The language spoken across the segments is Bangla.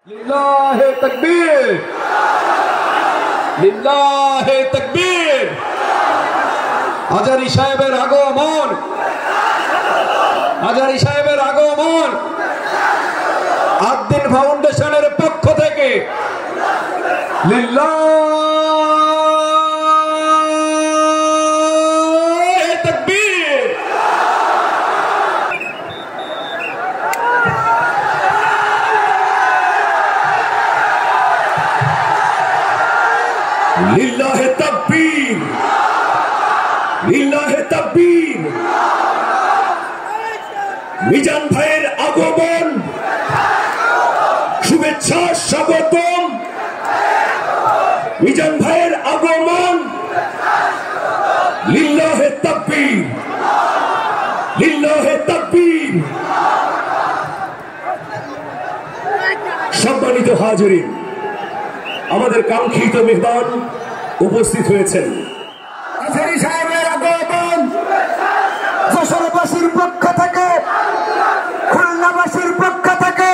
লিল্লাহে তাকবীর, লিল্লাহে তাকবীর। হাজারী সাহেবের আগমন, হাজারী সাহেবের আগমন আদ্দিন ফাউন্ডেশনের পক্ষ থেকে লিল্লাহে তাকবীর। লিল্লাহে তাকবীর, লিল্লাহে তাকবীর। মিজান ভাইয়ের আগমন, শুভেচ্ছা স্বাগতম। মিজান ভাইয়ের আগমন, লিল্লাহে তাকবীর, লিল্লাহে তাকবীর। সম্মানিত হাজিরিন, আমাদের কাঙ্ক্ষিত মেহমান উপস্থিত হয়েছেন। হাজারী সাহেবের আগমন যশোরবাসীর পক্ষ থেকে, খুলনাবাসীর পক্ষ থেকে,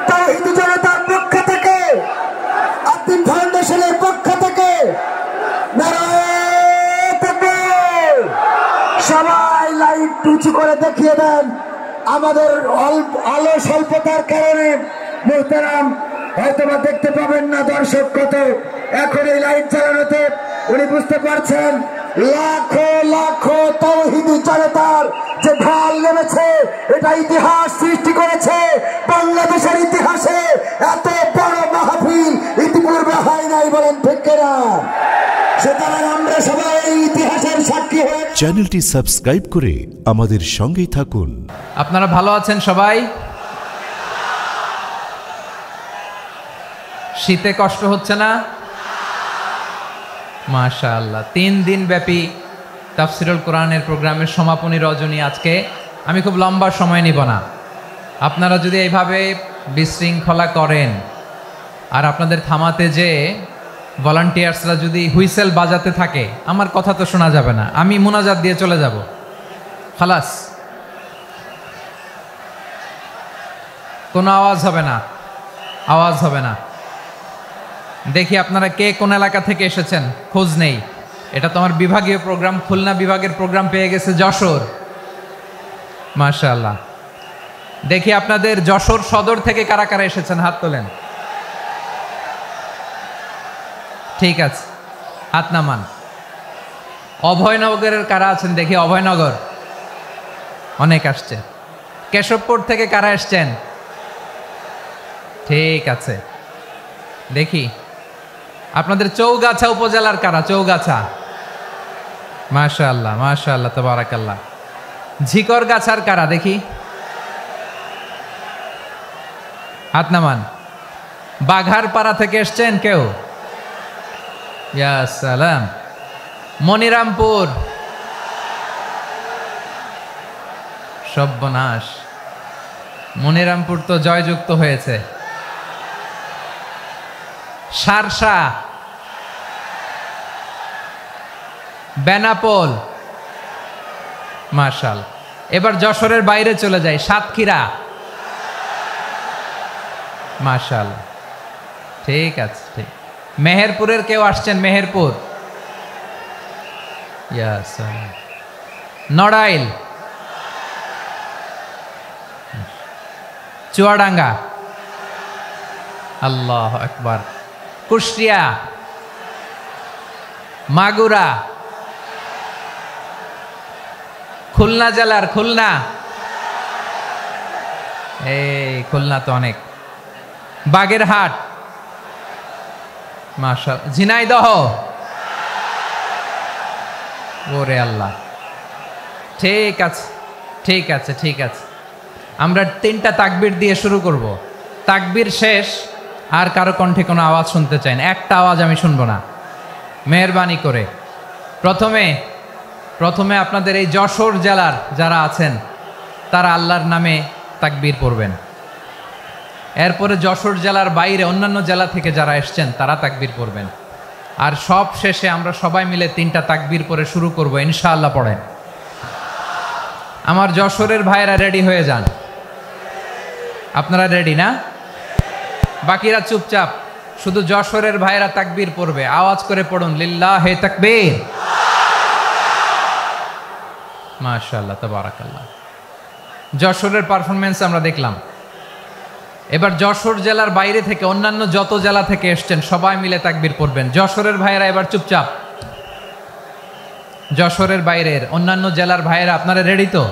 তাওহীদি জনতার পক্ষ থেকে, আদ্দিন ফাউন্ডেশনের পক্ষ থেকে নারায়ে তাকবীর। সবাই লাইট উঁচু করে দেখিয়ে দেন। আমাদের আলো স্বল্পতার কারণে মোহতারাম হয়তোবা দেখতে পাবেন না দর্শক কত। এখন এই লাইট চালানোতে উনি বুঝতে পারছেন লাখো লাখো তাওহীদি জনতার যে ঢল নেমেছে, এটা ইতিহাস সৃষ্টি করেছে। বাংলাদেশের ইতিহাসে এত বড় মাহফিল ইতিপূর্বে হয় নাই, বলেন ঠিক কিনা? সুতরাং আমরা সবাই ইতিহাসের সাক্ষী হয়ে চ্যানেলটি সাবস্ক্রাইব করে আমাদের সঙ্গেই থাকুন। আপনারা ভালো আছেন সবাই? শীতে কষ্ট হচ্ছে না? মাশাআল্লাহ। 3 দিন ব্যাপী তাফসিরুল কোরআনের প্রোগ্রামের সমাপনী রজনী আজকে। আমি খুব লম্বা সময় নিব না। আপনারা যদি এইভাবে বিশৃঙ্খলা করেন আর আপনাদের থামাতে যে ভলান্টিয়ার্সরা যদি হুইসেল বাজাতে থাকে, আমার কথা তো শোনা যাবে না। আমি মুনাজাত দিয়ে চলে যাব, খালাস। কোনো আওয়াজ হবে না, আওয়াজ হবে না। দেখি আপনারা কে কোন এলাকা থেকে এসেছেন, খোঁজ নেই। এটা তো আমার বিভাগীয় প্রোগ্রাম, খুলনা বিভাগের প্রোগ্রাম পেয়ে গেছে যশোর। মাশাআল্লাহ। দেখি আপনাদের যশোর সদর থেকে কারা কারা এসেছেন, হাত তোলেন। ঠিক আছে, হাত নামান। অভয়নগরের কারা আছেন দেখি? অভয়নগর অনেক আসছে। কেশবপুর থেকে কারা এসছেন? ঠিক আছে, দেখি আপনাদের চৌগাছা উপজেলার কারা? চৌগাছা, মাশাআল্লাহ মাশাআল্লাহ তাবারাকাল্লাহ। ঝিকরগাছার কারা দেখি? হাত নামান। বাঘারপাড়া থেকে এসছেন কেউ? ইয়া সালাম। মনিরামপুর, সর্বনাশ, মনিরামপুর তো জয়যুক্ত হয়েছে। সারসা, বেনাপোল, মাশাআল্লাহ। এবার যশোরের বাইরে চলে যায়, সাতক্ষীরা, মাশাআল্লাহ। ঠিক আছে, ঠিক। মেহেরপুরের কেউ আসছেন? মেহেরপুর, ইয়া সালাম। নড়াইল, চুয়াডাঙ্গা, আল্লাহু আকবার। কুষ্টিয়া, মাগুরা, খুলনা জেলার খুলনা, এই খুলনা তো অনেক। বাগেরহাট, মাশাআল্লাহ। ঝিনাইদহ, ওরে আল্লাহ। ঠিক আছে, ঠিক আছে, ঠিক আছে। আমরা 3টা তাকবীর দিয়ে শুরু করব। তাকবীর শেষ আর কারো কণ্ঠে কোনো আওয়াজ শুনতে চাই না, একটা আওয়াজ আমি শুনবো না, মেহেরবানি করে। প্রথমে আপনাদের এই যশোর জেলার যারা আছেন তারা আল্লাহর নামে তাকবীর পড়বেন। এরপরে যশোর জেলার বাইরে অন্যান্য জেলা থেকে যারা এসছেন তারা তাকবীর পড়বেন। আর সব শেষে আমরা সবাই মিলে 3টা তাকবীর পরে শুরু করব ইনশাআল্লাহ। পড়েন। আমার যশোরের ভাইয়েরা রেডি হয়ে যান। আপনারা রেডি না? বাকিরা চুপচাপ, শুধু যশোরের ভাইরা তাকবীর পড়বে, আওয়াজ করে পড়ুন লিল্লাহে তাকবীর। মাশাআল্লাহ, তাবারাকাল্লাহ। যশোরের পারফরমেন্স আমরা দেখলাম। এবার যশোর জেলার বাইরে থেকে অন্যান্য যত জেলা থেকে এসছেন সবাই মিলে তাকবীর পড়বেন। যশোরের ভাইরা এবার চুপচাপ। যশোরের বাইরের অন্যান্য জেলার ভাইরা আপনারা রেডি তো?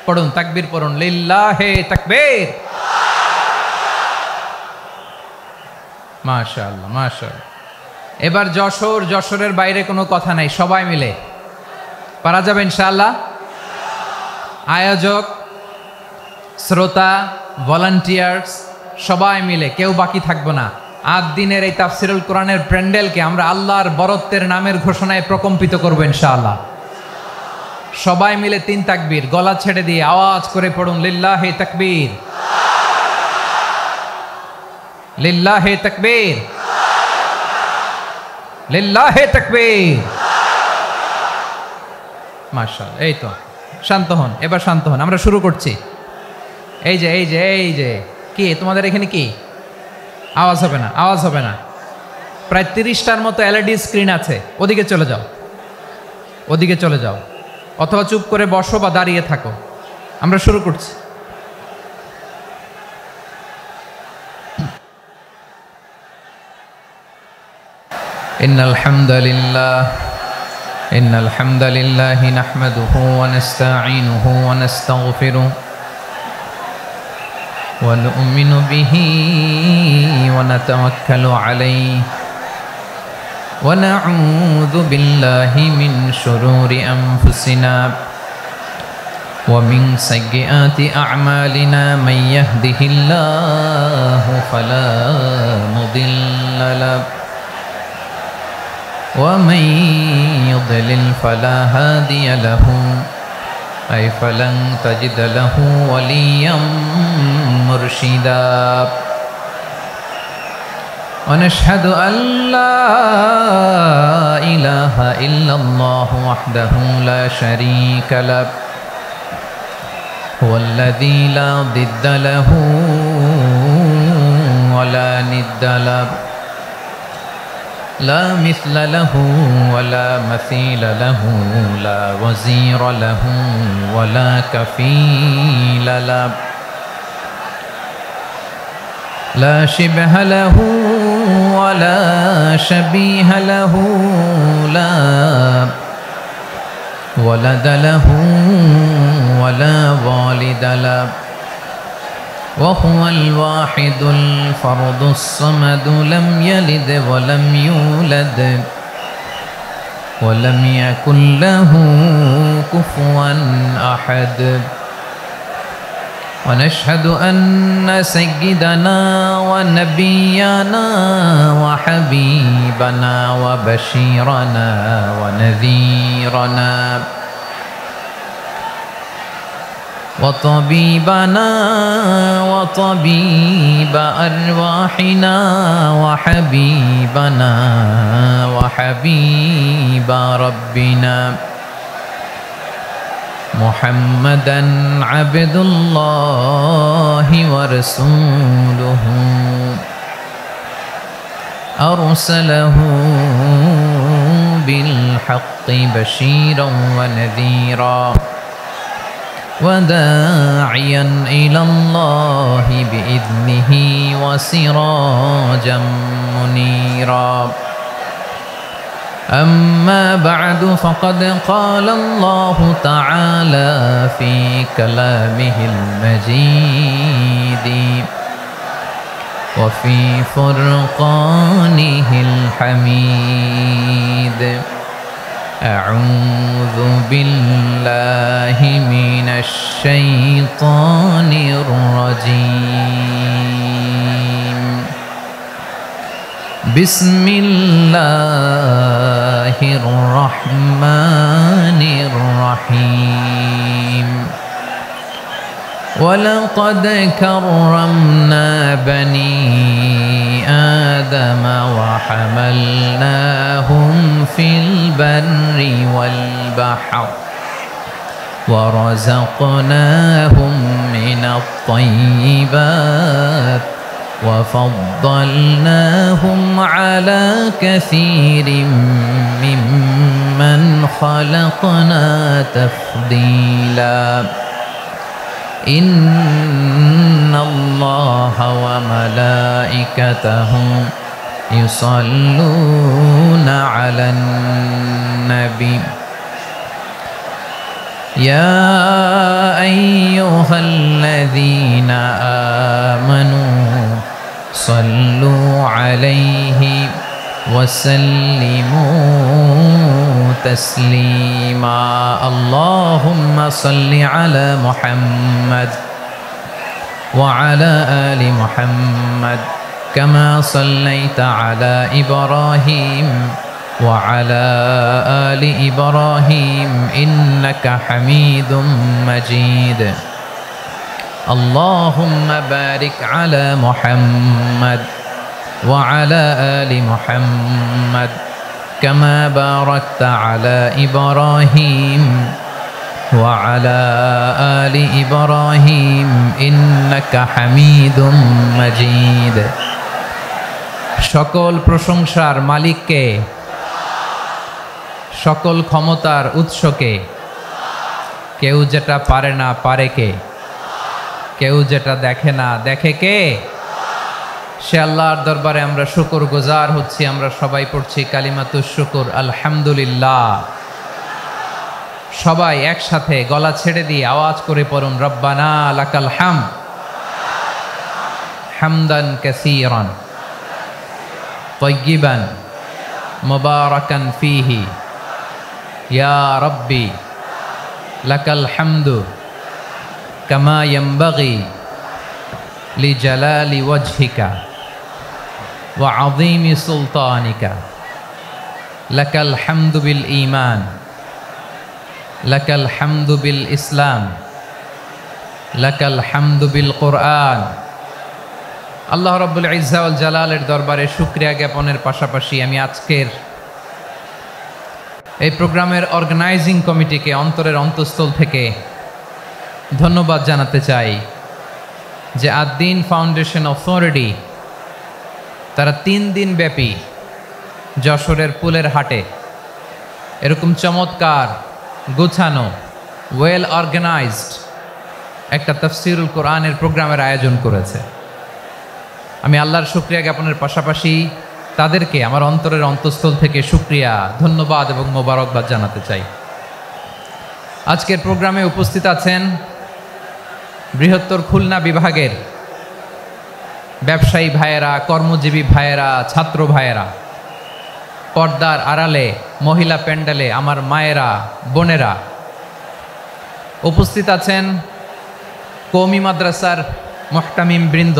পড়ুন, তাকবীর পড়ুন, লিল্লাহে তাকবীর। মাশাআল্লাহ, মাশাআল্লাহ। এবার যশোরের বাইরে কোনো কথা নাই, সবাই মিলে পারা যাবে ইনশাআল্লাহ। আয়োজক, শ্রোতা, ভলান্টিয়ার্স সবাই মিলে কেউ বাকি থাকবো না। 8 দিনের এই তাফসিরুল কোরআনের প্যান্ডেলকে আমরা আল্লাহর বরত্বের নামের ঘোষণায় প্রকম্পিত করবো ইনশাআল্লাহ। সবাই মিলে 3 তাকবীর, গলা ছেড়ে দিয়ে আওয়াজ করে পড়ুন লিল্লাহে তাকবীর, লিল্লাহে তাকবীর, লিল্লাহে তাকবীর। মাশাআল্লাহ। এই তো, শান্ত হন, এবার শান্ত হন, আমরা শুরু করছি। এই যে কি তোমাদের এখানে কি আওয়াজ হবে না, আওয়াজ হবে না। প্রায় 30টার মতো এলইডি স্ক্রিন আছে, ওদিকে চলে যাও, ওদিকে চলে যাও, অথবা চুপ করে বসো বা দাঁড়িয়ে থাকো, আমরা শুরু করছি। ইন্নাল হামদালিল্লাহ নাহমাদুহু ওয়া নাস্তাঈনুহু ওয়া নাস্তাগফিরুহু ওয়া নু'মিনু বিহি ওয়া নাতাওয়াক্কালু আলাইহি ওয়া নাউযু বিল্লাহি মিন শুরুরি আনফুসিনা ওয়া মিন সাইয়্যাতি আ'মালিনা মান ইয়াহদিহিল্লাহু ফালা মুদিল্লা লাহু ومن يضلل فلا هادي له أي فلن تجد له وليا مرشدا ونشهد أن لا إله إلا الله وحده لا شريك له هو الذي لا ضد له ولا ند له لا مثل له ولا مثيل له لا وزير له ولا كفيل له لا شبه له ولا شبيه له لا ولد له ولا والد له وهو الواحد الفرد الصمد لم يلد ولم يولد ولم يكن له كفوا أحد ونشهد أن سيدنا ونبينا وحبيبنا وبشيرنا ونذيرنا وطبيبنا وطبيب أرواحنا وحبيبنا وحبيب ربنا محمدا عبد الله ورسوله أرسله بالحق بشيرا ونذيرا وداعيا إلى الله بإذنه وسراجا منيرا أما بعد فقد قال الله تعالى في كلامه المجيد وفي فرقانه الحميد أعوذ بالله من الشيطان الرجيم بسم الله الرحمن الرحيم ولقد كرمنا بني آدم وحملناهم في البر والبحر ورزقناهم من الطيبات وفضلناهم على كثير ممن خلقنا تفضيلا إن الله وملائكته يصلون على النبي يا أيها الذين آمنوا صلوا عليه وسلموا تسليما اللهم صل على محمد وعلى آل محمد كما صليت على إبراهيم وعلى آل إبراهيم إنك حميد مجيد اللهم بارك على محمد وعلى آل محمد كما باركت على إبراهيم وعلى آل إبراهيم إنك حميد مجيد সকল প্রশংসার মালিককে সকল ক্ষমতার উৎসকে কেউ যেটা পারে না পারে কে কেউ যেটা দেখে না দেখে কে সে আল্লাহর দরবারে আমরা শুকরগুজার হচ্ছি আমরা সবাই পড়ছি কালিমাতুশ শুকর আলহামদুলিল্লাহ সবাই একসাথে গলা ছেড়ে দিয়ে আওয়াজ করে পড়ুন রব্বানা লাকাল হামদ হামদান কাসীরান তাইয়িবান মুবারাকান ফীহি ইয়া রাব্বি লাকাল হামদু কামা ইয়ানবাগি লিজালালি ওয়াজহিকা ওয়া আযীমি সুলতানিকা লাকাল হামদু বিল ঈমান লাকাল হামদু বিল ইসলাম লাকাল হামদু বিল কুরআন আল্লাহ রাব্বুল ইজ্জা ওয়াল জালালের দরবারে শুকরিয়া জ্ঞাপনের পাশাপাশি আমি আজকের এই প্রোগ্রামের অর্গানাইজিং কমিটিকে অন্তরের অন্তঃস্থল থেকে ধন্যবাদ জানাতে চাই যে আদ-দ্বীন ফাউন্ডেশন অথরিটি তারা 3 দিন ব্যাপী যশোরের পুলের হাটে এরকম চমৎকার গোছানো ওয়েল অর্গানাইজড একটা তাফসীরুল কোরআনের প্রোগ্রামের আয়োজন করেছে আমি আল্লাহর শুকরিয়া জ্ঞাপনের পাশাপাশি তাদেরকে আমার অন্তরের অন্তঃস্থল থেকে শুকরিয়া ধন্যবাদ এবং মোবারকবাদ জানাতে চাই আজকের প্রোগ্রামে উপস্থিত আছেন বৃহত্তর খুলনা বিভাগের ব্যবসায়ী ভাইয়েরা কর্মজীবী ভাইয়েরা ছাত্র ভাইয়েরা পর্দার আড়ালে মহিলা প্যান্ডেলে আমার মায়েরা বোনেরা উপস্থিত আছেন কওমি মাদ্রাসার মুহতামিম বৃন্দ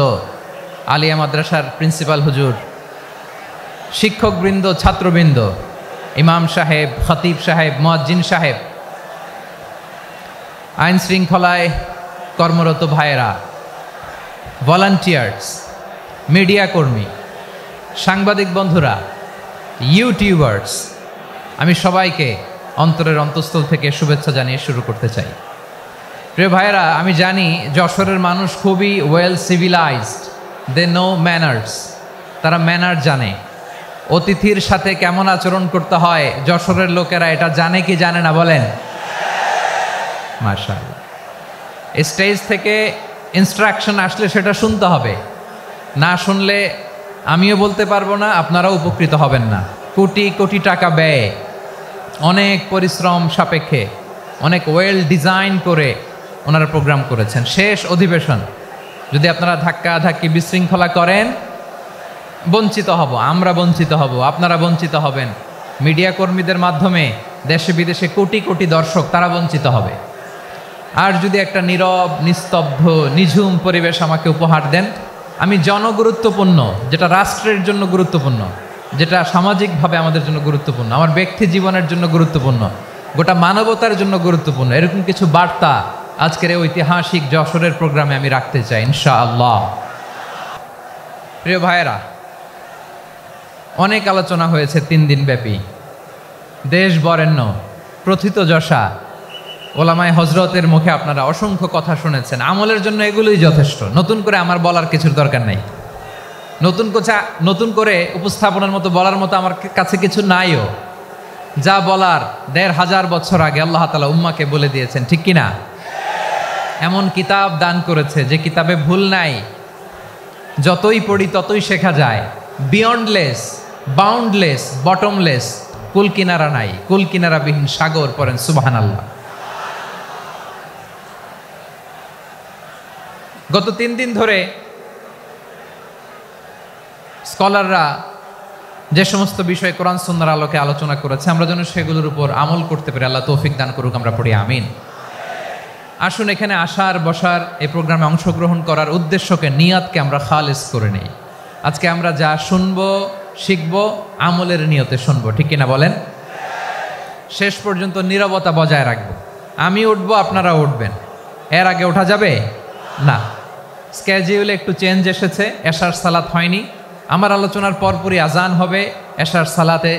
আলিয়া মাদ্রাসার প্রিন্সিপাল হুজুর শিক্ষকবৃন্দ ছাত্রবৃন্দ ইমাম সাহেব খতিব সাহেব মুয়াজ্জিন সাহেব আইন শৃঙ্খলায় কর্মরত ভাইয়েরা ভলান্টিয়ার্স মিডিয়া কর্মী সাংবাদিক বন্ধুরা ইউটিউবার্স আমি সবাইকে অন্তরের অন্তঃস্থল থেকে শুভেচ্ছা জানিয়ে শুরু করতে চাই প্রিয় ভাইয়েরা আমি জানি যশোরের মানুষ খুবই well civilized they know manners তারা ম্যানার জানে অতিথির সাথে কেমন আচরণ করতে হয় যশোরের লোকেরা এটা জানে কি জানে না বলেন মাশাআল্লাহ স্টেজ থেকে ইনস্ট্রাকশন আসলে সেটা শুনতে হবে না শুনলে আমিও বলতে পারবো না আপনারাও উপকৃত হবেন না কোটি কোটি টাকা ব্যয় অনেক পরিশ্রম সাপেক্ষে অনেক ওয়েল ডিজাইন করে ওনারা প্রোগ্রাম করেছেন শেষ অধিবেশন যদি আপনারা ধাক্কাধাক্কি বিশৃঙ্খলা করেন বঞ্চিত হব আমরা বঞ্চিত হব আপনারা বঞ্চিত হবেন মিডিয়া কর্মীদের মাধ্যমে দেশে বিদেশে কোটি কোটি দর্শক তারা বঞ্চিত হবে আর যদি একটা নীরব নিস্তব্ধ নিঝুম পরিবেশ আমাকে উপহার দেন আমি জনগুরুত্বপূর্ণ যেটা রাষ্ট্রের জন্য গুরুত্বপূর্ণ যেটা সামাজিকভাবে আমাদের জন্য গুরুত্বপূর্ণ আমার ব্যক্তি জীবনের জন্য গুরুত্বপূর্ণ গোটা মানবতার জন্য গুরুত্বপূর্ণ এরকম কিছু বার্তা আজকের এই ঐতিহাসিক যশোরের প্রোগ্রামে আমি রাখতে চাই ইনশাআল্লাহ প্রিয় ভাইয়েরা অনেক আলোচনা হয়েছে 3 দিন ব্যাপী দেশ বরেণ্য প্রথিতযশা ওলামায়ে হজরতের মুখে আপনারা অসংখ্য কথা শুনেছেন আমলের জন্য এগুলোই যথেষ্ট নতুন করে আমার বলার কিছুর দরকার নেই নতুন করে উপস্থাপনের মতো বলার মতো আমার কাছে কিছু নাইও। যা বলার ১৫০০ বছর আগে আল্লাহ তাআলা উম্মাকে বলে দিয়েছেন, ঠিক কিনা? এমন কিতাব দান করেছে যে কিতাবে ভুল নাই, যতই পড়ি ততই শেখা যায়। বিয়ন্ডলেস, বাউন্ডলেস, বটমলেস, কুল কিনারা নাই, কুল কিনারা বিহীন সাগর। পড়েন সুবহানাল্লাহ। গত 3 দিন ধরে স্কলাররা যে সমস্ত বিষয়ে কোরআন সুন্নাহর আলোকে আলোচনা করেছে, আমরা যেন সেগুলোর উপর আমল করতে পারি। আল্লাহ তৌফিক দান করুক, আমরা পড়ি আমিন। আসুন এখানে আসার বসার এই প্রোগ্রামে অংশগ্রহণ করার উদ্দেশ্যকে, নিয়াতকে আমরা খালেস করে নেই। আজকে আমরা যা শুনবো শিখবো আমলের নিয়তে শুনবো, ঠিক কিনা বলেন? শেষ পর্যন্ত নীরবতা বজায় রাখবো। আমি উঠবো, আপনারা উঠবেন। এর আগে ওঠা যাবে না। স্কেডিউলে একটু চেঞ্জ এসেছে, এশার সালাত হয়নি। আমার আলোচনার পরপরই আজান হবে, এশার সালাতে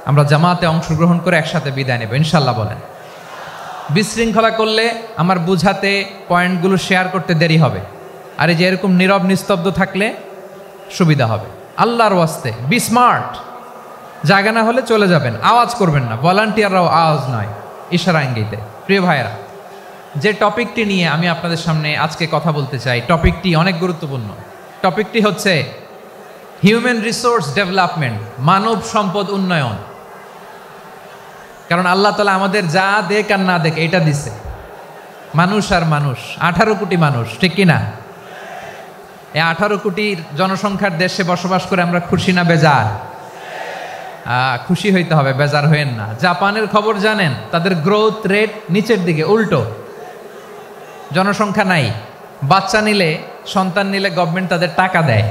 আমরা জামাতে অংশগ্রহণ করে একসাথে বিদায় নেব ইনশাল্লাহ। বলেন। বিশৃঙ্খলা করলে আমার বুঝাতে, পয়েন্টগুলো শেয়ার করতে দেরি হবে। আর এই যে এরকম নীরব নিস্তব্ধ থাকলে সুবিধা হবে। আল্লাহর ওয়াস্তে বি স্মার্ট। জায়গা না হলে চলে যাবেন, আওয়াজ করবেন না। ভলান্টিয়াররাও আওয়াজ নয়, ইশারা ইঙ্গিতে। প্রিয় ভাইয়েরা, যে টপিকটি নিয়ে আমি আপনাদের সামনে আজকে কথা বলতে চাই, টপিকটি অনেক গুরুত্বপূর্ণ। টপিকটি হচ্ছে হিউম্যান রিসোর্স ডেভেলপমেন্ট, মানব সম্পদ উন্নয়ন। কারণ আল্লাহ তাআলা আমাদের যা দেখ আর না দেখ এটা দিছে। মানুষ আর মানুষ, 18 কোটি মানুষ, ঠিক কিনা? এই 18 কোটির জনসংখ্যার দেশে বসবাস করে আমরা খুশি না বেজার? খুশি হইতে হবে, বেজার হইেন না। জাপানের খবর জানেন? তাদের গ্রোথ রেট নিচের দিকে, উল্টো। জনসংখ্যা নাই, বাচ্চা নিলে, সন্তান নিলে গভর্নমেন্ট তাদের টাকা দেয়।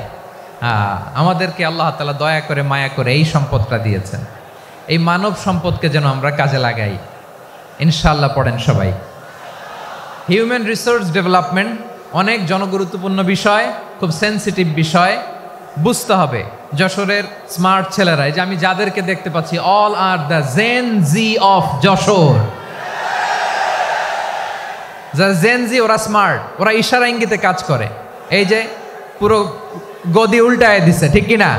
আমাদেরকে আল্লাহ তাআলা দয়া করে মায়া করে এই সম্পদটা দিয়েছেন। এই মানব সম্পদকে যেন আমরা কাজে লাগাই ইনশাআল্লাহ। পড়েন সবাই। হিউম্যান রিসোর্স ডেভেলপমেন্ট অনেক জনগুরুত্বপূর্ণ বিষয়, খুব সেন্সিটিভ বিষয়। বুঝতে হবে যশোরের স্মার্ট ছেলেরা, এই যে আমি যাদেরকে দেখতে পাচ্ছি, all are the Gen Z of Jessore. যারা জেন জি, ওরা স্মার্ট, ওরা ইশারা ইঙ্গিতে কাজ করে। এই যে পুরো গদি উল্টায় দিছে, ঠিক কিনা?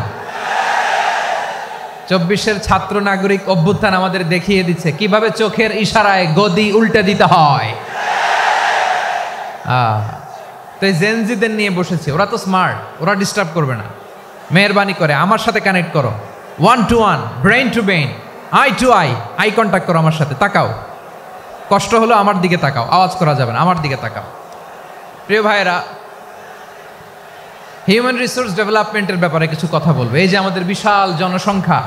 24-এর ছাত্র নাগরিক অভ্যুত্থান আমাদের দেখিয়ে দিচ্ছে কিভাবে চোখের ইশারায় গদি উল্টে দিতে হয়। তো এই জেনজিদের নিয়ে বসেছে, ওরা তো স্মার্ট, ওরা ডিস্টার্ব করবে না। মেহরবানি করে আমার সাথে কানেক্ট করো, 1 to 1, brain to brain, eye to eye contact করো আমার সাথে। তাকাও, কষ্ট হলো আমার দিকে তাকাও, আওয়াজ করা যাবে না, আমার দিকে তাকাও। প্রিয় ভাইয়েরা, হিউম্যান রিসোর্স ডেভেলপমেন্টের ব্যাপারে কিছু কথা বলবো। এই যে আমাদের বিশাল জনসংখ্যা,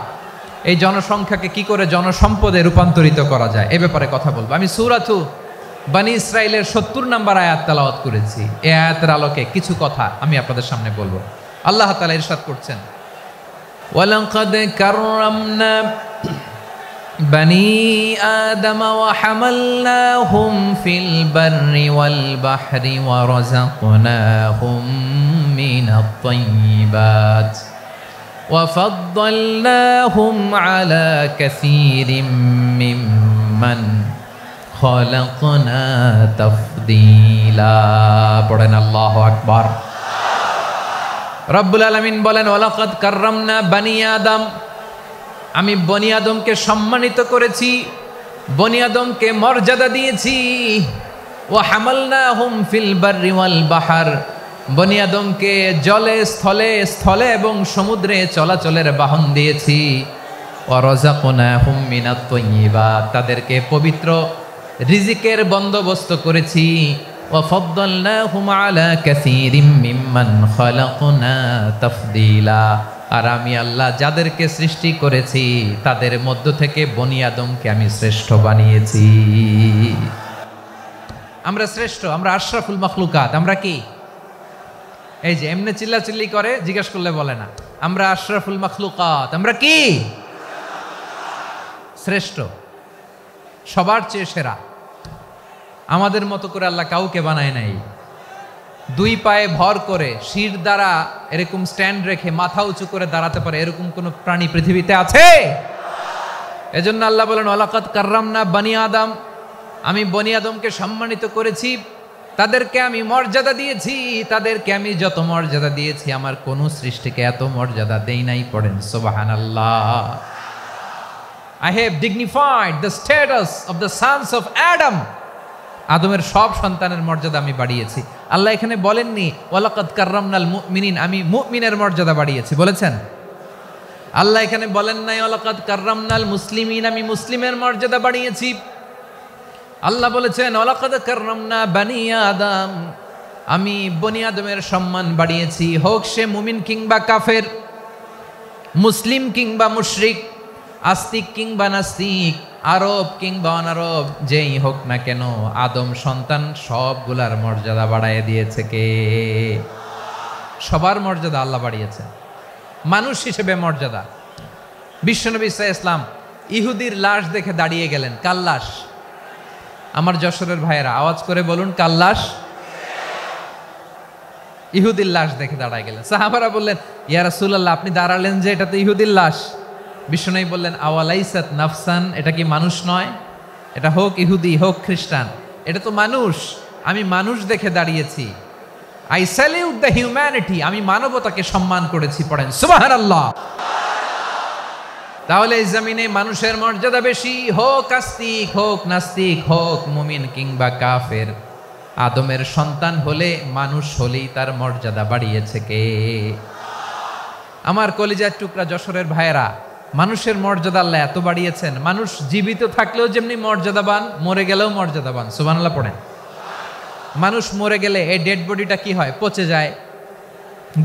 এই জনসংখ্যাকে কি করে জনসম্পদে রূপান্তরিত করা যায় এ ব্যাপারে কথা বলবো। আমি সূরাতু বনী ইসরাইলের 70 নম্বর আয়াত তেলাওয়াত করেছি। এই আয়াতের আলোকে কিছু কথা আমি আপনাদের সামনে বলবো। আল্লাহ তাআলা ইরশাদ করছেন, ওয়ালাকাদ কাররামনা বনী আদম ওয়া হামালনাহুম ফিল বাররি ওয়াল বাহরি ওয়া রাযাকনাহুম মিনাত তাইয়্যিবাত ওয়া ফাদ্দালনাহুম আলা কাসীরিম মিম্মান খালাকনা তাফদীলা। পড়েন আল্লাহু আকবার। রব্বুল আলামিন বলেন, ওয়ালাকাদ কাররামনা বনী আদম, আমি বনী আদমকে সম্মানিত করেছি, বনী আদমকে মর্যাদা দিয়েছি। ওয়া হামালনাহুম ফিল বাররি ওয়াল বাহর, বনী আদমকে জলে স্থলে এবং সমুদ্রে চলাচলের বাহন দিয়েছি। ওয়া রাযাকনাহুম মিনাত তাইয়্যিবাত, তাদেরকে পবিত্র রিজিকের বন্দোবস্ত করেছি। ওয়া ফাদ্দালনাহুম আলা কাসীরিম মিম্মান খালাকনা তাফদীলা, আর আমি আল্লাহ যাদেরকে সৃষ্টি করেছি তাদের মধ্য থেকে বনী আদমকে আমি শ্রেষ্ঠ বানিয়েছি। আমরা শ্রেষ্ঠ, আমরা আশরাফুল মাখলুকাত। আমরা কি? এই যে এমনি চিল্লাচিল্লি করে, জিজ্ঞেস করলে বলে না। আমরা আশরাফুল মাখলুকাত। আমরা কি? শ্রেষ্ঠ, সবার চেয়ে সেরা। আমাদের মতো করে আল্লাহ কাউকে বানায় নাই। 2 পায়ে ভর করে, শির দ্বারা এরকম স্ট্যান্ড রেখে মাথা উঁচু করে দাঁড়াতে পারে এরকম কোন প্রাণী পৃথিবীতে আছে? এজন্য আল্লাহ বলেন, ওয়ালাকাদ কাররামনা বনী আদম, আমি বনী আদমকে সম্মানিত করেছি। তাদেরকে আমি মর্যাদা দিয়েছি, তাদেরকে আমি যত মর্যাদা দিয়েছি আমার কোন সৃষ্টিকে এত মর্যাদা দেই নাই। পড়েন সুবহানাল্লাহ। I have dignified the status of the sons of Adam. আদমের সব সন্তানের মর্যাদা আমি বাড়িয়েছি। আল্লাহ এখানে বলেননি ওয়ালাকাদ কাররামনাল মুমিনিন, আমি মুমিনের মর্যাদা বাড়িয়েছি, বলেছেন? আল্লাহ এখানে বলেন নাই ওয়ালাকাদ কাররামনাল মুসলিমিন, আমি মুসলিমের মর্যাদা বাড়িয়েছি। আল্লাহ বলেছেন ওয়ালাকাদ কাররামনা বানি আদম, আমি বনি আদমের সম্মান বাড়িয়েছি, হোক সে মুমিন কিংবা কাফের, মুসলিম কিংবা মুশরিক, আস্তিক কিংবা নাস্তিক, আরব কিংবা অনারব, যেই হোক না কেন আদম সন্তান সবগুলার মর্যাদা বাড়ায় দিয়েছে কে? সবার মর্যাদা আল্লাহ বাড়িয়েছে। মানুষ হিসেবে মর্যাদা। বিশ্বনবী সাল্লাল্লাহু আলাইহি ওয়াসাল্লাম ইহুদির লাশ দেখে দাঁড়িয়ে গেলেন। কার লাশ? আমার যশোরের ভাইয়েরা আওয়াজ করে বলুন, কার লাশ? ইহুদির লাশ দেখে দাঁড়ায় গেলেন। সাহাবারা বললেন ইয়া রাসূলুল্লাহ, আপনি দাঁড়ালেন যে, এটা তো ইহুদির লাশ। বিশ্বনবী বললেন আওয়ালাইসাত নাফসান, এটা কি মানুষ নয়? এটা হোক ইহুদি হোক খ্রিস্টান, এটা তো মানুষ। আমি মানুষ দেখে দাঁড়িয়েছি। আই স্যালিউট দ্য হিউম্যানিটি, আমি মানবতাকে সম্মান করেছি। পড়েন সুবহানাল্লাহ। তাহলে এই জমিনে মানুষের মর্যাদা বেশি, হোক আস্তিক হোক নাস্তিক, হোক মুমিন কিংবা কাফের। আদমের সন্তান হলে, মানুষ হলেই তার মর্যাদা বাড়িয়েছে কে? আমার কলিজার টুকরা যশোরের ভাইয়েরা, মানুষের মর্যাদা আল্লাহ এত বাড়িয়েছেন, মানুষ জীবিত থাকলেও যেমনি মর্যাদাবান, মরে গেলেও মর্যাদাবান। সুবহানাল্লাহ পড়েন। মানুষ মরে গেলে এই ডেড বডিটা কি হয়? পচে যায়,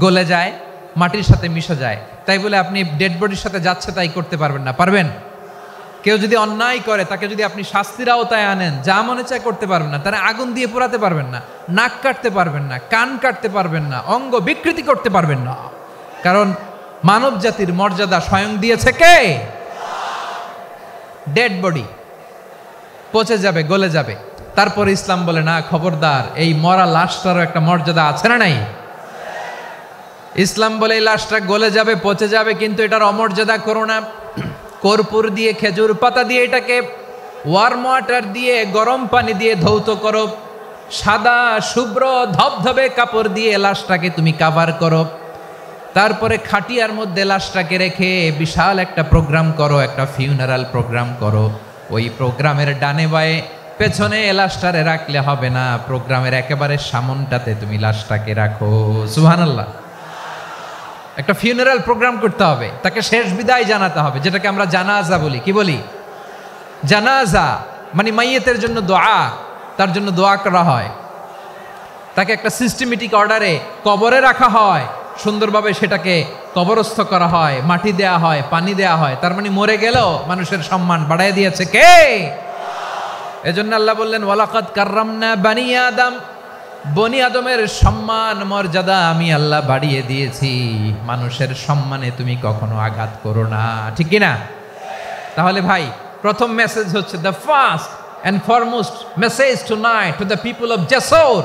গলে যায়, মাটির সাথে মিশে যায়। তাই বলে আপনি ডেড বডির সাথে যাচ্ছে তাই করতে পারবেন না, পারবেন? কেউ যদি অন্যায় করে তাকে যদি আপনি শাস্তির আওতায় আনেন, যা মনে চায় করতে পারবেন না। তারা আগুন দিয়ে পোড়াতে পারবেন না, নাক কাটতে পারবেন না, কান কাটতে পারবেন না, অঙ্গ বিকৃতি করতে পারবেন না। কারণ মানব জাতির মর্যাদা স্বয়ং দিয়েছে কে? ডেড বডি পচে যাবে, গলে যাবে। তারপর ইসলাম বলে না, খবরদার, এই মরা লাশটারও একটা মর্যাদা আছে না নাই? ইসলাম বলে এই লাশটা গলে যাবে, পচে যাবে, কিন্তু এটার অমর্যাদা করো না। কর্পূর দিয়ে, খেজুর পাতা দিয়ে, এটাকে ওয়ার্ম ওয়াটার দিয়ে, গরম পানি দিয়ে ধৌত করো। সাদা শুভ্র ধবধবে কাপড় দিয়ে লাশটাকে তুমি কাভার করো। তারপরে খাটিয়ার মধ্যে লাশটাকে রেখে বিশাল একটা প্রোগ্রাম করো, একটা ফিউনারাল প্রোগ্রাম করো। ওই প্রোগ্রামের ডানে বায়ে পেছনে লাশটারে রাখলে হবে না, প্রোগ্রামের একেবারে সামনটাতে তুমি লাশটাকে রাখো। সুবহানাল্লাহ। একটা ফিউনারাল প্রোগ্রাম করতে হবে, তাকে শেষ বিদায় জানাতে হবে, যেটাকে আমরা জানাজা বলি। কি বলি? জানাজা মানে মাইয়েতের জন্য দোয়া, তার জন্য দোয়া করা হয়। তাকে একটা সিস্টেমেটিক অর্ডারে কবরে রাখা হয়, সুন্দরভাবে সেটাকে কবরস্থ করা হয়, মাটি দেয়া হয়, পানি দেয়া হয়। তার মানে মরে গেলেও মানুষের সম্মান বাড়ায় দিয়েছে কে? এজন্য আল্লাহ বললেন ওয়ালাকাদ কাররামনা বানি আদম, বনি আদমের সম্মান মর্যাদা আমি আল্লাহ বাড়িয়ে দিয়েছি। মানুষের সম্মানে তুমি কখনো আঘাত করো না, ঠিক কি না? তাহলে ভাই, প্রথম মেসেজ হচ্ছে, the first and foremost message tonight to the people of Jessore.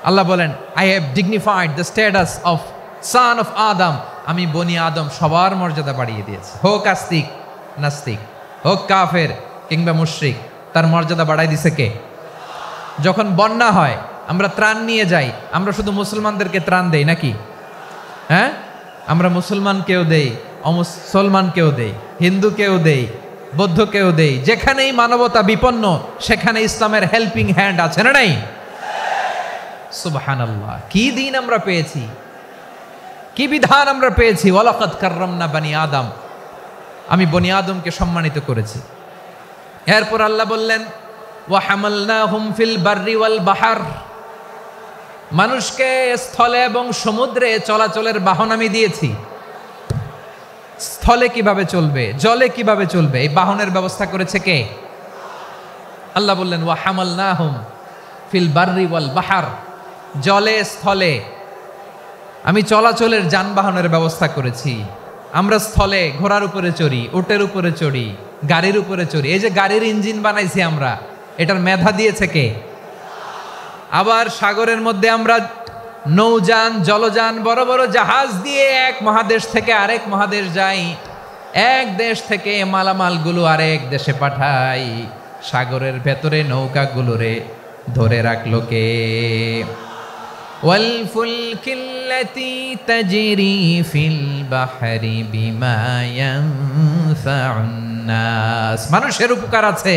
আল্লাহ বলেন I have dignified the status of son of Adam, আমি বনি আদম সবার মর্যাদা বাড়িয়ে দিয়েছি। হোক আস্তিক নাস্তিক, হোক কাফের কিংবা মুশরিক, তার মর্যাদা বাড়াই দিছে কে? যখন বন্যা হয় আমরা ত্রাণ নিয়ে যাই, আমরা শুধু মুসলমানদেরকে ত্রাণ দেই নাকি? হ্যাঁ, আমরা মুসলমানকেও দেই, অমুসলমানকেও দেই, হিন্দুকেও দেই, বৌদ্ধকেও দেই। যেখানেই মানবতা বিপন্ন সেখানে ইসলামের হেল্পিং হ্যান্ড আছে না নাই? সুবহানাল্লাহ। কি দিন আমরা পেয়েছি, কি বিধান আমরা পেয়েছি। ওয়ালাকাদ কাররামনা বানি আদম, আমি বনি আদমকে সম্মানিত করেছি। এরপর আল্লাহ বললেন ওয়া হামালনাহুম ফিল বাররি ওয়াল বাহর, মানুষকে স্থলে এবং সমুদ্রে চলাচলের বাহন আমি দিয়েছি। স্থলে কিভাবে চলবে, জলে কিভাবে চলবে, এই বাহনের ব্যবস্থা করেছে কে? আল্লাহ বললেন ওয়া হামালনাহুম ফিল বাররি ওয়াল বাহর, জলে স্থলে আমি চলাচলের যানবাহনের ব্যবস্থা করেছি। আমরা স্থলে ঘোড়ার উপরে চড়ি, উটের উপরে চড়ি, গাড়ির উপরে চড়ি। এই যে গাড়ির ইঞ্জিন বানাইছি আমরা, এটার মেধা দিয়েছে কে? আবার সাগরের মধ্যে আমরা নৌযান, জলযান, বড় বড় জাহাজ দিয়ে এক মহাদেশ থেকে আরেক মহাদেশ যাই, এক দেশ থেকে মালামালগুলো আরেক দেশে পাঠাই। সাগরের ভেতরে নৌকাগুলোরে ধরে রাখলো কে? والفلك التي تجري في البحر بما ينفع الناس। মানুষের উপকার আছে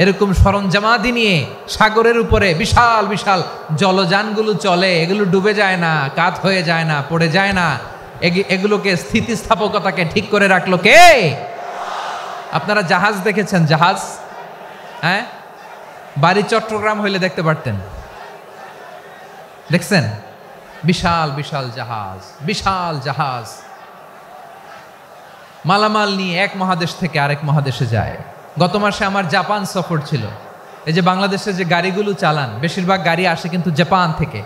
এরকম সরঞ্জামাদি নিয়ে সাগরের উপরে বিশাল বিশাল জলযানগুলো চলে, এগুলো ডুবে যায় না, কাত হয়ে যায় না, পড়ে যায় না, এগুলোকে স্থিতিস্থাপকতাকে ঠিক করে রাখলো কে? আপনারা জাহাজ দেখেছেন? জাহাজ, হ্যাঁ, বাড়ি চট্টগ্রাম হইলে দেখতে পারতেন, দেখছেন? বিশাল বিশাল জাহাজ, বিশাল জাহাজ মালামাল নিয়ে এক মহাদেশ থেকে আরেক মহাদেশে যায়। গত মাসে আমার জাপান সফর ছিল। এই যে বাংলাদেশে যে গাড়িগুলো চালান, বেশিরভাগ গাড়ি আসে কিন্তু জাপান থেকে।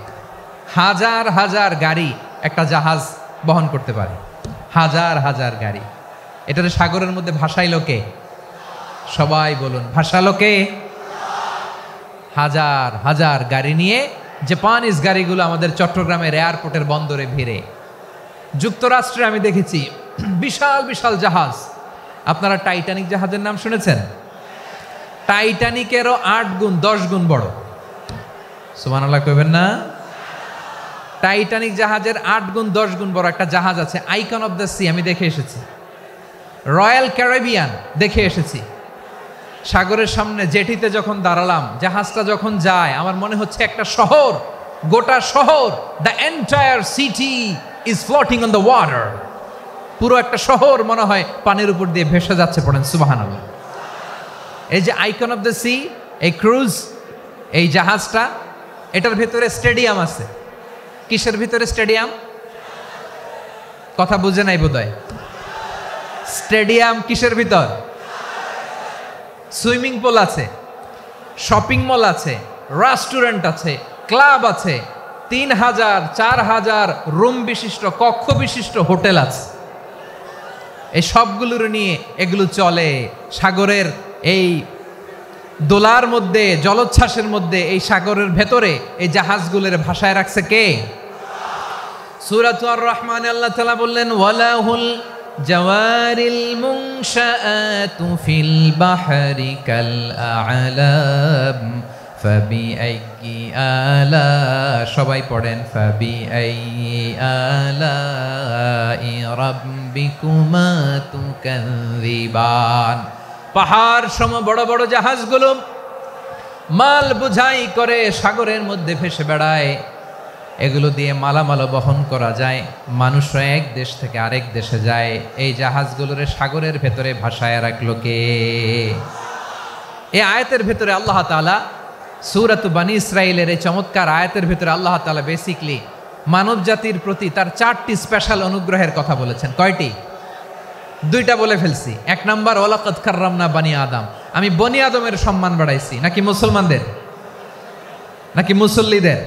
হাজার হাজার গাড়ি একটা জাহাজ বহন করতে পারে, হাজার হাজার গাড়ি। এটাতে সাগরের মধ্যে ভাসাইলো কে? সবাই বলুন, ভাসালো কে? হাজার হাজার গাড়ি নিয়ে জাপানিজ গাড়িগুলো আমাদের চট্টগ্রামের এয়ারপোর্টের বন্দরে ভিড়ে। যুক্তরাষ্ট্রে আমি দেখেছি বিশাল বিশাল জাহাজ। আপনারা টাইটানিক জাহাজের নাম শুনেছেন? টাইটানিকেরও 8 গুণ 10 গুণ বড়। সুবহানাল্লাহ কইবেন না? টাইটানিক জাহাজের 8 গুণ 10 গুণ বড় একটা জাহাজ আছে, আইকন অফ দ্য সি, আমি দেখে এসেছি। রয়্যাল ক্যারিবিয়ান দেখে এসেছি। সাগরের সামনে জেটিতে যখন দাঁড়ালাম, জাহাজটা যখন যায়, আমার মনে হচ্ছে একটা শহর, গোটা শহর, the entire city is floating on the water. পুরো একটা শহর মনে হয় পানির উপর দিয়ে ভেসে যাচ্ছে। পড়েন সুবহানাল্লাহ। এই যে আইকন অফ দ্য সি, এই ক্রুজ, এই জাহাজটা, এটার ভিতরে স্টেডিয়াম আছে। কিসের ভিতরে স্টেডিয়াম? কথা বুঝে নাই বোধহয়। স্টেডিয়াম কিসের ভিতর? সুইমিং পুল আছে, শপিং মল আছে, রেস্টুরেন্ট আছে, ক্লাব আছে, 3000 4000 রুম বিশিষ্ট, কক্ষ বিশিষ্ট হোটেল আছে। এই সবগুলোর নিয়ে এগুলো চলে সাগরের এই দোলার মধ্যে, জলোচ্ছ্বাসের মধ্যে, এই সাগরের ভেতরে এই জাহাজগুলোর ভাষায় রাখছে কে? সূরাতুর রহমানে আল্লাহ তাআলা বললেন, ওয়ালাহুল জাওয়ারিল মুনশাআতু ফিল বাহরি কাল আ'লাম ফাবিআইয়ি আলা, সবাই পড়েন, ফাবিআইয়ি আলাই রাব্বিকুমা তুকাযিবান। পাহাড় সম বড় বড় জাহাজগুলো মাল বোঝাই করে সাগরের মধ্যে ভেসে বেড়ায়। এগুলো দিয়ে মালামাল বহন করা যায়, মানুষরা এক দেশ থেকে আরেক দেশে যায়। এই জাহাজগুলোরে সাগরের ভেতরে ভাসায় রাখলো কে? এই আয়াতের ভেতরে আল্লাহ তাআলা সূরাত বনী ইসরাঈলের এই চমৎকার আয়াতের ভেতরে আল্লাহ তাআলা বেসিকলি মানব জাতির প্রতি তার 4টি স্পেশাল অনুগ্রহের কথা বলেছেন। কয়টি? 2টা বলে ফেলছি। 1 নাম্বার, ওয়ালাকাদ কাররামনা বনী আদম, আমি বনী আদমের সম্মান বাড়াইছি। নাকি মুসলমানদের? নাকি মুসল্লিদের?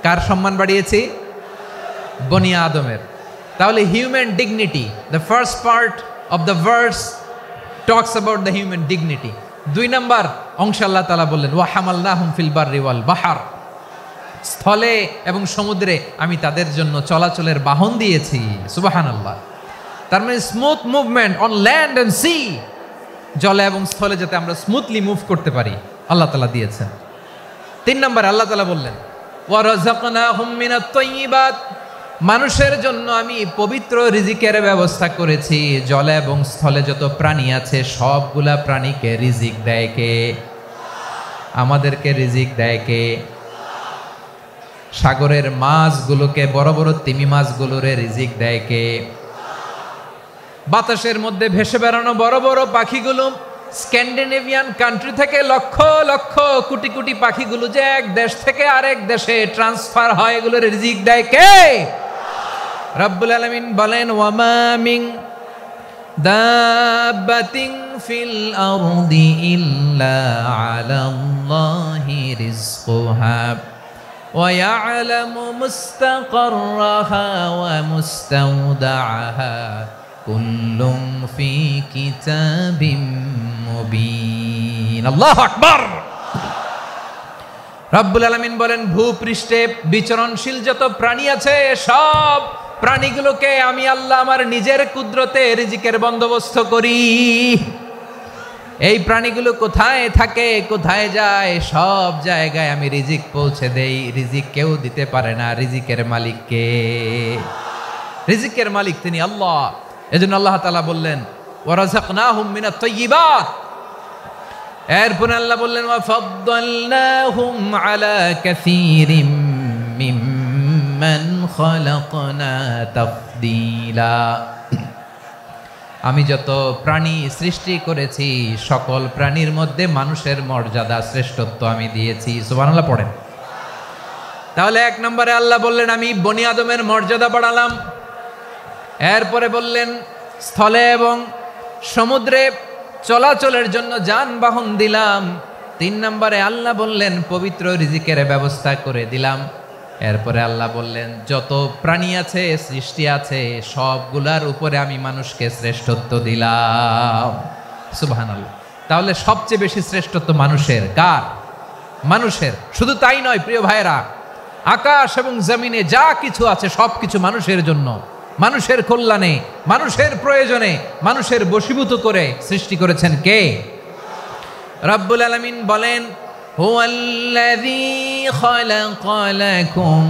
কার সম্মান বাড়িয়েছি? বনী আদমের। তাহলে human dignity, the first part of the verse talks about the human dignity. 2 number অংশ আল্লাহ তাআলা বললেন, ওয়া হামালনাহুম ফিল বাররি ওয়াল বাহর, স্থলে এবং সমুদ্রে আমি তাদের জন্য চলাচলের বাহন দিয়েছি। সুবহানাল্লাহ। তার মানে smooth movement on land and sea, জলে এবং স্থলে যাতে আমরা স্মুথলি মুভ করতে পারি আল্লাহ তাআলা দিয়েছেন। 3 নাম্বার আল্লাহ তাআলা বললেন, ওয়া রাযাকনাহুম মিনাত তাইয়্যিবাত, মানুষের জন্য আমি পবিত্র রিজিকের ব্যবস্থা করেছি। জলে এবং স্থলে যত প্রাণী আছে সবগুলা প্রাণীকে রিজিক দেয় কে? আমাদেরকে রিজিক দেয় কে? সাগরের মাছগুলোকে, বড় বড় তিমি মাছগুলোরে রিজিক দেয় কে? বাতাসের মধ্যে ভেসে বেড়ানো বড় বড় পাখিগুলো, স্ক্যান্ডিনেভিয়ান কান্ট্রি থেকে লক্ষ লক্ষ কোটি কোটি পাখিগুলো যে এক দেশ থেকে আরেক দেশে ট্রান্সফার হয়, এগুলোর রিজিক দেয় কে? রব্বুল আলামিন বলেন, ওয়ামা মিন দাব্বাতিন ফিল আরদি ইল্লা আলাল্লাহি রিজকুহা ওয়া ইয়ালামু মুস্তাকাররাহা ওয়া মুস্তাওদাআহা কুল্লুম ফি কিতাবিম মুবিন। আল্লাহু আকবার। রব্বুল আলামিন বলেন, ভূপৃষ্ঠে বিচরণশীল যত প্রাণী আছে সব প্রাণীগুলোকে আমি আল্লাহ আমার নিজের কুদরতে রিজিকের বন্দোবস্ত করি। এই প্রাণীগুলো কোথায় থাকে, কোথায় যায়, সব জায়গায় আমি রিজিক পৌঁছে দেই। রিজিক কেউ দিতে পারে না, রিজিকের মালিক কে? রিজিকের মালিক তিনি আল্লাহ। এজন্য আল্লাহ তাআলা বললেন ওয়ারাযাকনাহুম মিনাত তাইয়্যিবাত। এরপর আল্লাহ বললেন ওয়াফাদ্দালনাহুম আলা কাসীরিম মিম্মান খালাকনা তাফদীলা। আমি যত প্রাণী সৃষ্টি করেছি সকল প্রাণীর মধ্যে মানুষের মর্যাদা শ্রেষ্ঠত্ব আমি দিয়েছি। সুবহানাল্লাহ পড়েন। তাহলে এক নম্বরে আল্লাহ বললেন আমি বনি আদমের মর্যাদা বাড়ালাম। এরপরে বললেন স্থলে এবং সমুদ্রে চলাচলের জন্য যানবাহন দিলাম। 3 নম্বরে আল্লাহ বললেন পবিত্র রিজিকের ব্যবস্থা করে দিলাম। এরপরে আল্লাহ বললেন যত প্রাণী আছে, সৃষ্টি আছে, সবগুলার উপরে আমি মানুষকে শ্রেষ্ঠত্ব দিলাম। সুবহানাল্লাহ। তাহলে সবচেয়ে বেশি শ্রেষ্ঠত্ব মানুষের। কার? মানুষের। শুধু তাই নয় প্রিয় ভাইরা, আকাশ এবং জমিনে যা কিছু আছে সবকিছু মানুষের জন্য, মানুষের কল্যাণে, মানুষের প্রয়োজনে, মানুষের বশীভূত করে সৃষ্টি করেছেন কে? রব্বুল আলামিন বলেন হুয়াল্লাযী খালাকা লাকুম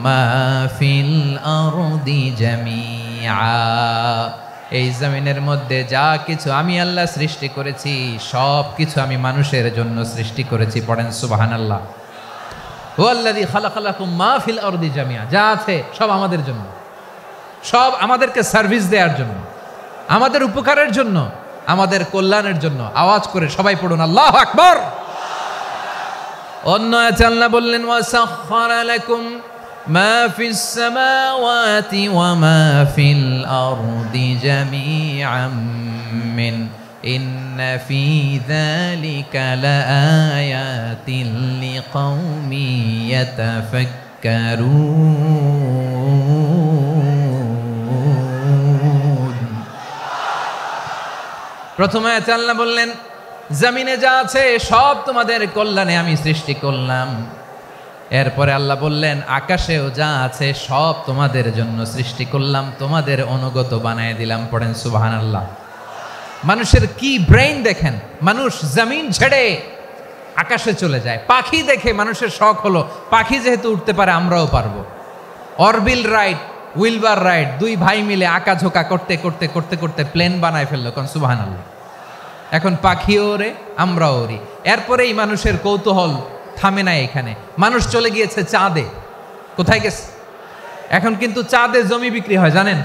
মা ফিল আরদি জামিআ। এই জমিনের মধ্যে যা কিছু আমি আল্লাহ সৃষ্টি করেছি সব কিছু আমি মানুষের জন্য সৃষ্টি করেছি। পড়েন সুবহানাল্লাহ। হুয়াল্লাযী খালাকা লাকুম মা ফিল আরদি জামিআ। যা আছে সব আমাদের জন্য, সব আমাদেরকে সার্ভিস দেওয়ার জন্য, আমাদের উপকারের জন্য, আমাদের কল্যাণের জন্য। আওয়াজ করে সবাই পড়ুন আল্লাহু আকবার। অন্য আয়াতে আল্লাহ বললেন ওয়াসাখখারা লাকুম মা ফিস সামাওয়াতি ওয়া মা ফিল আরদি জামিআম মিন ইন্না ফি যালিকা লাআয়াতিন লিকাউমি ইয়াতাফাক্কারুন। প্রথমে আয়াতে আল্লাহ বললেন জমিনে যা আছে সব তোমাদের কল্যাণে আমি সৃষ্টি করলাম। এরপরে আল্লাহ বললেন আকাশেও যা আছে সব তোমাদের জন্য সৃষ্টি করলাম, তোমাদের অনুগত বানায় দিলাম। পড়েন সুবহানাল্লাহ। মানুষের কি ব্রেইন দেখেন, মানুষ জমিন ছেড়ে আকাশে চলে যায়। পাখি দেখে মানুষের শখ হলো পাখি যেহেতু উঠতে পারে আমরাও পারবো। অরবিল রাইট, উইলবার রাইট, 2 ভাই মিলে আঁকাঝোঁকা করতে করতে করতে করতে প্লেন বানায় ফেললো। কোন সুবহানাল্লাহ। এখন পাখিও ওরে, আমরাও ওরি। এরপরেই মানুষের কৌতূহল থামে না এখানে। মানুষ চলে গিয়েছে চাঁদে। কোথায় গেছে? এখন কিন্তু চাঁদে জমি বিক্রি হয় জানেন।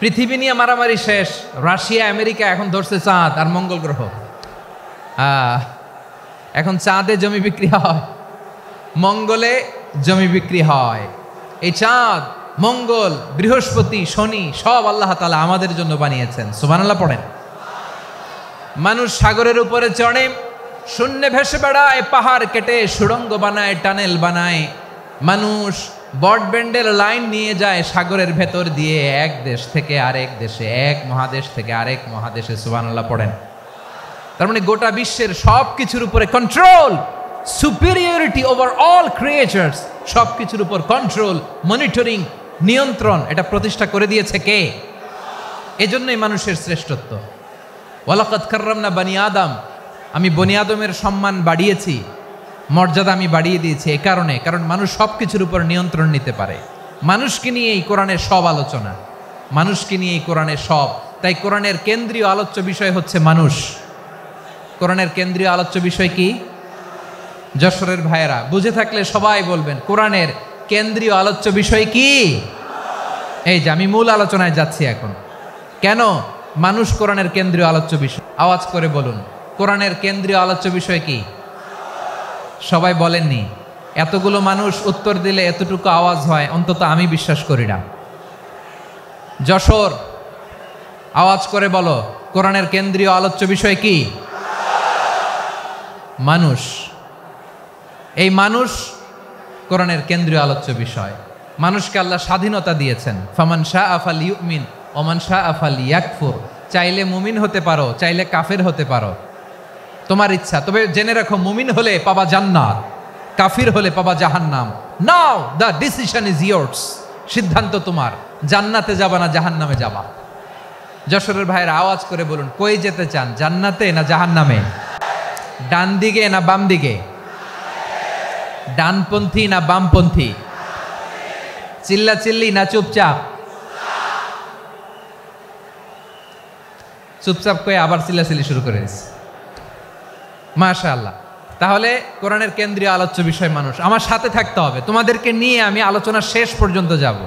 পৃথিবী নিয়ে মারামারি শেষ। রাশিয়া আমেরিকা এখন ধরছে চাঁদ আর মঙ্গল গ্রহ। এখন চাঁদে জমি বিক্রি হয়, মঙ্গলে জমি বিক্রি হয়। এই চাঁদ, মঙ্গল, বৃহস্পতি, শনি সব আল্লাহ তাআলা আমাদের জন্য বানিয়েছেন। সুবহানাল্লাহ পড়েন। মানুষ সাগরের উপরে চড়ে, শূন্যে ভেসে বেড়ায়, পাহাড় কেটে সুড়ঙ্গ বানায়, টানেল বানায়। মানুষ ব্রডব্যান্ডের লাইন নিয়ে যায় সাগরের ভেতর দিয়ে, এক দেশ থেকে আরেক দেশে, এক মহাদেশ থেকে আরেক মহাদেশে। সুবহানাল্লাহ পড়েন। তার মানে গোটা বিশ্বের সব কিছুর উপরে control, superiority over all creatures, সব কিছুর উপর কন্ট্রোল, মনিটরিং, নিয়ন্ত্রণ, এটা প্রতিষ্ঠা করে দিয়েছে কে? এজন্যই মানুষের শ্রেষ্ঠত্ব। ওয়ালাকাদ কাররামনা বানি আদম। আমি বনি আদমের সম্মান বাড়িয়েছি, মর্যাদা আমি বাড়িয়ে দিয়েছি এ কারণে, কারণ মানুষ সব কিছুর উপর নিয়ন্ত্রণ নিতে পারে। মানুষকে নিয়ে এই কোরআনের সব আলোচনা, মানুষকে নিয়ে এই কোরআনের সব। তাই কোরআনের কেন্দ্রীয় আলোচ্য বিষয় হচ্ছে মানুষ। কোরআনের কেন্দ্রীয় আলোচ্য বিষয় কি? যশোরের ভাইয়েরা বুঝে থাকলে সবাই বলবেন কোরআনের কেন্দ্রীয় আলোচ্য বিষয় কি? এই যে আমি মূল আলোচনায় যাচ্ছি এখন। কেন মানুষ কোরআনের কেন্দ্রীয় আলোচ্য বিষয়? আওয়াজ করে বলুন, কোরআনের কেন্দ্রীয় আলোচ্য বিষয় কি? সবাই বলেননি। এতগুলো মানুষ উত্তর দিলে এতটুকু আওয়াজ হয়, অন্তত আমি বিশ্বাস করি না। যশোর আওয়াজ করে বলো, কোরআনের কেন্দ্রীয় আলোচ্য বিষয় কি? মানুষ। এই মানুষ কোরআনের কেন্দ্রীয় আলোচ্য বিষয়। মানুষকে আল্লাহ স্বাধীনতা দিয়েছেন। ফামান শাআ ফালইউমিন ওয়া মান শাআ ফালইয়াকফুর। চাইলে মুমিন হতে পারো, চাইলে কাফের হতে পারো, তোমার ইচ্ছা। তবে জেনে রাখো, মুমিন হলে পাবা জান্নাত, কাফির হলে পাবা জাহান্নাম। নাও দ্য ডিসিশন ইজ ইয়ার্স। সিদ্ধান্ত তোমার, জান্নাতে যাবা না জাহান্নামে যাবা। যশোরের ভাইয়েরা আওয়াজ করে বলুন, কই যেতে চান, জান্নাতে না জাহান্নামে? ডান দিকে না বাম দিকে? ডানপন্থী না বামপন্থী? চিল্লা চিল্লি না চুপচাপ? চুপচাপ কয়ে আবার চিল্লাচিল্লি শুরু করে দিয়েছে। মাশাআল্লাহ। তাহলে কোরআনের কেন্দ্রীয় আলোচ্য বিষয় মানুষ। আমার সাথে থাকতে হবে, তোমাদেরকে নিয়ে আমি আলোচনা শেষ পর্যন্ত যাব।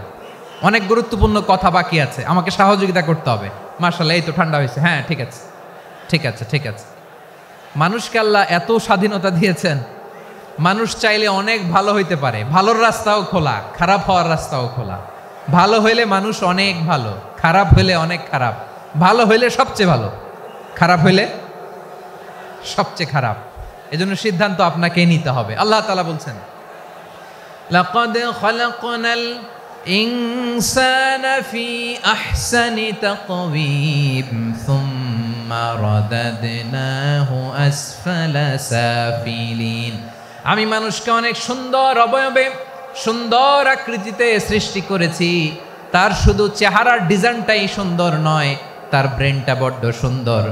অনেক গুরুত্বপূর্ণ কথা বাকি আছে, আমাকে সহযোগিতা করতে হবে। মাশাআল্লাহ, এই তো ঠান্ডা হয়েছে। হ্যাঁ, ঠিক আছে ঠিক আছে ঠিক আছে। মানুষকে আল্লাহ এত স্বাধীনতা দিয়েছেন, মানুষ চাইলে অনেক ভালো হইতে পারে। ভালোর রাস্তাও খোলা, খারাপ হওয়ার রাস্তাও খোলা। ভালো হইলে মানুষ অনেক ভালো, খারাপ হইলে অনেক খারাপ। ভালো হইলে সবচেয়ে ভালো, খারাপ হইলে সবচেয়ে খারাপ। এজন্য সিদ্ধান্ত আপনাকেই নিতে হবে। আল্লাহ তাআলা বলছেন, লাকাদ খালাকনাল ইনসানা ফি আহসানি তাকওয়িম সুম্মা রাদাদনাহু আসফালা সাফিলিন। আমি মানুষকে অনেক সুন্দর অবয়বে, সুন্দর আকৃতিতে সৃষ্টি করেছি। তার শুধু চেহারার ডিজাইনটাই সুন্দর নয়, তার ব্রেনটা বড্ড সুন্দর,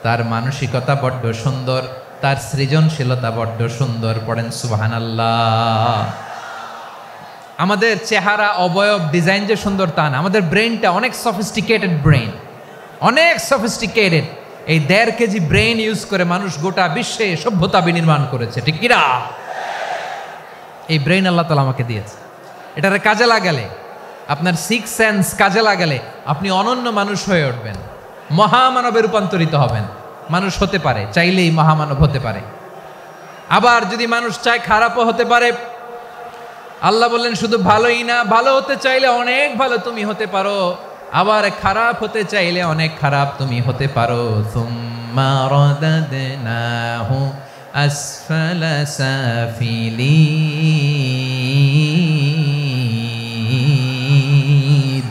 তার মানসিকতা বড্ড সুন্দর, তার সৃজনশীলতা বড্ড সুন্দর। পড়েন সুবহানাল্লাহ। আমাদের চেহারা, অবয়ব, ডিজাইন যে সুন্দর তা না, আমাদের ব্রেনটা অনেক সফিস্টিকেটেড ব্রেন, অনেক সফিস্টিকেটেড। এই 1.5 কেজি ব্রেন ইউজ করে মানুষ গোটা বিশ্বে সভ্যতা বিনির্মাণ করেছে, ঠিক কিনা? এই ব্রেন আল্লাহ তাআলা আমাকে দিয়েছে। এটারে কাজে লাগালে, আপনার 6 সেন্স কাজে লাগালে আপনি অনন্য মানুষ হয়ে উঠবেন, মহামানবে রূপান্তরিত হবেন। মানুষ হতে পারে, চাইলেই মহামানব হতে পারে। আবার যদি মানুষ চায় খারাপও হতে পারে। আল্লাহ বললেন শুধু ভালোই না, ভালো হতে চাইলে অনেক ভালো তুমি হতে পারো, আবার খারাপ হতে চাইলে অনেক খারাপ তুমি হতে পারো। সুম্মা রাদাদনাহু আসফালা সাফিলিন।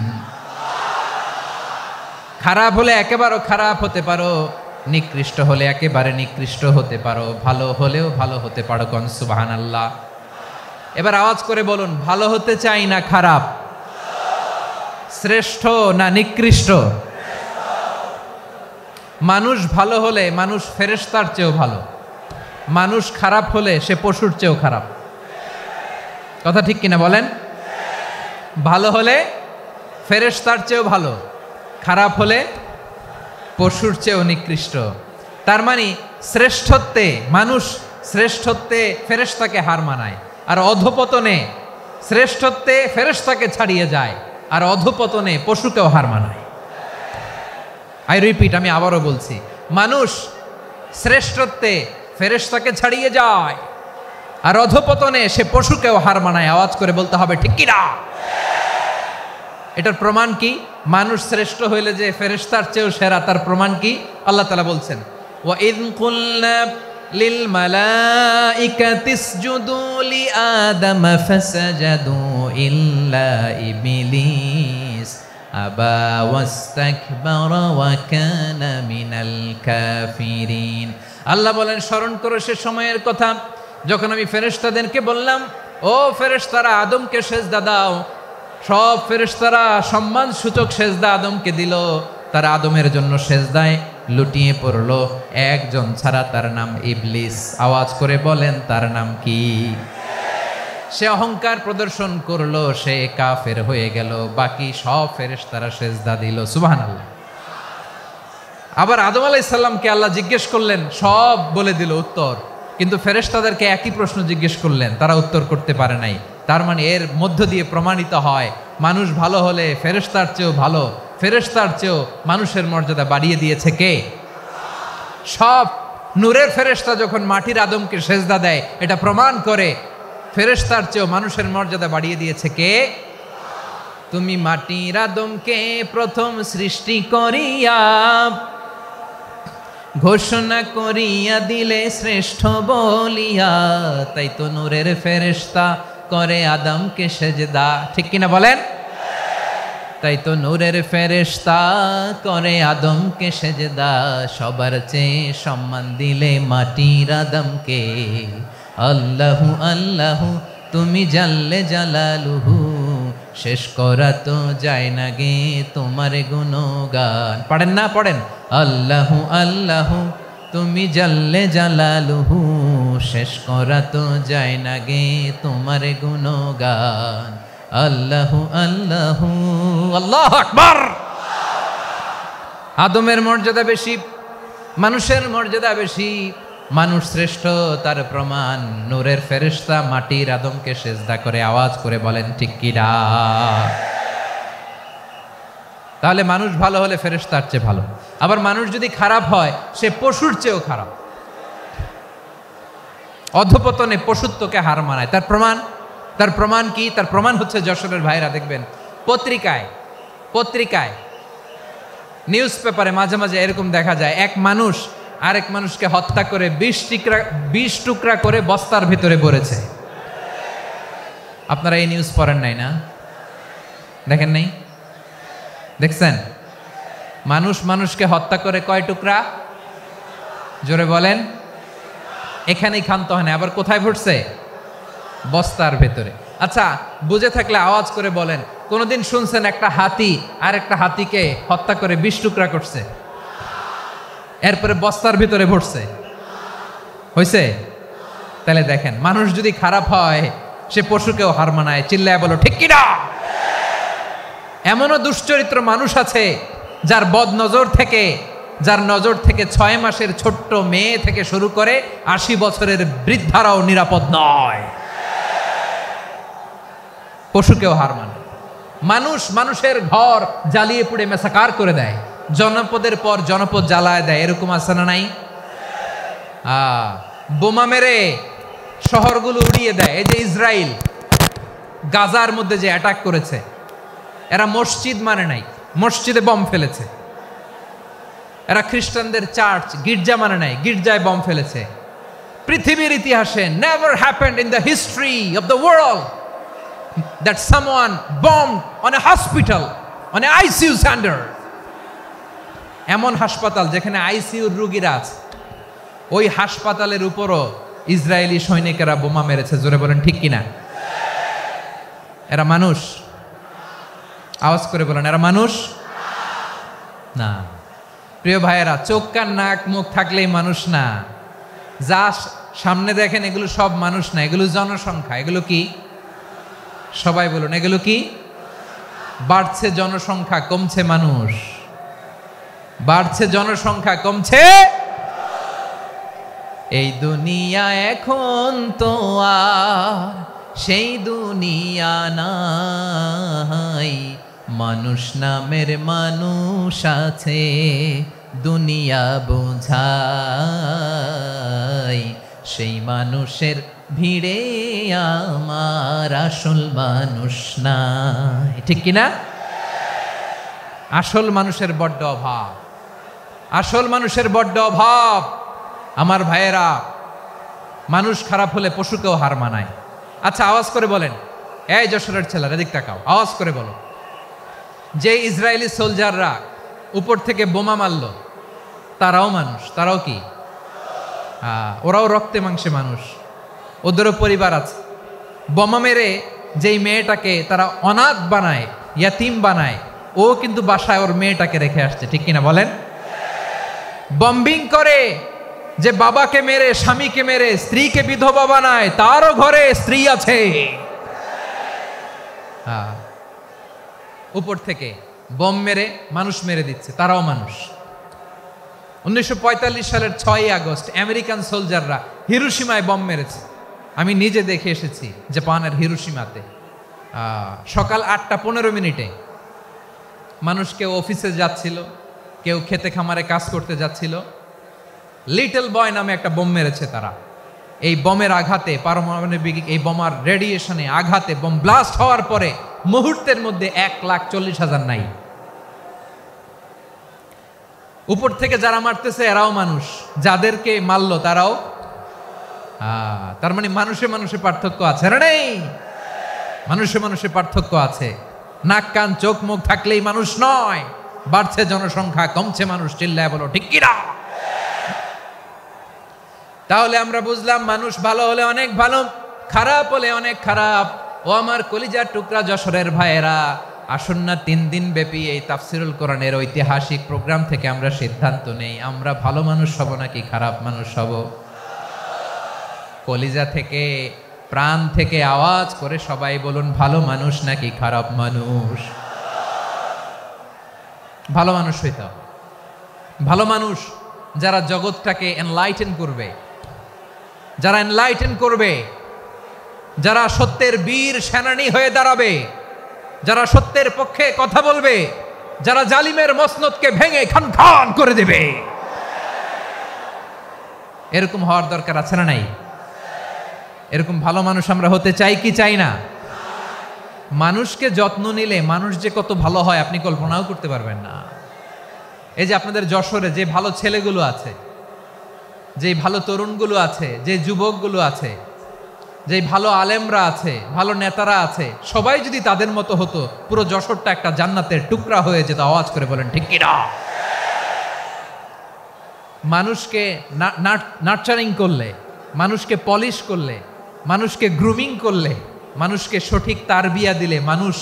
খারাপ হলে একেবারে খারাপ হতে পারো, নিকৃষ্ট হলে একেবারে নিকৃষ্ট হতে পারো, ভালো হলেও ভালো হতে পারো। কোন সুবহানাল্লাহ। এবার আওয়াজ করে বলুন, ভালো হতে চাই না খারাপ? শ্রেষ্ঠ না নিকৃষ্ট? মানুষ ভালো হলে মানুষ ফেরেশতার চেয়েও ভালো, মানুষ খারাপ হলে সে পশুর চেয়েও খারাপ। কথা ঠিক কিনা বলেন? ভালো হলে ফেরেশতার চেয়েও ভালো, খারাপ হলে পশুর চেয়েও নিকৃষ্ট। তার মানে শ্রেষ্ঠত্বে, মানুষ শ্রেষ্ঠত্বে ফেরেশতাকে হার মানায়, আর অধপতনে শ্রেষ্ঠত্বে ফেরেশতাকে ছাড়িয়ে যায়, আর অধপতনে পশুকেও হার মানায়। আই রিপিট, আমি আবারও বলছি, মানুষ শ্রেষ্ঠত্বে ফেরেশতাকে ছাড়িয়ে যায়, আর অধপতনে সে পশুকেও হার মানায়। আওয়াজ করে বলতে হবে ঠিক কিনা? এটার প্রমাণ কি? মানুষ শ্রেষ্ঠ হইলে যে ফেরেশতার চেয়েও সেরা, তার প্রমাণ কি? আল্লাহ তাআলা বলছেন, ওয়া ইয কুলনা লিল মালাইকাতি ইসজুদু লি আদম ফাসাজাদু ইল্লা ইবলিস আবা ওয়াস্তাকবারা ওয়া কানা মিনাল কাফিরিন। আল্লাহ বলেন, স্মরণ করো সে সময়ের কথা যখন আমি ফেরেশতাদেরকে বললাম, ও ফেরেশতারা আদমকে সেজদা দাও। সব ফেরেশতারা সম্মান সূচক সেজদা আদমকে দিল, তারা আদমের জন্য সেজদায় লুটিয়ে পড়লো, একজন ছাড়া, তার নাম ইবলিস। আওয়াজ করে বলেন, তার নাম কি? সে অহংকার প্রদর্শন করলো, সে কাফের হয়ে গেল, বাকি সব ফেরেশতারা সেজদা দিল। সুবহানাল্লাহ। আবার আদম আলাইহিস সালামকে আল্লাহ জিজ্ঞেস করলেন, সব বলে দিল উত্তর, কিন্তু ফেরেশতাদেরকে একই প্রশ্ন জিজ্ঞেস করলেন, তারা উত্তর করতে পারে নাই। তার মানে এর মধ্য দিয়ে প্রমাণিত হয়, মানুষ ভালো হলে ফেরেশতার চেয়েও ভালো, ফেরেশতার চেয়েও মানুষের মর্যাদা বাড়িয়ে দিয়েছে কে? সব নূরের ফেরেশতা যখন মাটির আদমকে সেজদা দেয়, এটা প্রমাণ করে ফেরেশতার চেয়েও মানুষের মর্যাদা বাড়িয়ে দিয়েছে কে? তুমি মাটির আদমকে প্রথম সৃষ্টি করিয়া ঘোষণা করিয়া দিলে শ্রেষ্ঠ বলিয়া, তাই তো নূরের ফেরেশতা করে আদমকে সেজদা। ঠিক কিনা বলেন? তাই তো নূরের ফেরেশতা করে আদমকে সেজদা, সবার চেয়ে সম্মান দিলে মাটির আদমকে। আল্লাহু আল্লাহু তুমি জাল্লে জালালুহু, শেষ করা তো যায় না গে তোমার গুণগান। পড়েন না, পড়েন। আল্লাহু আল্লাহু তুমি জাল্লে জালালুহু, শেষ করা তো যায় না গে তোমার গুণগান। আল্লাহু আল্লাহু, আল্লাহু আকবার। আদমের মর্যাদা বেশি, মানুষের মর্যাদা বেশি, মানুষ শ্রেষ্ঠ তার প্রমাণ নূরের ফেরেশতা মাটির আদমকে সেজদা করে আওয়াজ করে বলেন ঠিক কি না? তাহলে মানুষ ভালো হলে ফেরেশতার চেয়ে ভালো। আবার মানুষ যদি খারাপ হয় সে পশুর চেয়েও খারাপ, অধপতনে পশুত্বকে হার মানায়। তার প্রমাণ কি? তার প্রমাণ হচ্ছে যশোরের ভাইরা দেখবেন পত্রিকায় নিউজ পেপারে মাঝে মাঝে এরকম দেখা যায়, এক মানুষ আরেক মানুষকে হত্যা করে 20 টুকরা করে বস্তার ভিতরে ভরেছে। আপনারা এই নিউজ পড়েন নাই না? দেখেন নাই? দেখছেন? মানুষ মানুষকে হত্যা করে কয় টুকরা? জোরে বলেন। এখানেই ক্ষান্ত হয় না, আবার কোথায় ভরছে? বস্তার ভেতরে। আচ্ছা, বুঝে থাকলে আওয়াজ করে বলেন, কোনদিন শুনছেন একটা হাতি আর একটা হাতিকে হত্যা করে 20 টুকরা করছে, এরপরে বস্তার ভিতরে ভরছে? হয়েছে? তাহলে দেখেন, মানুষ যদি খারাপ হয় সে পশুকেও হার মানায়। চিল্লায় বলো ঠিক কিনা? এমনও দুশ্চরিত্র মানুষ আছে যার নজর থেকে 6 মাসের ছোট্ট মেয়ে থেকে শুরু করে 80 বছরের বৃদ্ধারাও নিরাপদ নয়। পশুকেও হার মানে। মানুষের ঘর জ্বালিয়ে পুড়ে মেসাকার করে দেয়, জনপদের পর জনপদ জ্বালায় দেয়, এরকম আছে না নাই? বোমা মেরে শহরগুলো উড়িয়ে দেয়। এই যে ইসরায়েল গাজার মধ্যে যে অ্যাটাক করেছে, এরা মসজিদ মানে নাই, মসজিদে বম ফেলেছে। এরা খ্রিস্টানদের চার্চ গির্জা মানে নাই, গির্জায় বম ফেলেছে। পৃথিবীর ইতিহাসে never happened in the history of the world that someone bombed on a hospital, on a ICU center. এমন হাসপাতাল যেখানে আইসিইউ রোগীরা আছে, ওই হাসপাতালের উপরও ইসরায়েলি সৈনিকেরা বোমা মেরেছে। জোরে বলেন ঠিক কিনা? এরা মানুষ? আওয়াজ করে বলেন, এরা মানুষ না। প্রিয় ভাইয়েরা, চোখ কান নাক মুখ থাকলেই মানুষ না। যা সামনে দেখেন এগুলো সব মানুষ না, এগুলো জনসংখ্যা। এগুলো কি? সবাই বলুন, এগুলো কি? বাড়ছে জনসংখ্যা, কমছে মানুষ। বাড়ছে জনসংখ্যা, কমছে। এই দুনিয়া এখন তো আর সেই দুনিয়া নাই, মানুষ নামের মানুষ আছে দুনিয়া বোঝাই, সেই মানুষের ভিড়ে আমার আসল মানুষ নাই। ঠিক কিনা? আসল মানুষের বড্ড অভাব, আসল মানুষের বড্ড অভাব। আমার ভাইয়েরা, মানুষ খারাপ হলে পশুকেও হার মানায়। আচ্ছা, আওয়াজ করে বলেন, এই যশোরের ছেলেরা এদিক তাকাও, আওয়াজ করে বলো, যে ইসরায়েলি সোলজাররা উপর থেকে বোমা মারল তারাও মানুষ? তারাও কি? ওরাও রক্তে মাংসে মানুষ, ওদেরও পরিবার আছে। বোমা মেরে যেই মেয়েটাকে তারা অনাথ বানায়, ইয়াতিম বানায়, ও কিন্তু বাসায় ওর মেয়েটাকে রেখে আসছে। ঠিক কিনা বলেন? বম্বিং করে যে বাবাকে মেরে, স্বামীকে মেরে স্ত্রীকে বিধবা বানায়, তারও ঘরে স্ত্রী আছে। উপর থেকে বম মেরে মানুষ মেরে দিচ্ছে, তারাও মানুষ। 1945 সালের 6 আগস্ট আমেরিকান সোলজাররা হিরোশিমায় বম মেরেছে। আমি নিজে দেখে এসেছি জাপানের হিরোশিমাতে। সকাল 8:15 মানুষ কেউ অফিসে যাচ্ছিল, কেউ খেতে খামারে কাজ করতে যাচ্ছিল। লিটল বয় নামে একটা বোম মেরেছে তারা। এই বোমের আঘাতে, পারমাণবিক এই বোমার রেডিয়েশনে আঘাতে বোম ব্লাস্ট হওয়ার পরে মুহূর্তের মধ্যে 1,40,000 নাই। উপর থেকে যারা মারতেছে এরাও মানুষ, যাদেরকে মারলো তারাও। তার মানে মানুষে মানুষে পার্থক্য আছে না? নেই? মানুষে মানুষে পার্থক্য আছে। নাক কান চোখ মুখ থাকলেই মানুষ নয়। বাড়ছে জনসংখ্যা, কমছে মানুষ। চিল্লায় বলো ঠিক কিনা? তাহলে আমরা বুঝলাম মানুষ ভালো হলে অনেক ভালো, খারাপ হলে অনেক খারাপ। ও আমার কলিজার টুকরা যশোরের ভাইয়েরা, আসুন না 3 দিন ব্যাপী এই তাফসিরুল কোরআনের ঐতিহাসিক প্রোগ্রাম থেকে আমরা সিদ্ধান্ত নেই আমরা ভালো মানুষ হব নাকি খারাপ মানুষ হব। কলিজা থেকে, প্রাণ থেকে আওয়াজ করে সবাই বলুন, ভালো মানুষ নাকি খারাপ মানুষ? ভালো মানুষ হইতে হবে। ভালো মানুষ যারা জগৎটাকে এনলাইটেন করবে, যারা এনলাইটেন করবে, যারা সত্যের বীর সেনানী হয়ে দাঁড়াবে, যারা সত্যের পক্ষে কথা বলবে, যারা জালিমের মসনদকে ভেঙে খান খান করে দেবে, এরকম হওয়ার দরকার আছে না নাই? এরকম ভালো মানুষ আমরা হতে চাই কি চাই না? মানুষকে যত্ন নিলে মানুষ যে কত ভালো হয় আপনি কল্পনাও করতে পারবেন না। এই যে আপনাদের যশোরে যে ভালো ছেলেগুলো আছে, যে ভালো তরুণগুলো আছে, যে যুবকগুলো আছে, যে ভালো আলেমরা আছে, ভালো নেতারা আছে, সবাই যদি তাদের মতো হতো পুরো যশোরটা একটা জান্নাতের টুকরা হয়ে যেত। আওয়াজ করে বলেন ঠিক কিনা? মানুষকে নার্চারিং করলে, মানুষকে পলিশ করলে, মানুষকে গ্রুমিং করলে, মানুষকে সঠিক তারবিয়া দিলে মানুষ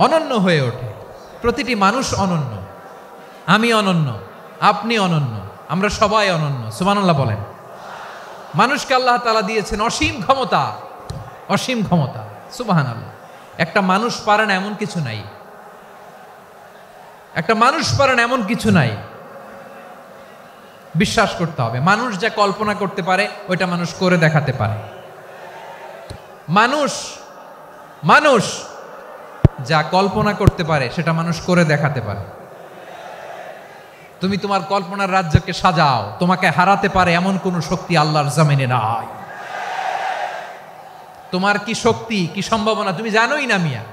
অনন্য হয়ে ওঠে। প্রতিটি মানুষ অনন্য। আমি অনন্য, আপনি অনন্য, আমরা সবাই অনন্য। সুবহানাল্লাহ বলেন। মানুষকে আল্লাহ তাআলা দিয়েছেন অসীম ক্ষমতা, অসীম ক্ষমতা। সুবহানাল্লাহ। একটা মানুষ পারে না এমন কিছু নাই, একটা মানুষ পারে না এমন কিছু নাই। বিশ্বাস করতে হবে মানুষ যা কল্পনা করতে পারে ওইটা মানুষ করে দেখাতে পারে। মানুষ মানুষ যা কল্পনা করতে পারে সেটা মানুষ করে দেখাতে পারে। তুমি তোমার কল্পনার রাজ্যকে সাজাও, তোমাকে হারাতে পারে এমন কোন শক্তি আল্লাহর জমিনে নাই। তোমার কি শক্তি, কি সম্ভাবনা তুমি জানোই না মিয়া।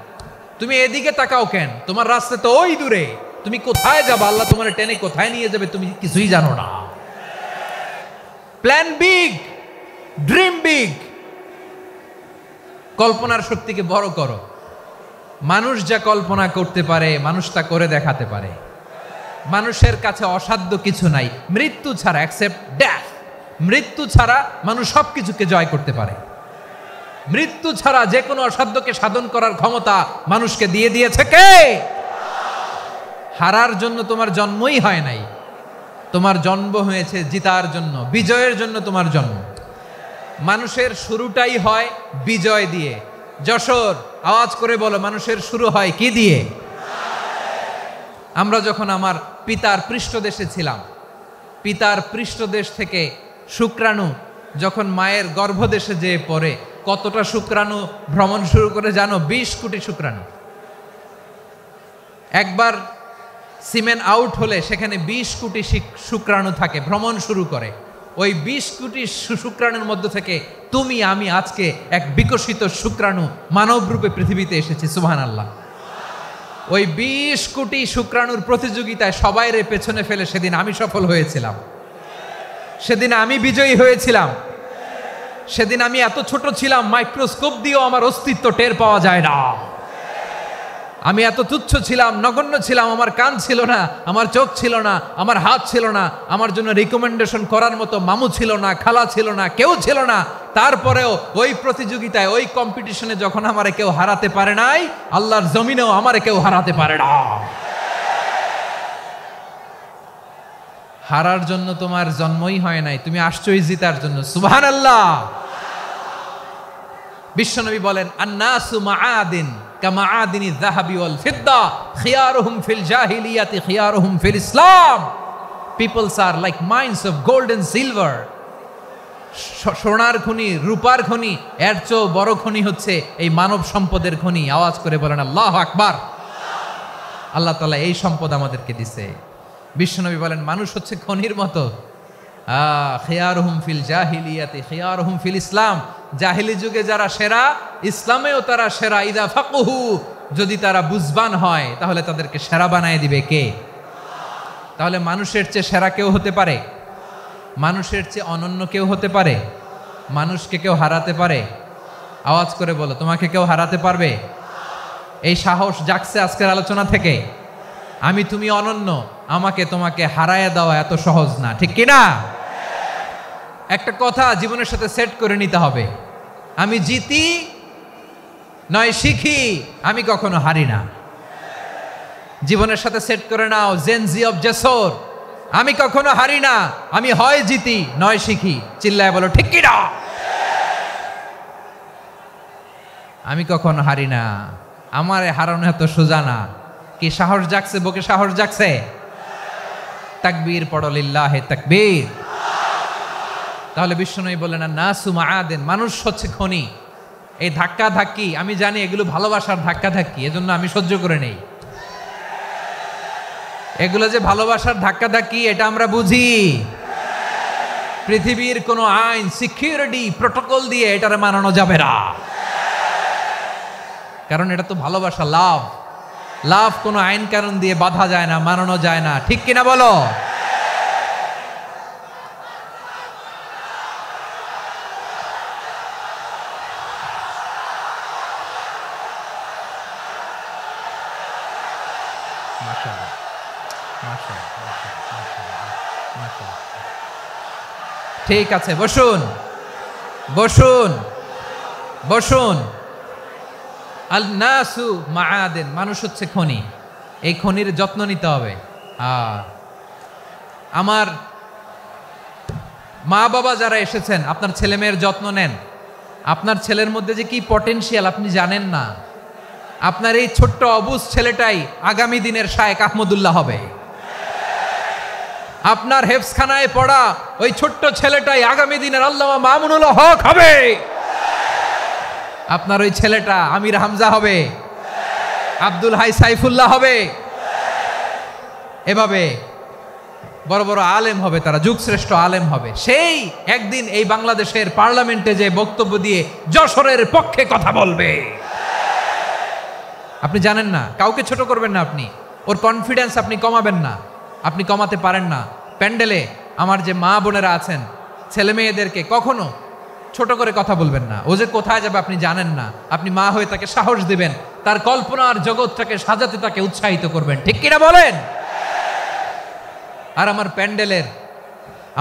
তুমি এদিকে তাকাও কেন? তোমার রাস্তা তো ওই দূরে। তুমি কোথায় যাবে, আল্লাহ তোমার টেনে কোথায় নিয়ে যাবে তুমি কিছুই জানো না। প্ল্যান বিগ, ড্রিম বিগ, কল্পনার শক্তিকে বড় করো। মানুষ যা কল্পনা করতে পারে মানুষ তা করে দেখাতে পারে। মানুষের কাছে অসাধ্য কিছু নাই মৃত্যু ছাড়া, অ্যাকসেপ্ট ডেথ। মৃত্যু ছাড়া মানুষ সবকিছুকে জয় করতে পারে। মৃত্যু ছাড়া যে কোনো অসাধ্যকে সাধন করার ক্ষমতা মানুষকে দিয়ে দিয়েছে কে? হারার জন্য তোমার জন্মই হয় নাই, তোমার জন্ম হয়েছে জিতার জন্য, বিজয়ের জন্য তোমার জন্ম। মানুষের শুরুটাই হয় বিজয় দিয়ে। যশোর আওয়াজ করে বলো, মানুষের শুরু হয় কি দিয়ে? আমরা যখন আমার পিতার পৃষ্ঠদেশে ছিলাম, পিতার পৃষ্ঠদেশ থেকে শুক্রাণু যখন মায়ের গর্ভদেশে যেয়ে পড়ে, কতটা শুক্রাণু ভ্রমণ শুরু করে জানো? 20 কোটি শুক্রাণু। একবার সিমেন আউট হলে সেখানে 20 কোটি শুক্রাণু থাকে, ভ্রমণ শুরু করে। ওই 20 কোটি শুক্রাণুর মধ্য থেকে তুমি আমি আজকে এক বিকশিত শুক্রাণু মানব রূপে পৃথিবীতে এসেছি। সুবহানাল্লাহ। ওই 20 কোটি শুক্রাণুর প্রতিযোগিতায় সবাইরে পেছনে ফেলে সেদিন আমি সফল হয়েছিলাম, সেদিন আমি বিজয়ী হয়েছিলাম। সেদিন আমি এত ছোট ছিলাম মাইক্রোস্কোপ দিয়েও আমার অস্তিত্ব টের পাওয়া যায় না। আমি এত তুচ্ছ ছিলাম, নগণ্য ছিলাম। আমার কান ছিল না, আমার চোখ ছিল না, আমার হাত ছিল না, আমার জন্য রিকমেন্ডেশন করার মতো মামু ছিল না, খালা ছিল না, কেউ ছিল না। তারপরেও ওই প্রতিযোগিতায়, ওই কম্পিটিশনে যখন আমারে কেউ হারাতে পারে নাই, আল্লাহর জমিনেও আমারে কেউ হারাতে পারে না। হারার জন্য তোমার জন্মই হয় নাই, তুমি আসছই জিতার জন্য। সুবহানাল্লাহ। বিশ্বনবী বলেন, আন্নাসু মাআদিন কামাআদিনি যাহাবি ওয়াল ফিদ্দা খিয়ারুহুম ফিল জাহিলিয়াতি খিয়ারুহুম ফিল ইসলাম। Peoples are like mines of gold and silver. সোনার খনি, রূপার খনি, এর চেয়েও বড় খনি হচ্ছে এই মানব সম্পদের খনি। আওয়াজ করে বলেন আল্লাহু আকবার। আল্লাহ তাআলা এই সম্পদ আমাদেরকে দিছে। বিশ্বনবী বলেন, মানুষ হচ্ছে খনির মতো। খিয়ারুহুম ফিল জাহিলিয়াতি খিয়ারুহুম ফিল ইসলাম। জাহিলি যুগে যারা সেরা, ইসলামেও তারা সেরা। ইদা ফাকুহু, যদি তারা বুঝবান হয় তাহলে তাদেরকে সেরা বানায় দিবে কে? তাহলে মানুষের চেয়ে সেরা কেউ হতে পারে? মানুষের চেয়ে অনন্য কেউ হতে পারে? মানুষকে কেউ হারাতে পারে? আওয়াজ করে বলো, তোমাকে কেউ হারাতে পারবে? এই সাহস জাগছে আজকের আলোচনা থেকে। আমি তুমি অনন্য, আমাকে তোমাকে হারায় দেওয়া এত সহজ না, ঠিক কিনা? একটা কথা জীবনের সাথে সেট করে নিতে হবে, আমি জিতি নয় শিখি, আমি কখনো হারি না। জীবনের সাথে সেট করে নাও, জেনজি অফ জেসর, আমি কখনো হারি না, আমি হয় জিতি নয় শিখি। চিল্লায় বলো ঠিক কি না? আমি কখনো হারি না, আমারে হারানো এত সোজা না। কি সাহস জাগছে? বুকে সাহস জাগছে? তাকবীর পড়ো, লিল্লাহে তাকবীর। তাহলে বিশ্বনবী বললেন নাসু মাআদিন, মানুষ হচ্ছে খনি। এই ধাক্কা ধাক্কি আমি জানি এগুলো ভালোবাসার ধাক্কা ধাক্কি, এজন্য আমি সহ্য করে নেই। এগুলো যে ভালোবাসার ধাক্কা ধাক্কি এটা আমরা বুঝি। পৃথিবীর কোনো আইন, সিকিউরিটি, প্রটোকল দিয়ে এটারে মানানো যাবে না, কারণ এটা তো ভালোবাসা, লাভ। লাভ কোনো আইন কানুন দিয়ে বাধা যায় না, মানানো যায় না। ঠিক কিনা বলো? ঠিক আছে, বসুন বসুন বসুন। আল নাসু মাআদিন, মানুষ হচ্ছে খনি। এই খনির যত্ন নিতে হবে। আমার মা বাবা যারা এসেছেন, আপনার ছেলে মেয়ের যত্ন নেন। আপনার ছেলের মধ্যে যে কি পটেনশিয়াল আপনি জানেন না। আপনার এই ছোট্ট অবুজ ছেলেটাই আগামী দিনের শায়েখ আহমদুল্লাহ হবে। আপনার হেফজখানায় পড়া ওই ছোট্ট ছেলেটাই আগামী দিনের আল্লামা মামুনুল হক হবে। আপনার ওই ছেলেটা আমির হামজা হবে, আব্দুল হাই সাইফুল্লাহ হবে। এভাবে বড় বড় আলেম হবে, তারা যুগশ্রেষ্ঠ আলেম হবে। সেই একদিন এই বাংলাদেশের পার্লামেন্টে যে বক্তব্য দিয়ে যশোরের পক্ষে কথা বলবে। আপনি জানেন না, কাউকে ছোট করবেন না আপনি, ওর কনফিডেন্স আপনি কমাবেন না, আপনি কমাতে পারেন না। প্যান্ডেলে আমার যে মা বোনেরা আছেন, ছেলে মেয়েদেরকে কখনো ছোট করে কথা বলবেন না। ও যে কোথায় যাবে আপনি জানেন না, আপনি মা হয়ে তাকে সাহস দিবেন, তার কল্পনার জগৎটাকে সাজাতে তাকে উৎসাহিত করবেন। ঠিক কিনা বলেন? আর আমার প্যান্ডেলের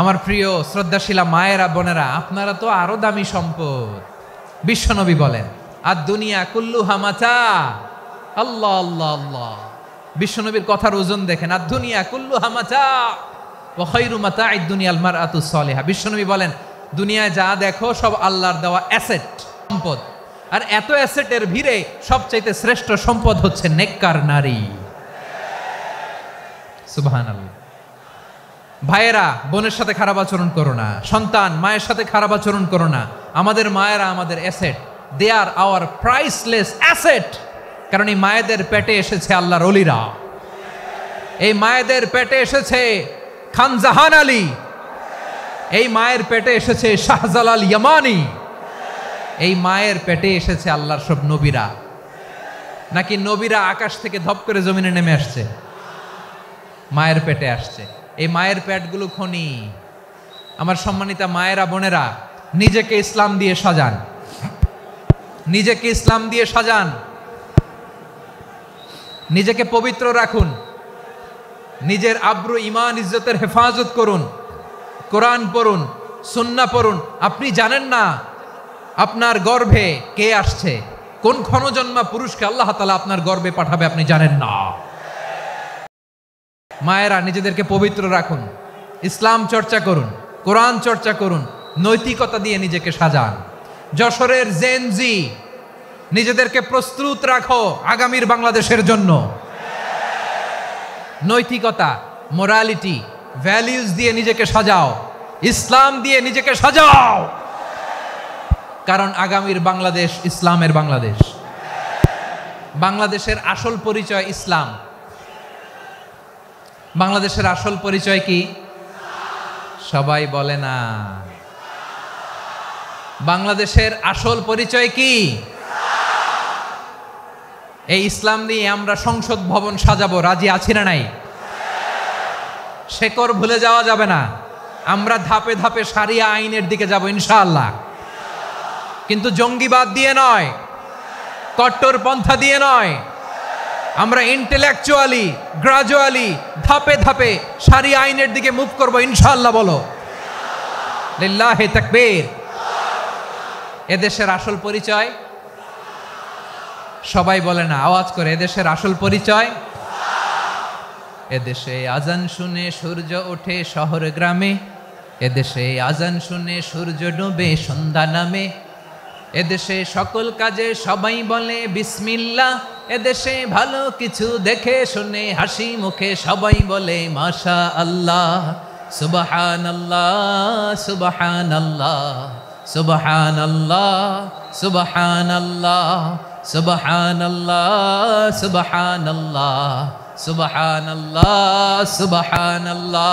আমার প্রিয় শ্রদ্ধাশীলা মায়েরা বোনেরা, আপনারা তো আরো দামি সম্পদ। বিশ্বনবী বলেন আর দুনিয়া কুল্লুহা মাতা। আল্লাহ আল্লাহ আল্লাহ, বিশ্বনবীর কথার ওজন দেখেন। আর দুনিয়া কুল্লুহা মাতা ওয়া খায়রু মাতা'আদ দুনিয়াল মারআতুস সালিহা। বিশ্বনবী বলেন দুনিয়ায় যা দেখো সব আল্লাহর দেওয়া অ্যাসেট, সম্পদ। আর এত অ্যাসেটের ভিড়ে সবচাইতে শ্রেষ্ঠ সম্পদ হচ্ছে নেককার নারী। সুবহানাল্লাহ। ভাইয়েরা বোনের সাথে খারাপ আচরণ করো না, সন্তান মায়ের সাথে খারাপ আচরণ করো না। আমাদের মায়েরা আমাদের asset, they are our priceless asset. কারণ এই মায়েদের পেটে এসেছে আল্লাহর ওলিরা, এই মায়েদের পেটে এসেছে খান জাহান আলী, এই মায়ের পেটে এসেছে শাহজালাল ইয়ামানি, এই মায়ের পেটে এসেছে আল্লাহর সব নবীরা। নাকি নবীরা আকাশ থেকে ধপ করে জমিনে নেমে আসছে? মায়ের পেটে আসছে। এই মায়ের পেটগুলো খনি। আমার সম্মানিতা মায়েরা বোনেরা, নিজেকে ইসলাম দিয়ে সাজান, নিজেকে ইসলাম দিয়ে সাজান, নিজেকে পবিত্র রাখুন, নিজের আব্রু ইমান ইজ্জতের হেফাজত করুন, কোরআন পড়ুন, সুন্নাহ পড়ুন। আপনি জানেন না আপনার গর্ভে কে আসছে, কোন ক্ষণজন্মা পুরুষকে আল্লাহ তাআলা আপনার গর্ভে পাঠাবে আপনি জানেন না। মায়েরা নিজেদেরকে পবিত্র রাখুন, ইসলাম চর্চা করুন, কোরআন চর্চা করুন, নৈতিকতা দিয়ে নিজেকে সাজান। যশোরের জেনজি, নিজেদেরকে প্রস্তুত রাখো আগামীর বাংলাদেশের জন্য। নৈতিকতা, মোরালিটি, ভ্যালিউজ দিয়ে নিজেকে সাজাও, ইসলাম দিয়ে নিজেকে সাজাও। কারণ আগামীর বাংলাদেশ ইসলামের বাংলাদেশ। বাংলাদেশের আসল পরিচয় ইসলাম। বাংলাদেশের আসল পরিচয় কি? সবাই বলে না। বাংলাদেশের আসল পরিচয় কি? এই ইসলাম নিয়ে আমরা সংসদ ভবন সাজাবো, রাজি আছি না নাই? শেকড় ভুলে যাওয়া যাবে না। আমরা ধাপে ধাপে শারিয়া আইনের দিকে যাব ইনশাআল্লাহ, কিন্তু জঙ্গিবাদ দিয়ে নয়, কট্টর পন্থা দিয়ে নয়। আমরা ইন্টেলেকচুয়ালি, গ্রাজুয়ালি, ধাপে ধাপে শারিয়া আইনের দিকে মুভ করব ইনশাআল্লাহ। বলো লিল্লাহি তাকবীর। এদেশের আসল পরিচয় সবাই বলে না, আওয়াজ করে এদেশের আসল পরিচয়। এদেশে আজান শুনে সূর্য ওঠে শহর গ্রামে, এদেশে আজান শুনে সূর্য ডুবে সন্ধ্যা নামে, এদেশে সকল কাজে সবাই বলে বিসমিল্লাহ, এদেশে ভালো কিছু দেখে শুনে হাসি মুখে সবাই বলে মাশা আল্লাহ। সুবহানাল্লাহ সুবহানাল্লাহ সুবহানাল্লাহ সুবহানাল্লাহ সুবহানাল্লাহ সুবহানাল্লাহ সুবহানাল্লাহ সুবহানাল্লাহ।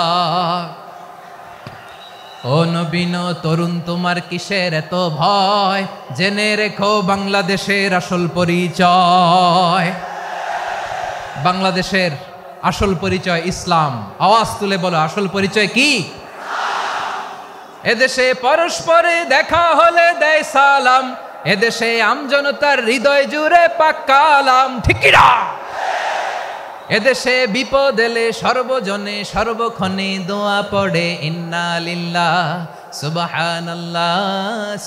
ও নবীন তরুণ তোমার কিসের এত ভয়, জেনে রেখো বাংলাদেশের আসল পরিচয়। বাংলাদেশের আসল পরিচয় ইসলাম। আওয়াজ তুলে বলো, আসল পরিচয় কি? এদেশে পরস্পরে দেখা হলে দেয় সালাম, এদেশে আমজনতার হৃদয় জুড়ে পাক্কা আলাম। ঠিক কি না? এদেশে বিপদ এলে সর্বজনে সর্বক্ষণে দোয়া পড়ে ইন্না লিল্লাহ সুবহানাল্লাহ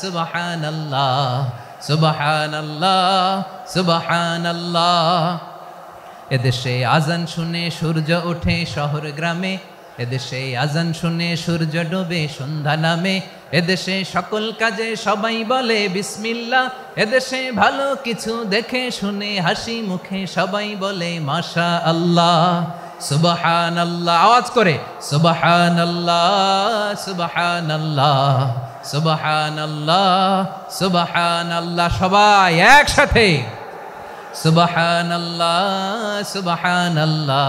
সুবহানাল্লাহ সুবহানাল্লাহ সুবহানাল্লাহ। এদেশে আজান শুনে সূর্য ওঠে শহর গ্রামে, এদেশে আজান শুনে সূর্য ডুবে সন্ধ্যা নামে, এদেশে সকল কাজে সবাই বলে বিসমিল্লাহ, এদেশে ভালো কিছু দেখে শুনে হাসি মুখে সবাই বলে মাশা আল্লাহ। সুবহানাল্লাহ, আওয়াজ করে সুবহানাল্লাহ সুবহানাল্লাহ সুবহানাল্লাহ সুবহানাল্লাহ। সবাই একসাথে সুবহানাল্লাহ সুবহানাল্লাহ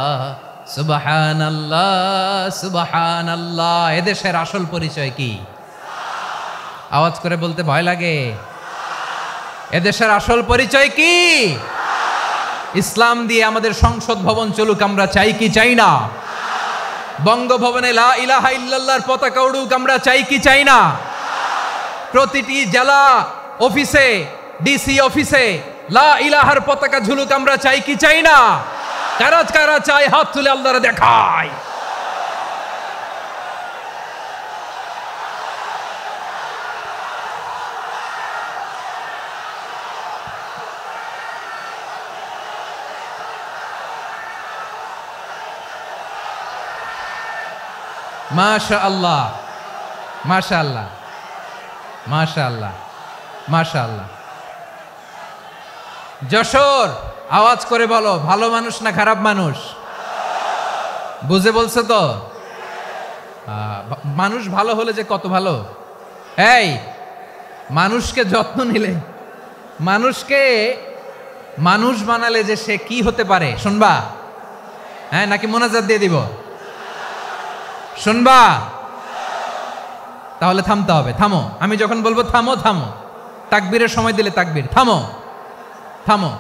সুবহানাল্লাহ সুবহানাল্লাহ। এদেশের আসল পরিচয় কি? আওয়াজ করে বলতে ভয় লাগে। এদেশের আসল পরিচয় কি? ইসলাম দিয়ে আমাদের সংসদ ভবন চলুক, আমরা চাই কি চাই না? বঙ্গভবনে লা ইলাহা ইল্লাল্লাহর পতাকা উড়ুক, আমরা চাই কি চাই না? প্রতিটি জেলা অফিসে, ডিসি অফিসে লা ইলাহার পতাকা ঝুলুক, আমরা চাই কি চাই না? কারা কারা চাই হাত তুলে আল্লাহরে দেখায়। মাশাআল্লাহ মাশাআল্লাহ মাশাআল্লাহ মাশাআল্লাহ। যশোর, আওয়াজ করে বলো, ভালো মানুষ না খারাপ মানুষ? বুঝে বলছো তো? মানুষ ভালো হলে যে কত ভালো। এই মানুষকে যত্ন নিলে, মানুষকে মানুষ বানালে যে সে কি হতে পারে শুনবা? হ্যাঁ, নাকি মোনাজাত দিয়ে দিব? শুনবা? তাহলে থামতে হবে। থামো, আমি যখন বলবো থামো থামো, তাকবীরের সময় দিলে তাকবীর। থামো থামো।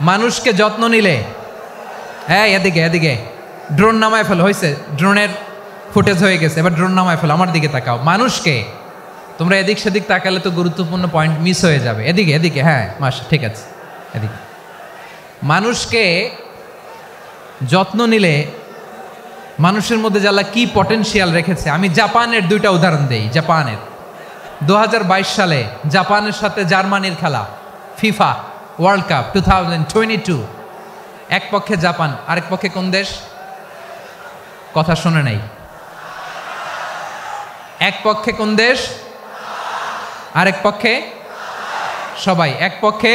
মানুষকে যত্ন নিলে, হ্যাঁ এদিকে এদিকে, ড্রোন নামায় ফেলো। হয়েছে, ড্রোনের ফুটেজ হয়ে গেছে, এবার ড্রোন নামায় ফেলো। আমার দিকে তাকাও। মানুষকে, তোমরা এদিক সেদিক তাকালে তো গুরুত্বপূর্ণ পয়েন্ট মিস হয়ে যাবে। এদিকে এদিকে, হ্যাঁ মাস ঠিক আছে, এদিকে। মানুষকে যত্ন নিলে মানুষের মধ্যে যারা কি পটেনশিয়াল রেখেছে। আমি জাপানের দুইটা উদাহরণ দেই। জাপানের 2022 সালে জাপানের সাথে জার্মানির খেলা, ফিফা ওয়ার্ল্ড কাপ 2022। এক পক্ষে জাপান, আরেক পক্ষে কোন দেশ? কথা শোনে নাই। এক পক্ষে কোন দেশ? আরেক পক্ষে সবাই। এক পক্ষে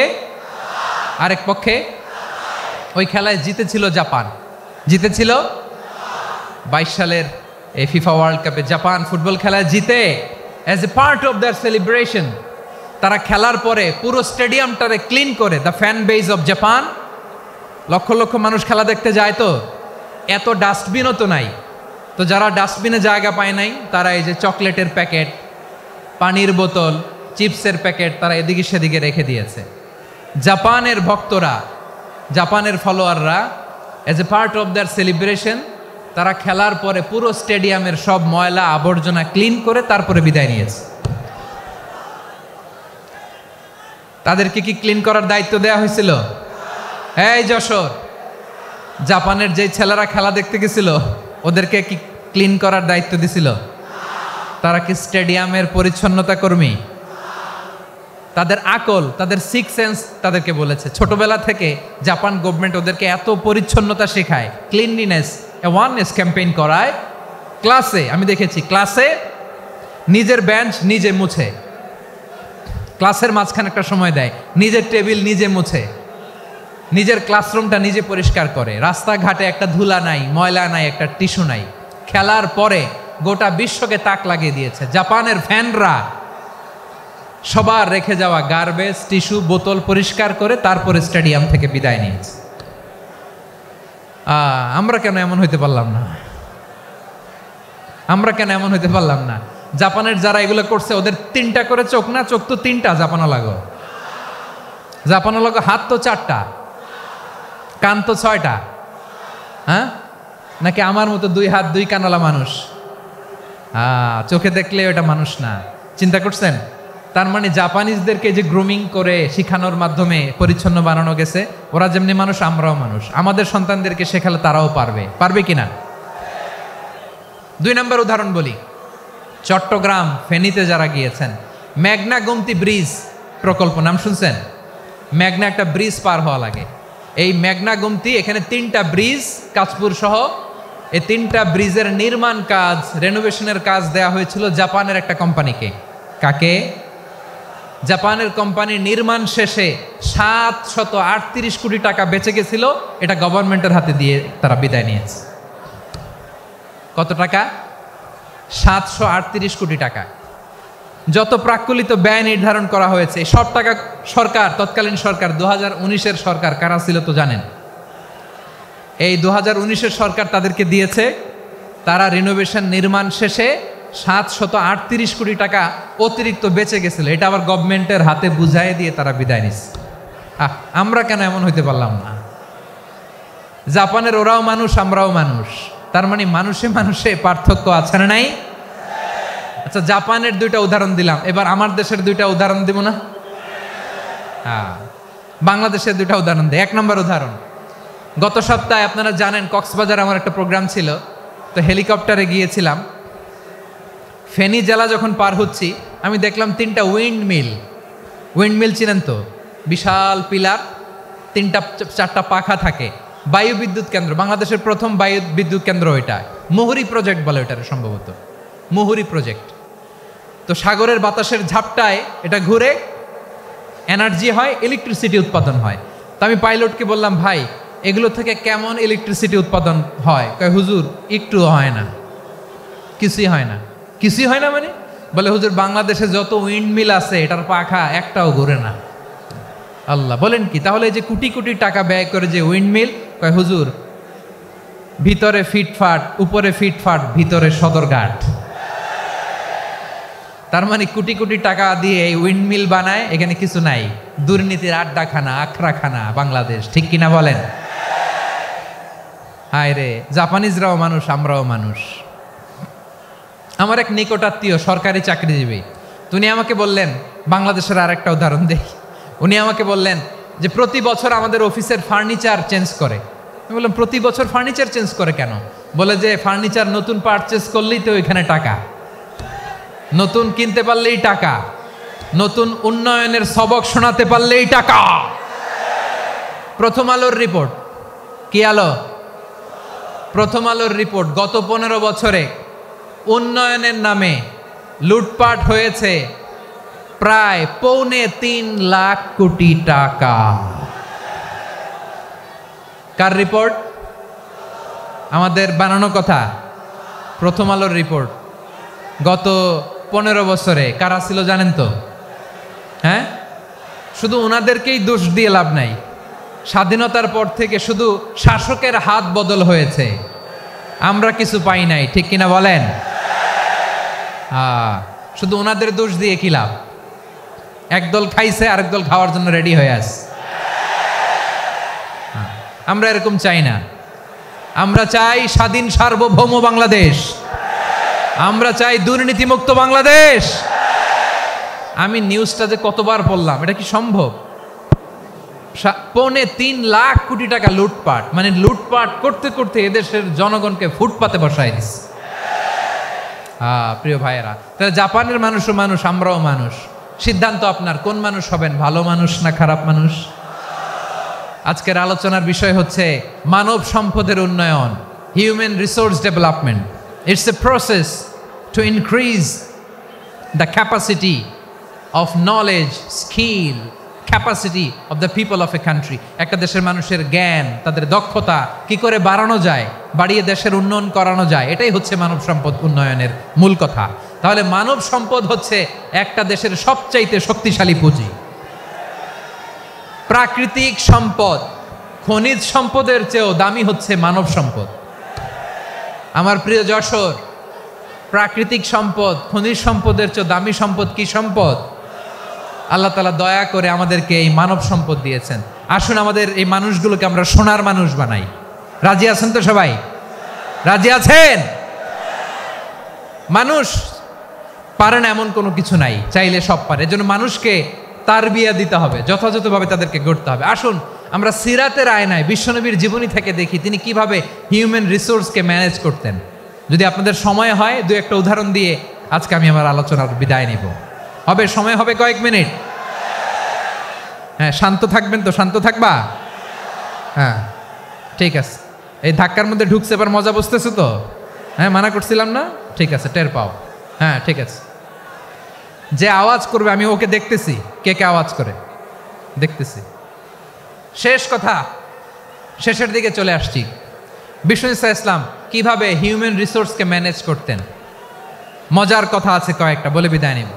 আরেক পক্ষে। ওই খেলায় জিতেছিল জাপান, জিতেছিল 22 সালের এই ফিফা ওয়ার্ল্ড কাপে জাপান ফুটবল খেলায় জিতে। As a part of their celebration তারা খেলার পরে পুরো স্টেডিয়ামটারে ক্লিন করে, the fan base of Japan. Lakh lakh মানুষ খেলা দেখতে যায়, তো এত ডাস্টবিনও তো নাই। তো যারা ডাস্টবিনে জায়গা পায় নাই, তারা এই যে চকলেটের প্যাকেট, পানির বোতল, চিপসের প্যাকেট তারা এদিকে সেদিকে রেখে দিয়েছে। জাপানের ভক্তরা, জাপানের ফলোয়াররা as a part of their celebration তারা খেলার পরে পুরো স্টেডিয়ামের সব ময়লা আবর্জনা ক্লিন করে তারপরে বিদায় নিয়েছে। তাদেরকে কি ক্লিন করার দায়িত্ব দেওয়া হয়েছিল? এই যশোর, জাপানের যে ছেলেরা খেলা দেখতে গেছিল ওদেরকে কি ক্লিন করার দায়িত্ব দিছিল? তারা কি স্টেডিয়ামের পরিচ্ছন্নতা কর্মী? তাদের আকল, তাদের সিক্স সেন্স তাদেরকে বলেছে। ছোটবেলা থেকে জাপান গভর্নমেন্ট ওদেরকে এত পরিচ্ছন্নতা শেখায়, ক্লিনলিনেস অ্যাওয়ারনেস ক্যাম্পেইন করায়। ক্লাসে আমি দেখেছি, ক্লাসে নিজের বেঞ্চ নিজে মুছে, ক্লাসের মাঝখানে একটা সময় দেয়, নিজের টেবিল নিজে মুছে, নিজের ক্লাসরুমটা নিজে পরিষ্কার করে। রাস্তাঘাটে একটা ধুলা নাই, ময়লা নাই, একটা টিস্যু নাই। খেলার পরে গোটা বিশ্বকে তাক লাগিয়ে দিয়েছে। জাপানের ফ্যানরা সবার রেখে যাওয়া গার্বেজ, টিস্যু, বোতল পরিষ্কার করে তারপরে স্টেডিয়াম থেকে বিদায় নিয়েছে। আমরা কেন এমন হইতে পারলাম না? আমরা কেন এমন হইতে পারলাম না? জাপানের যারা এগুলো করছে ওদের 3টা করে চোখ না? চোখ তো 3টা জাপানো লাগো, জাপানো লাগো। হাত তো 4টা, কান তো 6টা। হ্যাঁ, নাকি আমার মতো 2 হাত 2 কানালা মানুষ? চোখে দেখলে ওটা মানুষ না। চিন্তা করছেন? তার মানে জাপানিজদেরকে যে গ্রুমিং করে শিখানোর মাধ্যমে পরিচ্ছন্ন বানানো গেছে। ওরা যেমনি মানুষ, আমরাও মানুষ। আমাদের সন্তানদেরকে শেখালে তারাও পারবে। পারবে কিনা? 2 নম্বর উদাহরণ বলি। চট্টগ্রাম ফেনীতে যারা গিয়েছেন, মেঘনা গোমতী ব্রিজ প্রকল্প নাম শুনছেন? মেঘনা একটা ব্রিজ পার হওয়া লাগে। এই মেঘনা গোমতী, এখানে 3টা ব্রিজ কাঁচপুর সহ, এই 3টা ব্রিজের নির্মাণ কাজ, রেনোভেশনের কাজ দেয়া হয়েছিল জাপানের একটা কোম্পানিকে। কাকে? জাপানের কোম্পানি। নির্মাণ শেষে 738 কোটি টাকা বেঁচে গেছিল, এটা গভর্নমেন্টের হাতে দিয়ে তারা বিদায় নিয়েছে। কত টাকা? 738 কোটি টাকা। যত প্রাক্কলিত ব্যয় নির্ধারণ করা হয়েছে সব টাকা সরকার, তৎকালীন সরকার 2019-এর সরকার, কারা ছিল তো জানেন? এই 2019-এর সরকার তাদেরকে দিয়েছে। তারা রিনোভেশন নির্মাণ শেষে 738 কোটি টাকা অতিরিক্ত বেঁচে গেছিল, এটা আবার গভর্নমেন্টের হাতে বুঝাই দিয়ে তারা বিদায় নিচ্ছে। আমরা কেন এমন হইতে পারলাম না? জাপানের ওরাও মানুষ, আমরাও মানুষ। তার মানে মানুষে মানুষে পার্থক্য আছে না নাই? আচ্ছা, জাপানের 2টা উদাহরণ দিলাম, এবার আমার দেশের 2টা উদাহরণ দিব না? বাংলাদেশের 2টা উদাহরণ দেয়। 1 নম্বর উদাহরণ, গত সপ্তাহে আপনারা জানেন কক্সবাজার আমার একটা প্রোগ্রাম ছিল, তো হেলিকপ্টারে গিয়েছিলাম। ফেনী জেলা যখন পার হচ্ছি, আমি দেখলাম 3টা উইন্ডমিল চিনেন তো? বিশাল পিলার, 3টা-4টা পাখা থাকে। বায়ু বিদ্যুৎ কেন্দ্র, বাংলাদেশের প্রথম বায়ু বিদ্যুৎ কেন্দ্র এটা। মুহুরী প্রজেক্ট বলে ওটার, সম্ভবত মুহুরী প্রজেক্ট। তো সাগরের বাতাসের ঝাপটায় এটা ঘুরে এনার্জি হয়, ইলেকট্রিসিটি উৎপাদন হয়। তো আমি পাইলটকে বললাম, ভাই এগুলো থেকে কেমন ইলেকট্রিসিটি উৎপাদন হয়? কয়, হুজুর একটুও হয় না, কিছুই হয় না। কিছুই হয় না মানে? বলে, হুজুর বাংলাদেশে যত উইন্ডমিল আছে এটার পাখা একটাও ঘুরে না। আল্লাহ, বলেন কি? তাহলে যে কোটি কোটি টাকা ব্যয় করে যে উইন্ডমিল, কয় হুজুর ভিতরে ফিটফাট, উপরে ফিটফাট, ভিতরে সদরঘাট। তার মানে কোটি কোটি টাকা দিয়ে এই উইন্ডমিল বানায়, এখানে কিছু নাই। দুর্নীতির আড্ডাখানা, আখড়াখানা বাংলাদেশ, ঠিক কিনা বলেন? হায় রে, জাপানিজরাও মানুষ, আমরাও মানুষ। আমার এক নিকটাত্মীয় সরকারি চাকরিজীবী, উনি আমাকে বললেন, বাংলাদেশের আর একটা উদাহরণ দেই। উনি আমাকে বললেন যে প্রতি বছর আমাদের অফিসের ফার্নিচার চেঞ্জ করে। আমি বললাম, প্রতি বছর ফার্নিচার চেঞ্জ করে কেন? বলে যে ফার্নিচার নতুন পারচেজ করলেই তো এখানে টাকা, নতুন কিনতে পারলেই টাকা, নতুন উন্নয়নের সবক শোনাতে পারলেই টাকা। প্রথম আলোর রিপোর্ট, কি আলো? প্রথম আলোর রিপোর্ট, গত 15 বছরে উন্নয়নের নামে লুটপাট হয়েছে প্রায় 3.25 লাখ কোটি টাকা। কার রিপোর্ট? আমাদের বানানো কথা। প্রথম আলোর রিপোর্ট। গত 15 বছরে কারা ছিল জানেন তো? হ্যাঁ, শুধু ওনাদেরকেই দোষ দিয়ে লাভ নাই। স্বাধীনতার পর থেকে শুধু শাসকের হাত বদল হয়েছে, আমরা কিছু পাই নাই, ঠিক কিনা বলেন? শুধু ওনাদের দোষ দিয়ে কি লাভ? একদল খাইছে, আরেক দল খাওয়ার জন্য রেডি হয়ে আছে। আমরা এরকম চাই না। আমরা চাই স্বাধীন সার্বভৌম বাংলাদেশ। আমরা চাই দুর্নীতিমুক্ত বাংলাদেশ। আমি নিউজটা যে কতবার পড়লাম, এটা কি সম্ভব? 3.25 লাখ কোটি টাকা লুটপাট, মানে লুটপাট করতে করতে এদেশের জনগণকে ফুটপাতে বসায় দিচ্ছে। প্রিয় ভাইয়েরা, তাহলে জাপানের মানুষও মানুষ, আমরাও মানুষ। সিদ্ধান্ত আপনার, কোন মানুষ হবেন, ভালো মানুষ না খারাপ মানুষ। আজকের আলোচনার বিষয় হচ্ছে মানব সম্পদের উন্নয়ন, human resource development. It's a process to increase the capacity of knowledge, skill, capacity of the people of a country. একটা দেশের মানুষের জ্ঞান, তাদের দক্ষতা কি করে বাড়ানো যায়, বাড়িয়ে দেশের উন্নয়ন করানো যায়, এটাই হচ্ছে মানব সম্পদ উন্নয়নের মূল কথা। তাহলে মানব সম্পদ হচ্ছে একটা দেশের সবচাইতে শক্তিশালী পুঁজি। প্রাকৃতিক সম্পদ, খনিজ সম্পদের চেয়েও দামি হচ্ছে মানব সম্পদ। আমার প্রিয় যশোর, প্রাকৃতিক সম্পদ, খনিজ সম্পদের চেয়ে দামি সম্পদ কি সম্পদ? আল্লাহ তাআলা দয়া করে আমাদেরকে এই মানব সম্পদ দিয়েছেন। আসুন আমাদের এই মানুষগুলোকে আমরা সোনার মানুষ বানাই। রাজি আছেন তো সবাই? রাজি আছেন? মানুষ পারে না এমন কোনো কিছু নাই, চাইলে সব পারে। এজন্য মানুষকে তারবিয়া দিতে হবে, যথাযথভাবে তাদেরকে গড়তে হবে। আসুন আমরা সিরাতের আয়নায় বিশ্বনবীর জীবনী থেকে দেখি তিনি কিভাবে হিউম্যান রিসোর্সকে ম্যানেজ করতেন। যদি আপনাদের সময় হয় দু একটা উদাহরণ দিয়ে আজকে আমি আমার আলোচনার বিদায় নিব। হবে সময় হবে কয়েক মিনিট? হ্যাঁ, শান্ত থাকবেন তো? শান্ত থাকবা? হ্যাঁ ঠিক আছে। এই ধাক্কার মধ্যে ঢুকছে, এবার মজা বুঝতেছে তো? হ্যাঁ, মানা করছিলাম না? ঠিক আছে, টের পাও। হ্যাঁ ঠিক আছে। যে আওয়াজ করবে আমি ওকে দেখতেছি, কে কে আওয়াজ করে দেখতেছি। শেষ কথা, শেষের দিকে চলে আসছি। বিষ্ণু ইসলাম কিভাবে হিউম্যান রিসোর্সকে ম্যানেজ করতেন, মজার কথা আছে কয়েকটা, বলে বিদায় নিব।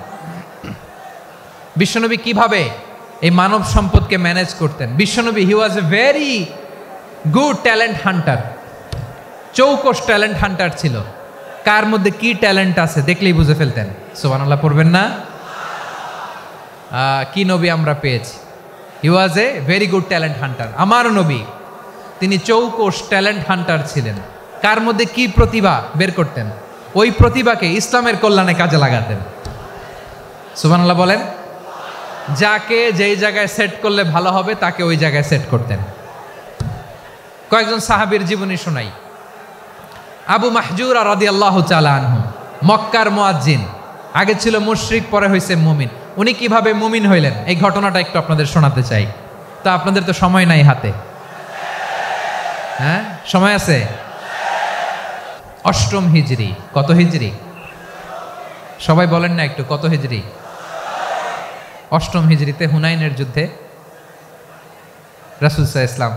বিশ্বনবী কিভাবে এই মানব সম্পদকে ম্যানেজ করতেন। বিশ্বনবী he was a very good talent hunter, চৌকস ট্যালেন্ট হান্টার ছিল। কার মধ্যে কি ট্যালেন্ট আছে দেখলেই বুঝে ফেলতেন। সুবহানাল্লাহ পড়বেন না? কি নবী আমরা পেয়েছি! He was a very good talent hunter. আমার নবী তিনি চৌকস ট্যালেন্ট হান্টার ছিলেন। কার মধ্যে কি প্রতিভা বের করতেন, ওই প্রতিভাকে ইসলামের কল্যাণে কাজে লাগাতেন। সুবহানাল্লাহ বলেন। যাকে যেই জায়গায় সেট করলে ভালো হবে তাকে ওই জায়গায় সেট করতেন। কয়েকজন সাহাবীর জীবনী শোনাই। আবু মাহজুরা রাদিয়াল্লাহু তাআলা আনহু, মক্কার মুয়াজ্জিন, আগে ছিল মুশরিক, পরে হয়েছে মুমিন। উনি কিভাবে মুমিন হইলেন এই ঘটনাটা একটু আপনাদের শোনাতে চাই। তা আপনাদের তো সময় নাই হাতে। হ্যাঁ সময় আছে? অষ্টম হিজরি। কত হিজরি? সবাই বলেন না একটু, কত হিজরি? অষ্টম হিজরিতে হুনাইনের যুদ্ধে রাসূল সাল্লাল্লাহু আলাইহি ওয়াসাল্লাম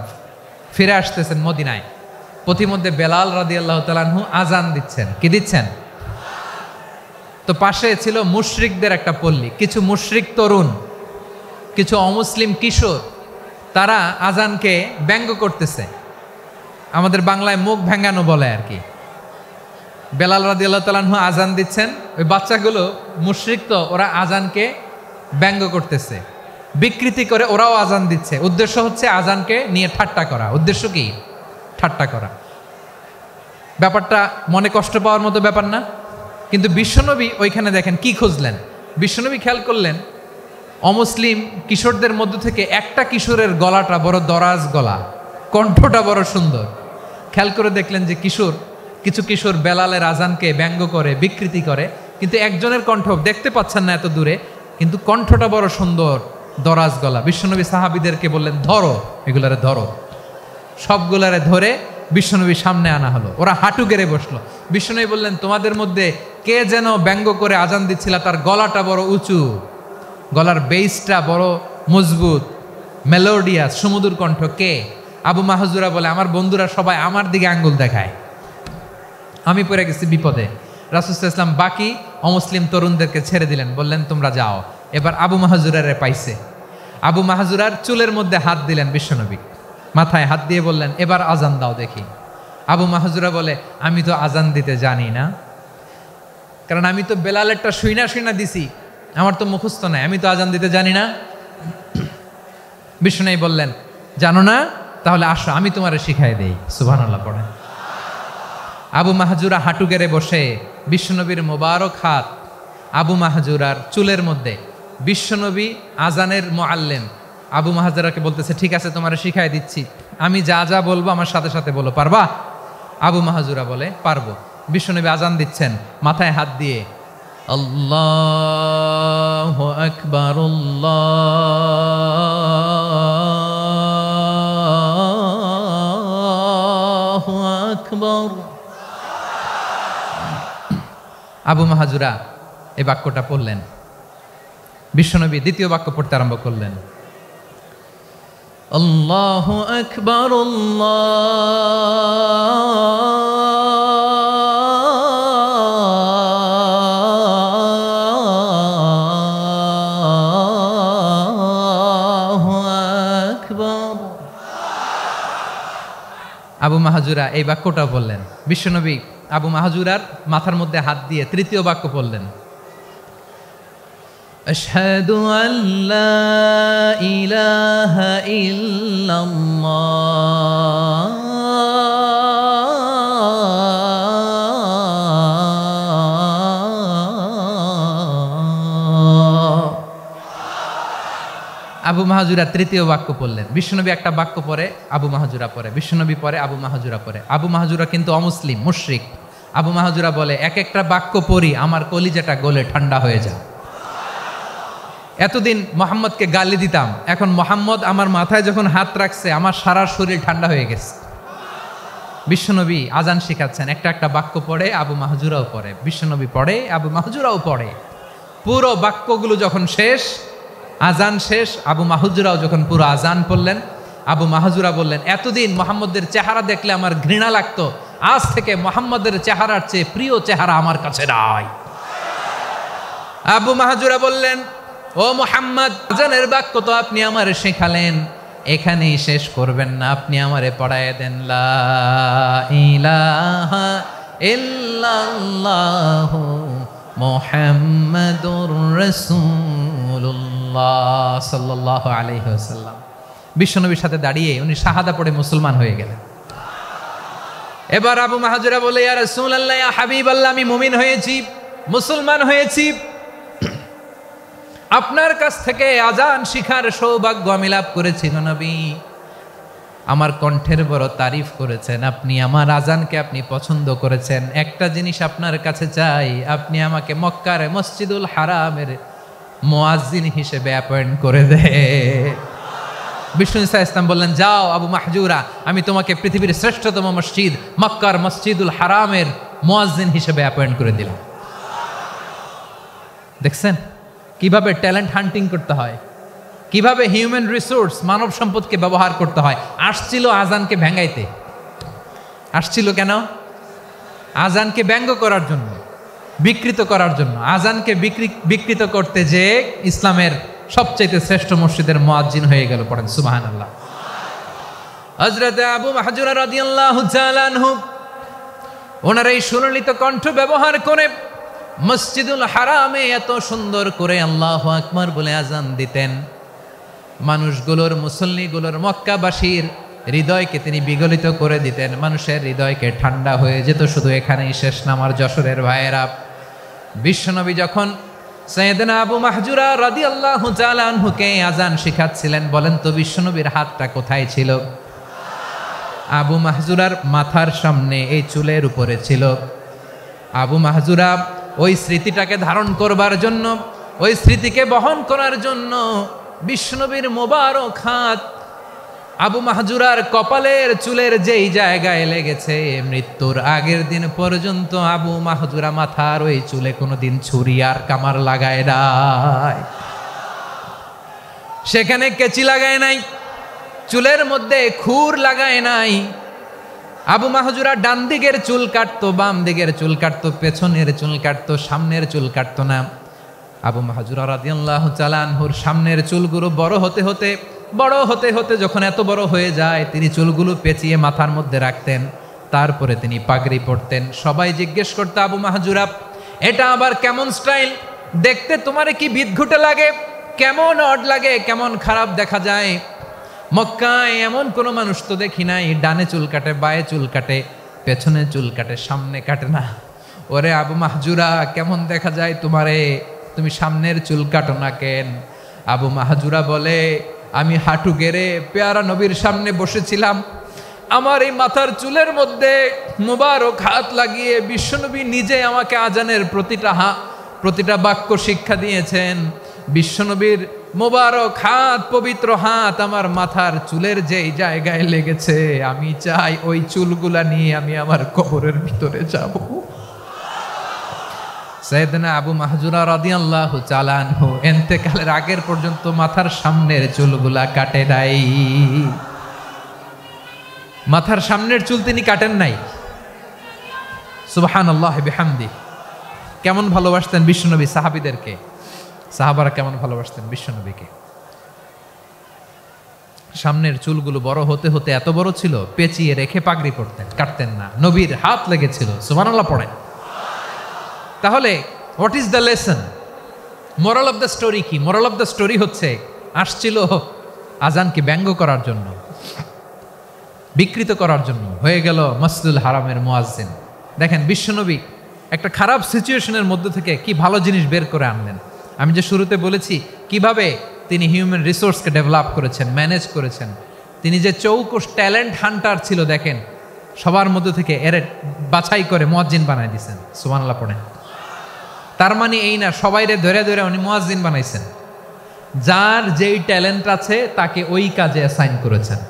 ফিরে আসতেছেন মদিনায়। পথিমধ্যে বেলাল রাদিয়াল্লাহু তাআলা আনহু আজান দিচ্ছেন। কি দিচ্ছেন? তো পাশে ছিল মুশরিকদের একটা পল্লী, কিছু মুশরিক তরুণ, কিছু অমুসলিম কিশোর, তারা আজানকে ব্যঙ্গ করতেছে। আমাদের বাংলায় মুখ ভেঙ্গানো বলে আর কি। বেলাল রাদিয়াল্লাহু তাআলা আনহু আজান দিচ্ছেন, ওই বাচ্চাগুলো মুশরিক তো, ওরা আজানকে ব্যঙ্গ করতেছে, বিকৃতি করে ওরাও আজান দিচ্ছে। উদ্দেশ্য হচ্ছে আজানকে নিয়ে ঠাট্টা করা। উদ্দেশ্য কি? ঠাট্টা করা। ব্যাপারটা মনে কষ্ট পাওয়ার মতো ব্যাপার না? কিন্তু বিশ্বনবী ওইখানে দেখেন কি খুঁজলেন। বিশ্বনবী খেয়াল করলেন অমুসলিম কিশোরদের মধ্য থেকে একটা কিশোরের গলাটা বড় দরাজ গলা, কণ্ঠটা বড় সুন্দর। খেয়াল করে দেখলেন যে কিছু কিশোর বেলালের আজানকে ব্যঙ্গ করে, বিকৃতি করে, কিন্তু একজনের কণ্ঠ দেখতে পাচ্ছেন না এত দূরে, কিন্তু কণ্ঠটা বড় সুন্দর, দরাজ গলা। বিশ্বনবী সাহাবীদেরকে বললেন, ধরো এগুলারে, ধরো। সবগুলারে ধরে বিশ্বনবীর সামনে আনা হলো। ওরা হাঁটু গেড়ে বসলো। বিশ্বনবী বললেন, তোমাদের মধ্যে কে যেন ব্যঙ্গ করে আজান দিচ্ছিল, তার গলাটা বড় উঁচু, গলার বেসটা বড় মজবুত, মেলোডিয়াস, সুমধুর কণ্ঠ। কে? আবু মাহজুরা বলে, আমার বন্ধুরা সবাই আমার দিকে আঙ্গুল দেখায়, আমি পড়ে গেছি বিপদে। রাসূল সাল্লাল্লাহু আলাইহি ওয়াসাল্লাম বাকি অমুসলিম তরুণদেরকে ছেড়ে দিলেন, বললেন তোমরা যাও। এবার আবু মাহজুরারে পাইছে। আবু মাহজুরার চুলের মধ্যে হাত দিলেন বিশ্বনবী, মাথায় হাত দিয়ে বললেন, এবার আজান দাও দেখি। আবু মাহজুরা বলে, আমি তো আজান দিতে জানি না, কারণ আমি তো বেলালেরটা শুইনা দিছি, আমার তো মুখস্থ নাই, আমি তো আজান দিতে জানি না। বিশ্বনবী বললেন, জানো না? তাহলে আসো আমি তোমারে শিখাই দেই। সুবহানাল্লাহ পড়েন। আবু মাহজুরা হাঁটু গেড়ে বসে, বিশ্বনবীর মোবারক হাত আবু মাহজুরার চুলের মধ্যে। বিশ্বনবী আজানের মুআল্লিম আবু মাহজুরাকে বলতেছে, ঠিক আছে তোমারে শিখাই দিচ্ছি, আমি যা যা বলবো আমার সাথে সাথে বলো, পারবা? আবু মাহজুরা বলে, পারবো। বিশ্বনবী আজান দিচ্ছেন, মাথায় হাত দিয়ে আল্লাহু আকবার, আল্লাহু আকবার। আবু মাহাজুরা এই বাক্যটা পড়লেন। বিশ্বনবী দ্বিতীয় বাক্য পড়তে আরম্ভ করলেন, আল্লাহু আকবার, আল্লাহু আকবার। আবু মাহাজুরা এই বাক্যটা বললেন। বিশ্বনবী আবু মাহাজুরার মাথার মধ্যে হাত দিয়ে তৃতীয় বাক্য বললেন, আশহাদু আল্লা ইলাহা ইল্লাল্লাহ আবু মাহাজুরা তৃতীয় বাক্য পড়লেন। বিশ্বনবী একটা বাক্য পরে আবু মাহাজুরা পরে, বিশ্বনবী পরে আবু মাহাজুরা পরে। আবু মাহাজুরা কিন্তু অমুসলিম, মুশরিক। আবু মাহাজুরা বলে, এক একটা বাক্য পড়ি আমার কলিজাটা গলে ঠান্ডা হয়ে যায়। এতদিন মোহাম্মদকে গালি দিতাম, এখন মোহাম্মদ আমার মাথায় যখন হাত রাখছে আমার সারা শরীর ঠান্ডা হয়ে গেছে। বিশ্বনবী আজান শিখাচ্ছেন, একটা একটা বাক্য পড়ে আবু মাহাজুরাও পড়ে, বিশ্বনবী পড়ে আবু মাহাজুরাও পড়ে। পুরো বাক্যগুলো যখন শেষ, আজান শেষ, আবু মাহাজুরাও যখন পুরো আজান পড়লেন, আবু মাহাজুরা বললেন, এতদিন মোহাম্মদের চেহারা দেখলে আমার ঘৃণা লাগতো, আজ থেকে মোহাম্মদের চেহারার চেয়ে প্রিয় চেহারা আমার কাছে নাই। আবু মাহাজুরা বললেন, ও মোহাম্মদ, আজানের বাক্য তো আপনি আমারে শেখালেন, এখানেই শেষ করবেন না, আপনি আমারে পড়ায় দেন, লা ইলাহা ইল্লাল্লাহু মুহাম্মাদুর রাসূলুল্লাহ সাল্লাল্লাহু আলাইহি ওয়াসাল্লাম। বিশ্বনবীর সাথে দাঁড়িয়ে উনি শাহাদা পড়ে মুসলমান হয়ে গেলেন। এবার আবু মাহাজুরা বলে, ইয়া রাসূলুল্লাহ, ইয়া হাবিবাল্লাহ, আমি মুমিন হয়েছি, মুসলমান হয়েছি, আপনার কাছ থেকে আজান শিখার সৌভাগ্য আমি লাভ করেছি গো নবী। আমার কণ্ঠের বড় তারিফ করেছেন, আপনি আমার আজানকে আপনি পছন্দ করেছেন। একটা জিনিস আপনার কাছে চাই, আপনি আমাকে মক্কার মসজিদুল হারামের মুয়াজ্জিন হিসেবে অ্যাপয়েন্ট করে দে। বিষ্ণু ইসা ইসলাম বললেন, যাও আবু মাহজুরা, আমি তোমাকে পৃথিবীর শ্রেষ্ঠতম মসজিদ মক্কার মসজিদুল হারামের মুয়াজ্জিন হিসেবে অ্যাপয়েন্ট করে দিলাম। দেখছেন কিভাবে ট্যালেন্ট হান্টিং করতে হয়, কিভাবে হিউম্যান রিসোর্স মানব সম্পদকে ব্যবহার করতে হয়। আসছিল আজানকে ভেঙাইতে, আসছিল কেন? আজানকে ব্যঙ্গ করার জন্য, বিকৃত করার জন্য। আজানকে বিকৃত করতে যে ইসলামের সবচেয়ে শ্রেষ্ঠ মসজিদের মুয়াজ্জিন হয়ে গেল। পড়েন সুবহানাল্লাহ। হযরত আবু মাহজুরা রাদিয়াল্লাহু তাআলা আনহু ওনার এই সুললিত কণ্ঠ ব্যবহার করে মসজিদুল হারামে এত সুন্দর করে আল্লাহু আকবার বলে আজান দিতেন। মানুষগুলোর, মুসল্লিগুলোর, মক্কাবাসীর হৃদয়কে তিনি বিগলিত করে দিতেন, মানুষের হৃদয়কে ঠান্ডা হয়ে যেত। শুধু এখানেই শেষ না আমার যশোরের ভাইয়েরা। বিশ্বনবী যখন সাইয়েদনা আবু মাহজুরা রাদিয়াল্লাহু তাআলা আনহুকে আজান শিখাচ্ছিলেন, বলেন তো বিশ্বনবীর হাতটা কোথায় ছিল? আবু মাহজুরার মাথার সামনে, এই চুলের উপরে ছিল। আবু মাহজুরা ওই স্মৃতিটাকে ধারণ করবার জন্য, ওই স্মৃতিকে বহন করার জন্য বিশ্বনবীর মোবারক হাত আবু মাহজুরার কপালের চুলের যেই জায়গায় লেগেছে, মৃত্যুর আগের দিন পর্যন্ত আবু মাহজুরা মাথার ওই চুলে কোনোদিন ছুরি আর কামার লাগায় নাই, সেখানে কেচি লাগায় নাই, চুলের মধ্যে খুর লাগায় নাই। আবু মাহজুরা ডান দিকের চুল কাটতো, বাম দিকের চুল কাটতো, পেছনের চুল কাটতো, সামনের চুল কাটতো না। আবু মাহজুরা রাদিয়াল্লাহু তাআলা আনহুর সামনের চুলগুলো বড় হতে হতে যখন এত বড় হয়ে যায়, তিনি চুলগুলো পেঁচিয়ে মাথার মধ্যে রাখতেন, তারপরে তিনি পাগড়ি পরতেন। সবাই জিজ্ঞেস করতো, আবু মাহজুরা, এটা আবার কেমন স্টাইল? দেখতে তোমারে কি বিদঘুটে লাগে? কেমন অড লাগে? কেমন খারাপ দেখা যায়? মক্কায় এমন কোনো মানুষ তো দেখি নাই, ডানে চুল কাটে, বায়ে চুল কাটে, পেছনে চুল কাটে, সামনে কাটে না। ওরে আবু মাহজুরা, কেমন দেখা যায় তোমারে? তুমি সামনের চুল কাটো না কেন? আবু মাহজুরা বলে, আমি হাঁটু গেড়ে পেয়ারা নবীর সামনে বসেছিলাম, আমার এই মাথার চুলের মধ্যে মুবারক হাত লাগিয়ে বিশ্বনবী নিজে আমাকে আজানের প্রতিটা প্রতিটা বাক্য শিক্ষা দিয়েছেন। বিশ্বনবীর মোবারক হাত, পবিত্র হাত আমার মাথার চুলের যেই জায়গায় লেগেছে, আমি চাই ওই চুলগুলা নিয়ে আমি আমার কবরের ভিতরে যাব। সাইয়েদনা আবু মাহজুরা রাদিয়াল্লাহু তাআলা আনহু ইন্তেকালের আগের পর্যন্ত মাথার সামনের চুলগুলা কাটে নাই। মাথার সামনের চুল তিনি কাটেন নাই। সুবহানাল্লাহ বিহামদি। কেমন ভালোবাসতেন বিশ্বনবী সাহাবীদেরকে, সাহাবারা কেমন ভালোবাসতেন বিশ্বনবীকে। সামনের চুলগুলো বড় হতে হতে এত বড় ছিল, পেঁচিয়ে রেখে পাগড়ি পরতেন, কাটতেন না। নবীর হাত লেগেছিল। সুবহানাল্লাহ পড়েন। তাহলে what is the lesson, moral of the story কি? মোরাল অফ দ্য স্টোরি হচ্ছে, আসছিল আজানকে ব্যঙ্গ করার জন্য, বিকৃত করার জন্য, হয়ে গেল মসজিদুল হারামের মুয়াজ্জিন। দেখেন বিশ্বনবী একটা খারাপ সিচুয়েশনের মধ্যে থেকে কি ভালো জিনিস বের করে আনলেন। আমি যে শুরুতে বলেছি কিভাবে তিনি হিউম্যান রিসোর্সকে ডেভেলপ করেছেন, ম্যানেজ করেছেন। তিনি যে চৌকস ট্যালেন্ট হান্টার ছিল, দেখেন সবার মধ্যে থেকে এর বাছাই করে মুয়াজ্জিন বানাই দিয়েছেন। সুবহানাল্লাহ পড়েন। তার মানে এই না সবাইরে ধরে ধরে উনি মুয়াজ্জিন বানাইছেন। যার যেই ট্যালেন্ট আছে তাকে ওই কাজে অ্যাসাইন করেছেন।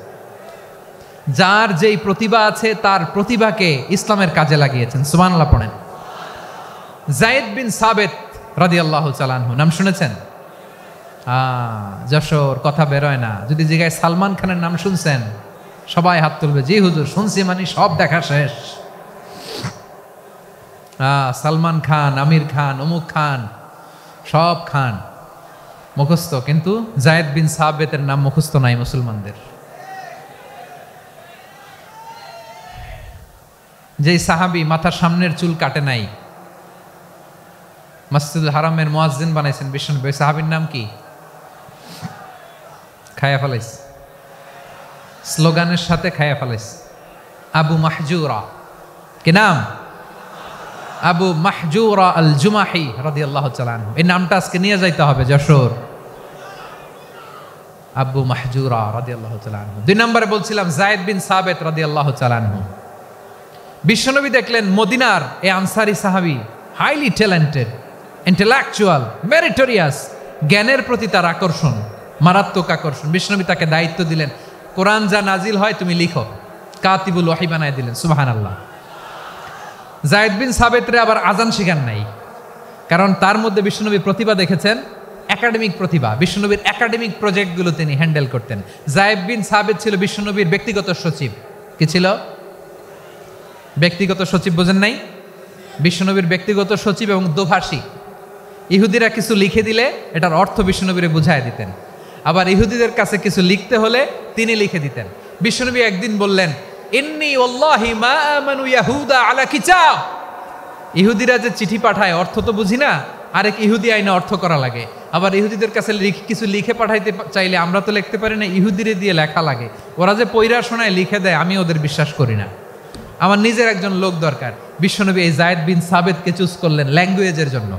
যার যেই প্রতিভা আছে তার প্রতিভাকে ইসলামের কাজে লাগিয়েছেন। সুবহানাল্লাহ পড়েন। যায়েদ বিন সাবিত রাদিয়াল্লাহু তাআলা আনহু নাম শুনেছেন? যশোর কথা বেরোয় না। যদি জিজ্ঞাসা সালমান খানের নাম শুনছেন, সবাই হাত তুলবে, জি হুজুর শুনছি, মানে সব দেখা শেষ। সালমান খান, আমির খান, অমুক খান, সব খান মুখস্থ, কিন্তু যায়েদ বিন সাবিতের নাম মুখস্থ নাই মুসলমানদের। যেই সাহাবী মাথার সামনের চুল কাটে নাই, মসজিদুল হারামের মুয়াজ্জিন বানাইছেন বিশ্বনবী, সাহাবীর নাম কি? খায়া ফেলাইস, স্লোগানের সাথে খায়া ফেলাইস। আবু মাহজুরা। কি নাম? আবু মাহজুরা আল জুমাহি রাদিয়াল্লাহু তাআলা আনহু। এই নামটা আজকে নিয়ে যাইতে হবে যশোর। আবু মাহজুরা রাদিয়াল্লাহু তাআলা আনহু। 2 নম্বরে বলছিলাম যায়েদ বিন সাবিত রাদিয়াল্লাহু তাআলা আনহু। বিশ্বনবী দেখলেন মদিনার এই আনসারী সাহাবী হাইলি ট্যালেন্টেড, ইন্টেলেকচুয়াল, মেরিটোরিয়াস, জ্ঞানের প্রতি তার আকর্ষণ, মারাত্মক আকর্ষণ। বিশ্বনবী তাকে দায়িত্ব দিলেন, কোরআন যা নাজিল হয় তুমি লিখো, কাতিবুল ওয়াহি বানায় দিলেন। সুবহানাল্লাহ। যায়েদ বিন সাবিতরে আবার আজান শিখান নাই, কারণ তার মধ্যে বিশ্বনবী প্রতিভা দেখেছেন, একাডেমিক প্রতিভা। বিশ্বনবীর একাডেমিক প্রজেক্টগুলো তিনি হ্যান্ডেল করতেন। যায়েদ বিন সাবিত ছিল বিশ্বনবীর ব্যক্তিগত সচিব। কি ছিল? ব্যক্তিগত সচিব। বোঝেন নাই? বিশ্বনবীর ব্যক্তিগত সচিব এবং দোভাষী। ইহুদিরা কিছু লিখে দিলে এটার অর্থ বিশ্বনবীরে বুঝায় দিতেন। আবার ইহুদিদের কাছে কিছু লিখতে হলে তিনি লিখে দিতেন। বিশ্বনবী একদিন বললেন, ইন্নী ওয়াল্লাহি মা আমানু ইয়াহুদা আলা কিতাব। ইহুদিরা যে চিঠি পাঠায় অর্থ তো বুঝি না, আরেক ইহুদি আইনে অর্থ করা লাগে। আবার ইহুদিদের কাছে কিছু লিখে পাঠাইতে চাইলে আমরা তো লিখতে পারি না, ইহুদিরে দিয়ে লেখা লাগে। ওরা যে পয়রা শোনায় লিখে দেয়, আমি ওদের বিশ্বাস করি না। আমার নিজের একজন লোক দরকার। বিশ্বনবী এই যায়েদ বিন সাবিতকে চুজ করলেন ল্যাঙ্গুয়েজের জন্য।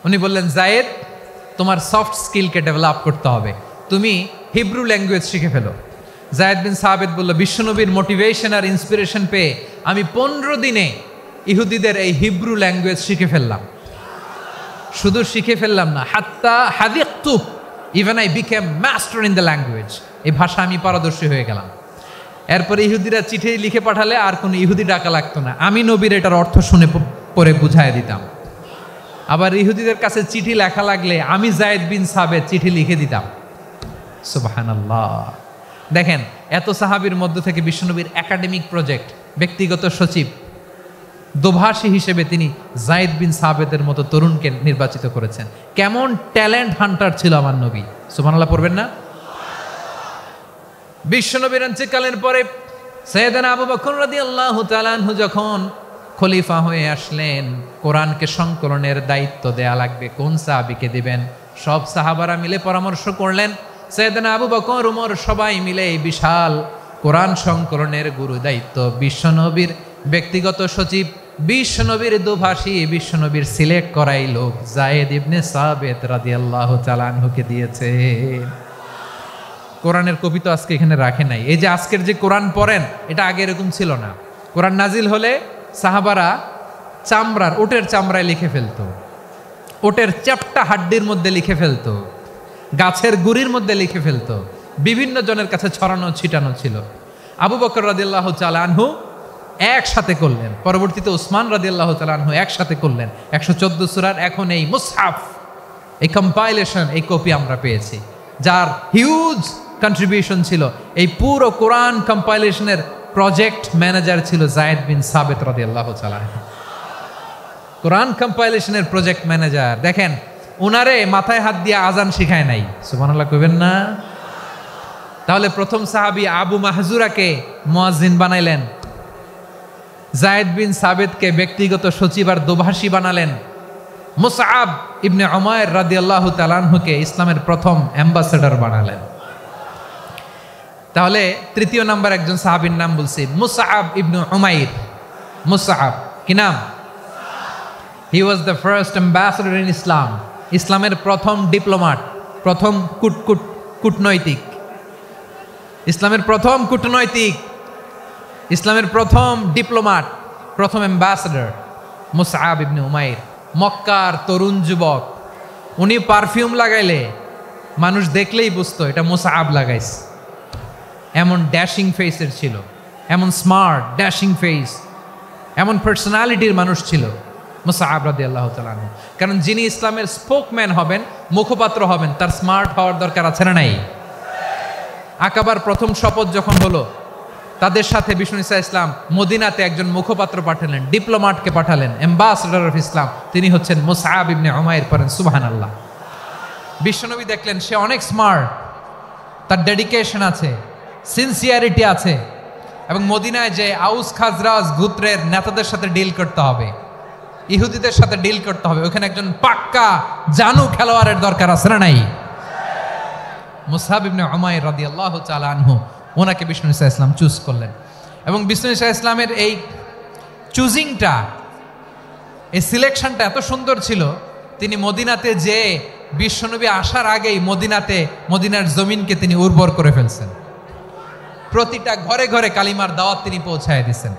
উনি বললেন, যায়েদ তোমার সফট স্কিলকে ডেভেলপ করতে হবে, তুমি হিব্রু ল্যাঙ্গুয়েজ শিখে ফেলো। যায়েদ বিন সাবিত বলল, বিশ্বনবীর মোটিভেশন আর ইন্সপিরেশন পেয়ে আমি 15 দিনে ইহুদিদের এই হিব্রু ল্যাঙ্গুয়েজ শিখে ফেললাম। শুধু শিখে ফেললাম না, হাত্তা হাদিকতু, even I became master in the language. এই ভাষা আমি পারদর্শী হয়ে গেলাম। এরপরে ইহুদিরা চিঠি লিখে পাঠালে আর কোনো ইহুদি ডাকা লাগতো না, আমি নবীর এটার অর্থ শুনে পরে বুঝাই দিতাম। আবার ইহুদিদের কাছে চিঠি লেখা লাগলে আমি যায়েদ বিন সাবিত চিঠি লিখে দিতাম। সুবহানাল্লাহ। দেখেন এত সাহাবীর মধ্য থেকে বিশ্বনবীর একাডেমিক প্রজেক্ট, ব্যক্তিগত সচিব, দোভাষী হিসেবে তিনি যায়েদ বিন সাবিতের মতো তরুণকে নির্বাচিত করেছেন। কেমন ট্যালেন্ট হান্টার ছিল আমার নবী। সুবহানাল্লাহ পড়বেন না? বিশ্বনবীর ইন্তেকালের পরে সাইয়েদনা আবু বকর রাদিয়াল্লাহু তাআলা আনহু যখন খলিফা হয়ে আসলেন, কোরআনকে সংকলনের দায়িত্ব দেয়া লাগবে, কোন সাহাবীকে দিবেন? সব সাহাবারা মিলে পরামর্শ করলেন। সাইয়েদনা আবু বকর, ওমর সবাই মিলে এই বিশাল কোরআন সংকলনের গুরু দায়িত্ব বিশ্বনবীর ব্যক্তিগত সচিব, বিশ্বনবীর দোভাষী, বিশ্বনবীর সিলেক্ট করাই লোক যায়েদ ইবনে সাবিত রাদিয়াল্লাহু তাআলা আনহুকে দিয়েছে। কোরআনের কপি তো আজকে এখানে রাখে নাই। এই যে আজকের যে কোরআন পড়েন, এটা আগে এরকম ছিল না। কোরআন নাজিল হলে সাহাবারা চামড়ার, ওটের চামড়ায় লিখে ফেলতো, ওটের চ্যাপ্টা হাড্ডির মধ্যে লিখে ফেলতো, গাছের গুড়ির মধ্যে লিখে ফেলতো, বিভিন্ন জনের কাছে ছড়ানো ছিটানো ছিল। আবু বকর রাদিয়াল্লাহু তাআলা আনহু একসাথে করলেন, পরবর্তীতে উসমান রাদিয়াল্লাহু তাআলা আনহু একসাথে করলেন 114 সূরার। এখন এই মুসহাফ, এই কম্পাইলেশন, এই কপি আমরা পেয়েছি, যার হিউজ কন্ট্রিবিউশন ছিল। এই পুরো কোরআন কম্পাইলেশনের প্রজেক্ট ম্যানেজার ছিল যায়েদ বিন সাবিত রাদিয়াল্লাহু তাআলা। কোরআন কম্পাইলেশনের প্রজেক্ট ম্যানেজার, দেখেন উনারে মাথায় হাত দিয়ে আজান শিখায় নাই, সুবহানাল্লাহ কইবেন না? তাহলে প্রথম সাহাবী আবু মাহজুরাকে মুয়াজ্জিন বানাইলেন, যায়েদ বিন সাবিতকে ব্যক্তিগত সচিব আর দোভাষী বানালেন, মুসআব ইবনে উমাইর রাদিয়াল্লাহু তাআলা আনহুকে ইসলামের প্রথম অ্যাম্বাসেডর বানালেন। তাহলে তৃতীয় নাম্বার একজন সাহাবীর নাম বলছি, মুসআব ইবনে উমাইর। মুসআব কি নাম? He was the first ambassador in Islam. ইসলামের প্রথম ডিপ্লোমাট, প্রথম কূটনৈতিক, ইসলামের প্রথম কূটনৈতিক, ইসলামের প্রথম ডিপ্লোমাট, প্রথম অ্যাম্বাসেডর মুসআব ইবনে উমাইর। মক্কার তরুণ যুবক, উনি পারফিউম লাগাইলে মানুষ দেখলেই বুঝতো এটা মুসআব লাগাইছে। এমন ড্যাশিং ফেসের ছিল, এমন স্মার্ট ড্যাশিং ফেস, এমন পার্সোনালিটির মানুষ ছিল মুসআব রাদিয়াল্লাহু তাআলা আনহু। কারণ যিনি ইসলামের স্পোকম্যান হবেন, মুখপাত্র হবেন, তার স্মার্ট হওয়ার দরকার আছে না নাই? আকাবার প্রথম শপথ যখন হলো, তাদের সাথে বিষ্ণু ঈসা ইসলাম মদিনাতে একজন মুখপাত্র পাঠালেন, ডিপ্লোমাটকে পাঠালেন, অ্যাম্বাসেডর অফ ইসলাম, তিনি হচ্ছেন মুসআব ইবনে উমাইর। পড়েন সুবহানাল্লাহ। বিশ্বনবী দেখলেন সে অনেক স্মার্ট, তার ডেডিকেশন আছে, সিনসিয়ারিটি আছে, এবং মদিনায় যে আউস খাজরাজ গোত্রের নেতাদের সাথে ডিল করতে হবে, ইহুদিদের সাথে ডিল করতে হবে, ওখানে একজন পাক্কা জানু খেলোয়াড়ের দরকার আছে না নাই? মুসআব ইবনে উমাইর রাদিয়াল্লাহু তাআলা আনহু, ওনাকে বিষ্ণু ঈসা ইসলাম চুজ করলেন। এবং বিষ্ণু ঈসা ইসলামের এই চুজিংটা, এই সিলেকশনটা এত সুন্দর ছিল, তিনি মদিনাতে যে বিশ্বনবী আসার আগেই মদিনার জমিনকে তিনি উর্বর করে ফেলছেন। প্রতিটা ঘরে ঘরে কালিমার দাওয়াত তিনি পৌঁছায় দিয়েছেন।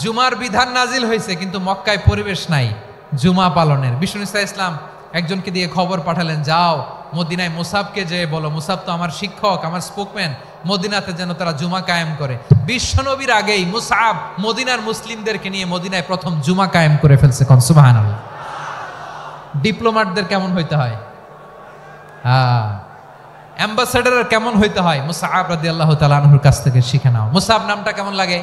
জুমার বিধান নাজিল হয়েছে, কিন্তু মক্কায় পরিবেশ নাই জুমা পালনের। বিষ্ণু ঈসা ইসলাম একজনকে দিয়ে খবর পাঠালেন, যাও মদিনায় মুসাবকে যে বলো, মুসাব তো আমার শিক্ষক, আমার স্পোকম্যান, মদিনাতে যেন তারা জুমা কায়েম করে। বিশ্বনবীর আগেই মুসাব মদিনার মুসলিমদেরকে নিয়ে মদিনায় প্রথম জুমা কায়েম করে ফেলছে। কোন সুবহানাল্লাহ। ডিপ্লোমাটদের কেমন হইতে হয়, অ্যাম্বাসেডারের কেমন হইতে হয়, মুসআব রাদিয়াল্লাহু তাআলা আনহুর কাছ থেকে শিখে নাও। মুসআব নামটা কেমন লাগে?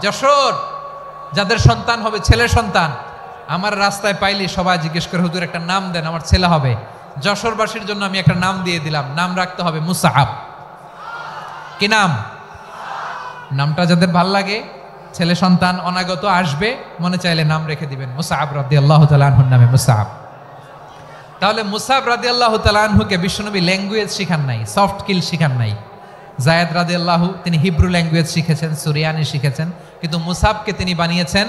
যশোর যাদের সন্তান হবে, ছেলে সন্তান, আমার রাস্তায় পাইলে সবাই জিজ্ঞেস করে, হুজুর একটা নাম দেন, আমার ছেলে হবে। যশোরবাসীর জন্য আমি একটা নাম দিয়ে দিলাম, নাম রাখতে হবে মুসআব। কি নাম? নামটা যাদের ভাল লাগে, ছেলে সন্তান অনাগত আসবে, মনে চাইলে নাম রেখে দিবেন মুসআব রাদিয়াল্লাহু তাআলা আনহুর নামে মুসআব। তাহলে মুসআব রাদিয়াল্লাহু তাআলা আনহুকে বিশ্বনবী ল্যাঙ্গুয়েজ শিখান নাই, সফট স্কিল শিখান নাই। যায়েদ রাদিয়াল্লাহু তিনি হিব্রু ল্যাঙ্গুয়েজ শিখেছেন, সুরিয়ানি শিখেছেন, কিন্তু মুসআবকে তিনি বানিয়েছেন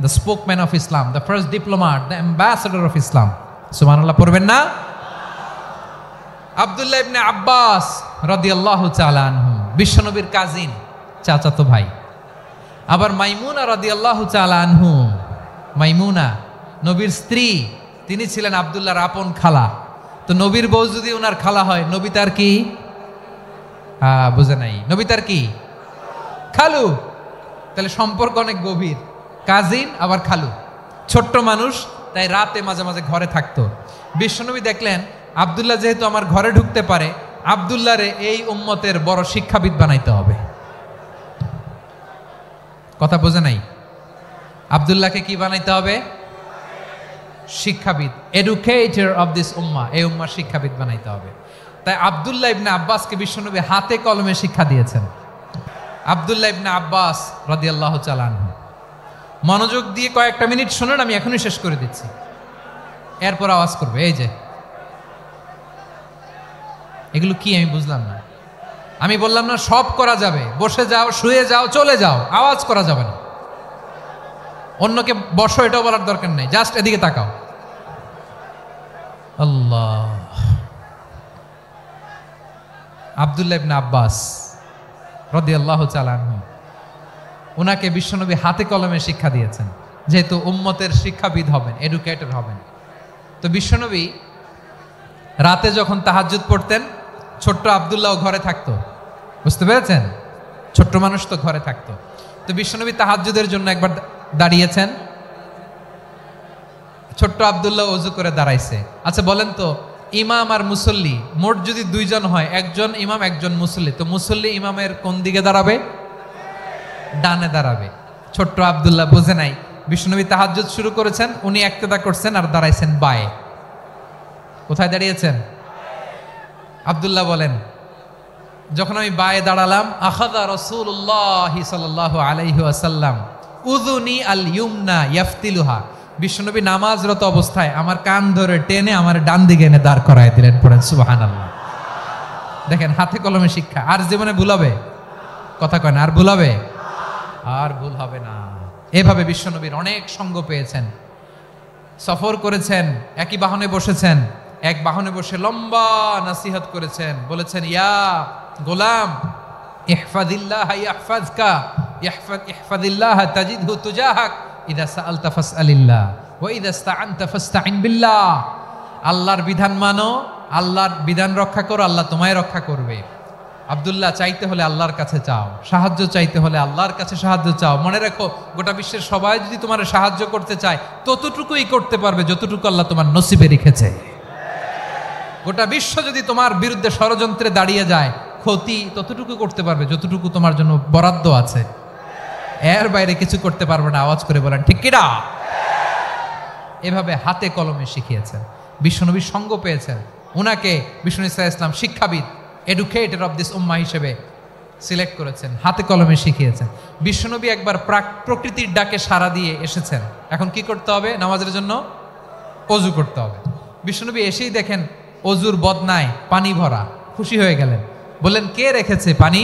the spokesman of Islam, the first diplomat, the ambassador of Islam. সুবহানাল্লাহ পড়বেন না? আব্দুল্লাহ ইবনে আব্বাস রাদিয়াল্লাহু তাআলা আনহু বিশ্বনবীর কাজিন, চাচাতো ভাই। আবার মাইমুনা রাদিয়াল্লাহু তাআলা আনহু, মাইমুনা নবীর স্ত্রী, তিনি ছিলেন আব্দুল্লাহর আপন খালা। তো নবীর বউ যদি ওনার খালা হয়, নবী তার কি? বুঝে নাই, নবী তার কি? খালু। তাহলে সম্পর্ক অনেক গভীর, কাজিন আবার খালু। ছোট্ট মানুষ, তাই রাতে মাঝে মাঝে ঘরে থাকতো। বিশ্বনবী দেখলেন আব্দুল্লাহ যেহেতু আমার ঘরে ঢুকতে পারে, আব্দুল্লাহরে এই উম্মতের বড় শিক্ষাবিদ বানাইতে হবে। কথা বোঝে নাই? আব্দুল্লাহকে কি বানাইতে হবে? শিক্ষাবিদ, এডুকেটর অফ দিস উম্মাহ, এই উম্মার শিক্ষাবিদ বানাইতে হবে। তাই আব্দুল্লাহ ইবনে আব্বাসকে বিশ্বনবী হাতে কলমে শিক্ষা দিয়েছেন। আব্দুল্লাহ ইবনে আব্বাস রাদিয়াল্লাহু তাআলা আনহু, মনোযোগ দিয়ে কয়েকটা মিনিট শুনুন, আমি এখনই শেষ করে দিচ্ছি, এরপর আওয়াজ করবে। এই যে এগুলো কি আমি বুঝলাম না। আমি বললাম না সব করা যাবে, বসে যাও, শুয়ে যাও, চলে যাও, আওয়াজ করা যাবে না। অন্যকে বসো এটাও বলার দরকার নেই, জাস্ট এদিকে তাকাও। আল্লাহ। আব্দুল্লাহ ইবনে আব্বাস রাদিয়াল্লাহু তাআলা আনহু ওনাকে বিশ্বনবী হাতে কলমে শিক্ষা দিয়েছেন, যেহেতু উম্মতের শিক্ষাবিদ হবেন, এডুকেটর হবেন। তো বিশ্বনবী রাতে যখন তাহাজ্জুদ পড়তেন, ছোট্ট আব্দুল্লাহ ঘরে থাকতো, বুঝতে পেরেছেন? ছোট্ট মানুষ তো ঘরে থাকতো। তো বিশ্বনবী তাহাজ্জুদের জন্য একবার দাঁড়িয়েছেন, ছোট্ট আব্দুল্লাহ ওযু করে দাঁড়াইছে। আচ্ছা বলেন তো, ইমাম আর মুসল্লি মোট যদি দুইজন হয়, একজন ইমাম একজন মুসল্লি, তো মুসল্লি ইমামের কোন দিকে দাঁড়াবে? ডানে দাঁড়াবে। ছোট্ট আব্দুল্লাহ বোঝে নাই, বিশ্বনবী তাহাজ্জুদ শুরু করেছেন, উনি একতেদা করছেন আর দাঁড়াইছেন বায়ে। কোথায় দাঁড়িয়েছেন? আব্দুল্লাহ বলেন, যখন আমি বায়ে দাঁড়ালাম, আখাযা রাসূলুল্লাহ সাল্লাল্লাহু আলাইহি ওয়াসাল্লাম উযুনি আল ইউমনা ইয়াফতিলুহা, বিশ্বনবী নামাজরত অবস্থায় আমার কান ধরে টেনে আমার ডান দিকে এনে দাঁড় করায় দিলেন। পড়েন সুবহানাল্লাহ। দেখেন হাতে কলমে শিক্ষা। আর জীবনে ভুল হবে? কথা কয় না, আর ভুল হবে? আর ভুল হবে না। এভাবে বিশ্বনবীর অনেক সঙ্গ পেয়েছেন, সফর করেছেন, একই বাহনে বসেছেন, এক বাহনে বসে লম্বা নসিহত করেছেন, বলেছেন ইয়া গোলাম ইহফাজিল্লাহ ইয়াহফাজকা ইহফাজিল্লাহ তাজিদহু তুজাহাক ইযা সাআলতা ফাসআলিল্লাহ ওয়া ইযা ইসতাআনতা ফাসতাইন বিল্লাহ। আল্লাহর বিধান মানো, আল্লাহর বিধান রক্ষা করো, আল্লাহ তোমায় রক্ষা করবে। আব্দুল্লাহ, চাইতে হলে আল্লাহর কাছে চাও, সাহায্য চাইতে হলে আল্লাহর কাছে সাহায্য চাও। মনে রাখো, গোটা বিশ্বের সবাই যদি তোমার সাহায্য করতে চায়, ততটুকুই করতে পারবে যতটুকু আল্লাহ তোমার নসিবে রেখেছে। গোটা বিশ্ব যদি তোমার বিরুদ্ধে ষড়যন্ত্রে দাঁড়িয়ে যায়, ক্ষতি ততটুকু করতে পারবে যতটুকু তোমার জন্য বরাদ্দ আছে, এর বাইরে কিছু করতে পারবে না। আওয়াজ করে বলেন ঠিক কিনা? এভাবে হাতে কলমে শিখিয়েছেন, বিশ্বনবীর সঙ্গ পেয়েছেন। ওনাকে বিষ্ণু ইসলাম শিক্ষাবিদ, এডুকেটর অফ দিস উম্মাহ হিসেবে সিলেক্ট করেছেন, হাতে কলমে শিখিয়েছেন। বিশ্বনবী একবার প্রকৃতির ডাকে সাড়া দিয়ে এসেছেন। এখন কি করতে হবে? নামাজের জন্য অজু করতে হবে। বিশ্বনবী এসেই দেখেন অজুর বদনায় পানি ভরা, খুশি হয়ে গেলেন, বললেন কে রেখেছে পানি?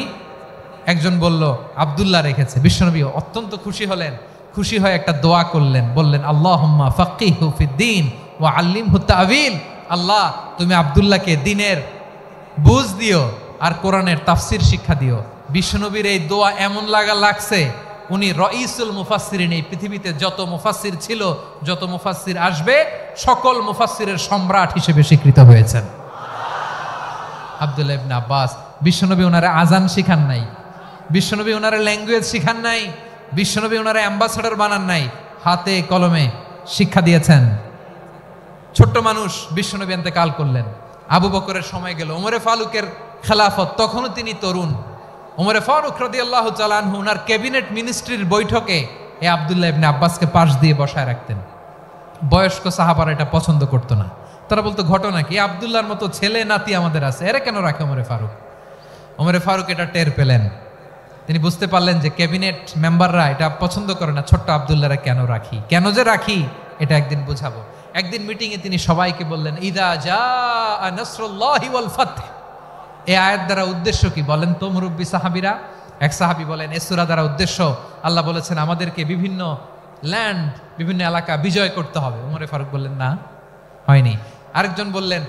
একজন বলল আব্দুল্লাহ রেখেছে। বিশ্বনবী অত্যন্ত খুশি হলেন, খুশি হয়ে একটা দোয়া করলেন, বললেন আল্লাহুম্মা ফাক্কিহু ফিদ্দীন ওয়া আল্লিমহু তা'ওয়ীল। আল্লাহ, তুমি আব্দুল্লাহকে দ্বীনের বুঝ দিও আর কোরআনের তাফসির শিক্ষা দিও। বিশ্বনবীর এই দোয়া এমন লাগছে, উনি রাইসুল মুফাসসিরিন, এই পৃথিবীতে যত মুফাসসির ছিল, যত মুফাসসির আসবে, সকল মুফাসসিরের সম্রাট হিসেবে স্বীকৃত হয়েছেন। আব্দুল্লাহ ইবনে আব্বাস, বিশ্বনবী ওনারে আজান শিখান নাই, বিশ্বনবী ওনারে ল্যাঙ্গুয়েজ শিখান নাই, বিশ্বনবী ওনারে অ্যাম্বাসেডর বানান নাই, হাতে কলমে শিক্ষা দিয়েছেন। ছোট্ট মানুষ, বিশ্বনবী ইন্তেকাল করলেন, আবু বকরের সময় গেল, ওমরে ফারুকের খেলাফত, তখনও তিনি তরুণ। ওমরে ফারুক রাদিয়াল্লাহু তাআলা আনহু ওনার ক্যাবিনেট মিনিস্ট্রির বৈঠকে এই আব্দুল্লাহ ইবনে আব্বাসকে পাশ দিয়ে বসায় রাখতেন। বয়স্ক সাহাবারা এটা পছন্দ করতো না, তারা বলতো ঘটনা কি, আব্দুল্লাহর মতো ছেলে নাতি আমাদের আছে, এরা কেন রাখে ওমরে ফারুক? ওমরে ফারুক এটা টের পেলেন, তিনি বুঝতে পারলেন যে ক্যাবিনেট মেম্বাররা এটা পছন্দ করে না, ছোট্ট আব্দুল্লাহরা কেন রাখি, কেন যে রাখি এটা একদিন বুঝাবো। একদিন মিটিংয়ে তিনি সবাইকে বললেন ইদা জাআ নাসরুল্লাহি ওয়াল ফাতহ। এই আয়াত দ্বারা উদ্দেশ্য কি বলেন তো মুরব্বী সাহাবীরা? এক সাহাবী বলেন এই সূরা দ্বারা উদ্দেশ্য, আল্লাহ বলেছেন আমাদেরকে বিভিন্ন ল্যান্ড, বিভিন্ন এলাকা বিজয় করতে হবে। ওমরে ফারুক বললেন না, হয়নি। আরেকজন বললেন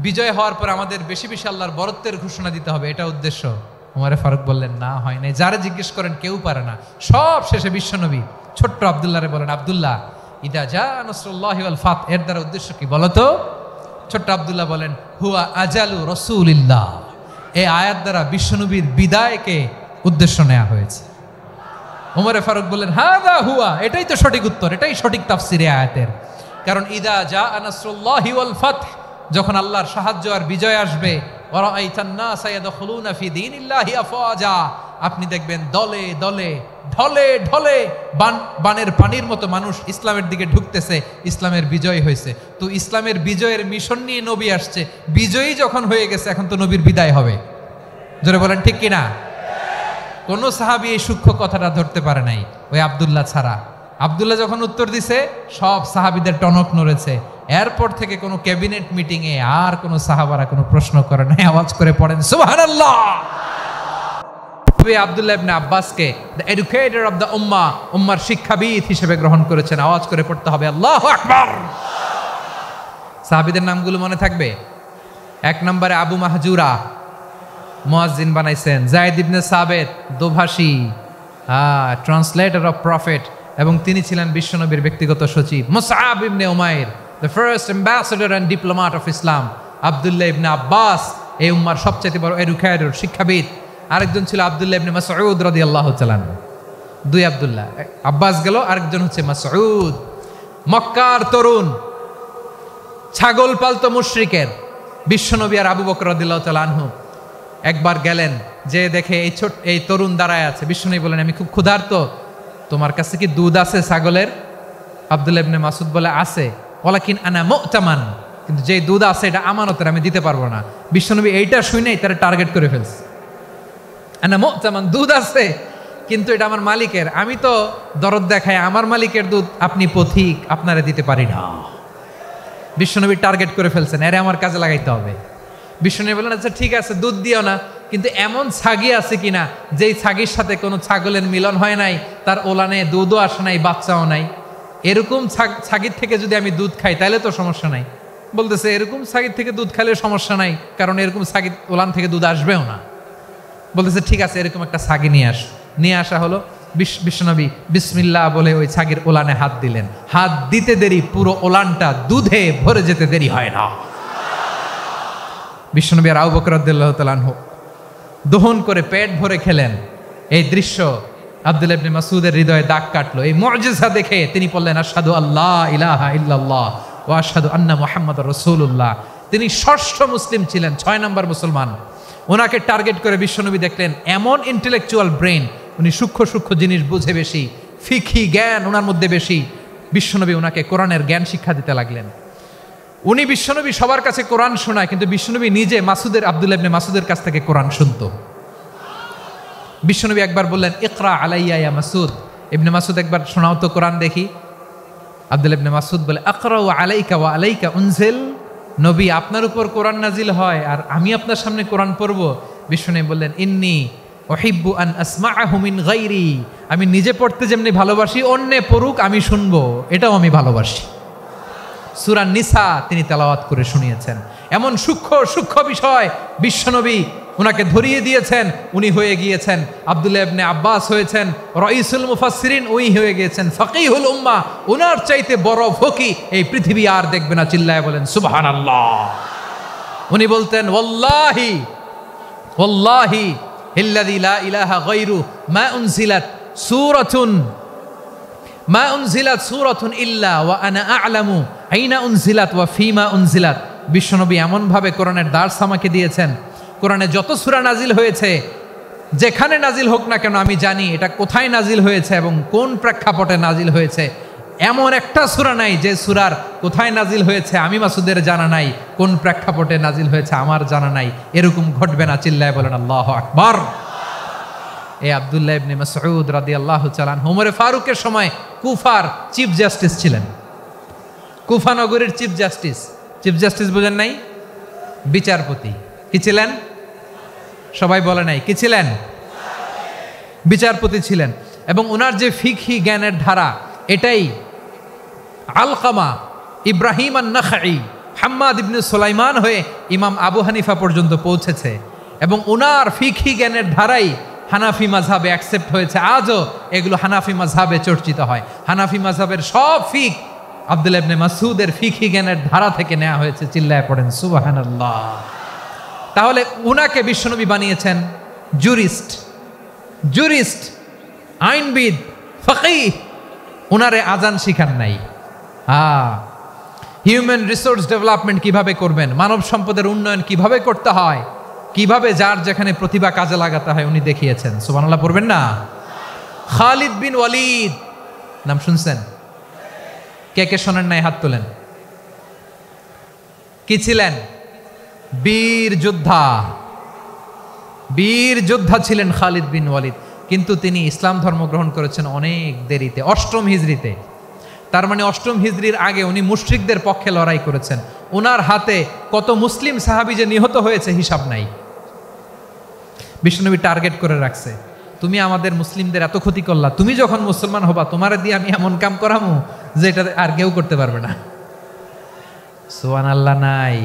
বিজয় হওয়ার পর আমাদের বেশি বেশি আল্লাহর বরত্বের ঘোষণা দিতে হবে, এটা উদ্দেশ্য। ওমরে ফারুক বললেন না, হয় নাই। যারা জিজ্ঞেস করেন কেউ পারে না। সব শেষে বিশ্বনবী ছোট্ট আব্দুল্লাহরে বলেন আব্দুল্লাহ ইদা জাআ নাসরুল্লাহি ওয়াল ফাতহ এর দ্বারা উদ্দেশ্য কি বলো তো? ছোট্ট আব্দুল্লাহ বলেন হুয়া আজালু রাসূলিল্লাহ। এই আয়াত দ্বারা বিশ্বনবীর বিদায়কে উদ্দেশ্য নেওয়া হয়েছে। ওমরে ফারুক বললেন হাযা হুয়া, এটাই তো সঠিক উত্তর, এটাই সঠিক তাফসীর এই আয়াতের। কারণ ইদা জাআ নাসরুল্লাহি ওয়াল ফাতহ, যখন আল্লাহর সাহায্য আর বিজয় আসবে, ওয়ারাআইতান নাসা ইয়াদখুলুনা ফি দীনিল্লাহি আফওয়াজা, আপনি দেখবেন দলে দলে ঢলে ঢলে বানের পানির মতো মানুষ ইসলামের দিকে ঢুকতেছে, ইসলামের বিজয় হয়েছে। তো ইসলামের বিজয়ের মিশন নিয়ে নবী আসছে, বিজয়ী যখন হয়ে গেছে এখন তো নবীর বিদায় হবে। জোরে বলেন ঠিক কিনা? কোন সাহাবী এই সূক্ষ্ম কথাটা ধরতে পারে নাই, ওই আব্দুল্লাহ ছাড়া। আব্দুল্লাহ যখন উত্তর দিছে সব সাহাবীদের টনক নড়েছে। এরপর থেকে কোনো ক্যাবিনেট মিটিং এ আর কোনো সাহাবারা কোনো প্রশ্ন করে নাই। আওয়াজ করে পড়েন সুবহানাল্লাহ। আব্দুল্লাহ ইবনে আব্বাসকে দ্য এডুকেটর অফ দ্য উম্মাহ, উম্মার শিক্ষাবিদ হিসেবে গ্রহণ করেছেন। আওয়াজ করে পড়তে হবে আল্লাহু আকবার। সাহাবীদের নামগুলো মনে থাকবে। এক নম্বরে আবু মাহজুরা, মুয়াজ্জিন বানাইছেন। যায়েদ ইবনে সাবিত, দোভাষী। ট্রান্সলেটর অফ প্রফেট, এবং তিনি ছিলেন বিশ্বনবীর ব্যক্তিগত সচিব। Musab ibn Umair, the first ambassador and diplomat of Islam. Abdullah ibn Abbas, এই উম্মার সবচেয়ে বড় এডুকেটর, শিক্ষাবিদ। আরেকজন ছিল আব্দুল্লাহ ইবনে মাসউদ রাদিয়াল্লাহু তাআলা আনহু। দুই আব্দুল্লাহ, আব্বাস গেল, আরেকজন হচ্ছে মাসউদ। মক্কার তরুণ, ছাগল পালতো মুশরিকের বিশ্বনবী আর আবু বকর রাদিয়াল্লাহু তাআলা আনহু একবার গেলেন, যে দেখে এই তরুণ দাঁড়ায় আছে। বিশ্বনবী বলেন, আমি খুব ক্ষুধার্ত, তোমার কাছে কি দুধ আছে ছাগলের? আব্দুল্লাহ ইবনে মাসউদ বলে, আছে। ওয়ালাকিন আনা মুতামান, কিন্তু যে দুধ আছে এটা আমানতের, আমি দিতে পারবো না। বিশ্বনবী এইটা শুনেই তারা টার্গেট করে ফেলছে। আনা মুতামান, দুধ আছে কিন্তু এটা আমার মালিকের, আমি তো দরদ দেখাই, আমার মালিকের দুধ আপনি পথিক, আপনারে দিতে পারি না। বিশ্বনবী টার্গেট করে ফেলছেন, এরে আমার কাজে লাগাইতে হবে। বিশ্বনবী বললেন, আচ্ছা ঠিক আছে, দুধ দিও না, কিন্তু এমন ছাগি আছে কিনা যেই ছাগির সাথে কোনো ছাগলের মিলন হয় নাই, তার ওলানে দুধও আসে নাই, বাচ্চাও নাই, এরকম ছাগির থেকে যদি আমি দুধ খাই তাহলে তো সমস্যা নাই। বলতেছে, এরকম ছাগির থেকে দুধ খাইলে সমস্যা নাই, কারণ এরকম ছাগির ওলান থেকে দুধ আসবেও না। বলতেছে, ঠিক আছে, এরকম একটা ছাগি নিয়ে আসা হলো। বিশ্বনবী বিসমিল্লাহ বলে ওই ছাগির ওলানে হাত দিলেন। হাত দিতে দেরি, পুরো ওলানটা দুধে ভরে যেতে দেরি হয় না। বিশ্বনবী আর আবু বকর রাদিয়াল্লাহু তাআলা আনহু দহন করে পেট ভরে খেলেন। এই দৃশ্য আব্দুল্লাহ ইবনে মাসউদের হৃদয়ে দাগ কাটলো। এই মুজিজা দেখে তিনি বললেন, আশহাদু আল্লা ইলাহা ইল্লাল্লাহ ওয়া আশহাদু আন্না মুহাম্মাদুর রাসূলুল্লাহ। তিনি ষষ্ঠ মুসলিম ছিলেন, 6 নম্বর মুসলমান। ওনাকে টার্গেট করে বিশ্বনবী দেখলেন এমন ইন্টেলেকচুয়াল ব্রেন, উনি সূক্ষ্ম সূক্ষ্ম জিনিস বুঝে বেশি, ফিকহি জ্ঞান ওনার মধ্যে বেশি। বিশ্বনবী ওনাকে কোরআনের জ্ঞান শিক্ষা দিতে লাগলেন। উনি বিশ্বনবী সবার কাছে কোরআন শোনায়, কিন্তু বিশ্বনবী নিজে আব্দুল্লাহ ইবনে মাসউদের কাছ থেকে কোরআন শুনতো। বিশ্বনবী একবার বললেন, ইকরা আলাইয়া ইয়া মাসউদ। ইবনে মাসউদ, একবার শোনাও তো কোরআন দেখি। আব্দুল্লাহ ইবনে মাসউদ বলে, আকরাউ আলাইকা ওয়া আলাইকা উনজিল। নবী, আপনার উপর কোরআন নাজিল হয় আর আমি আপনার সামনে কোরআন পড়ব। বিশ্বনবী বললেন, ইন্নী উহিব্বু আন আসমাআহু মিন গায়রি। আমি নিজে পড়তে যেমনি ভালোবাসি, অন্যে পড়ুক আমি শুনবো, এটাও আমি ভালোবাসি। সূরা নিসা তিনি তেলাওয়াত করে শুনিয়েছেন। এমন সূক্ষ্ম সূক্ষ্ম বিষয় বিশ্বনবী উনাকে ধরিয়ে দিয়েছেন। উনি হয়ে গিয়েছেন, আব্দুল্লাহ ইবনে আব্বাস হয়েছেন রাইসুল মুফাসসিরিন, উনি হয়ে গিয়েছেন ফাকিহুল উম্মাহ। উনার চাইতে বড় ফকি এই পৃথিবী আর দেখবে না। চিল্লায় বলেন সুবহানাল্লাহ। উনি বলতেন, ওয়াল্লাহি ওয়াল্লাহি ইল্লাযী লা ইলাহা গায়রু মা উনজিলাত সূরাতুন ইল্লা ওয়া আনা আ'লামু আইনা উনজিলাত ওয়া ফীমা উনজিলাত। বিশ্বনবী এমনভাবে কোরআনের দার্স আমাকে দিয়েছেন, কোরআনে যত সূরা নাজিল হয়েছে, যেখানে নাজিল হোক না কেন আমি জানি এটা কোথায় নাজিল হয়েছে এবং কোন প্রেক্ষাপটে নাজিল হয়েছে। এমন একটা সূরা নাই যে সূরার কোথায় নাজিল হয়েছে আমি মাসুদের জানা নাই, কোন প্রেক্ষাপটে নাজিল হয়েছে আমার জানা নাই। এরকম ঘটবে না। চিল্লায় বলেন আল্লাহু আকবার। এই আব্দুল্লাহ ইবনে মাসউদ রাদিয়াল্লাহু তাআলা আনহু ওমর ফারুকের সময় কুফার চিফ জাস্টিস ছিলেন। কুফা নগরীর চিফ জাস্টিস। চিফ জাস্টিস বুঝেন নাই? বিচারপতি। কি ছিলেন? সবাই বলে নাই, কি ছিলেন? বিচারপতি ছিলেন। এবং ওনার যে ফিকহি জ্ঞানের ধারা, এটাই আলকামা, ইব্রাহিম আন-নাখাই, হাম্মাদ ইবনে সুলাইমান হয়ে ইমাম আবু হানিফা পর্যন্ত পৌঁছেছে। এবং ওনার ফিকহি জ্ঞানের ধারাই হানাফি মাযহাবে অ্যাকসেপ্ট হয়েছে। আজও এগুলো হানাফি মাযহাবে চর্চিত হয়। হানাফি মাযহাবের সব ফিক আব্দুল্লাহ ইবনে মাসউদের ফিকহি জ্ঞানের ধারা থেকে নেওয়া হয়েছে। চিল্লায় পড়েন সুবহানাল্লাহ। তাহলে উনাকে বিশ্বনবী বানিয়েছেন জুরিস্ট, আইনবিদ, ফাকিহ। উনারে আজান শিখান নাই। হিউম্যান রিসোর্স ডেভেলপমেন্ট কিভাবে করবেন, মানব সম্পদের উন্নয়ন কিভাবে করতে হয়, কিভাবে যার যেখানে প্রতিভা কাজে লাগাতে হয় উনি দেখিয়েছেন। সুবহানাল্লাহ পড়বেন না? খালিদ বিন ওয়ালিদ নাম শুনছেন? কে কে শোনেন নাই হাত তোলেন। কি ছিলেন? বীর যোদ্ধা ছিলেন খালিদ বিন ওয়ালিদ। কিন্তু তিনি ইসলাম ধর্ম গ্রহণ করেছেন অনেক দেরিতে, 8ম হিজরিতে। তার মানে 8ম হিজরির আগে উনি মুশরিকদের পক্ষে লড়াই করেছেন। ওনার হাতে কত মুসলিম সাহাবী যে নিহত হয়েছে হিসাব নাই। বিশ্বনবী টার্গেট করে রাখছে, তুমি আমাদের মুসলিমদের এত ক্ষতি করলা, তুমি যখন মুসলমান হবা তোমার দিয়ে আমি এমন কাম করামু যে এটা আর কেউ করতে পারবে না। সুবহানাল্লাহ নাই?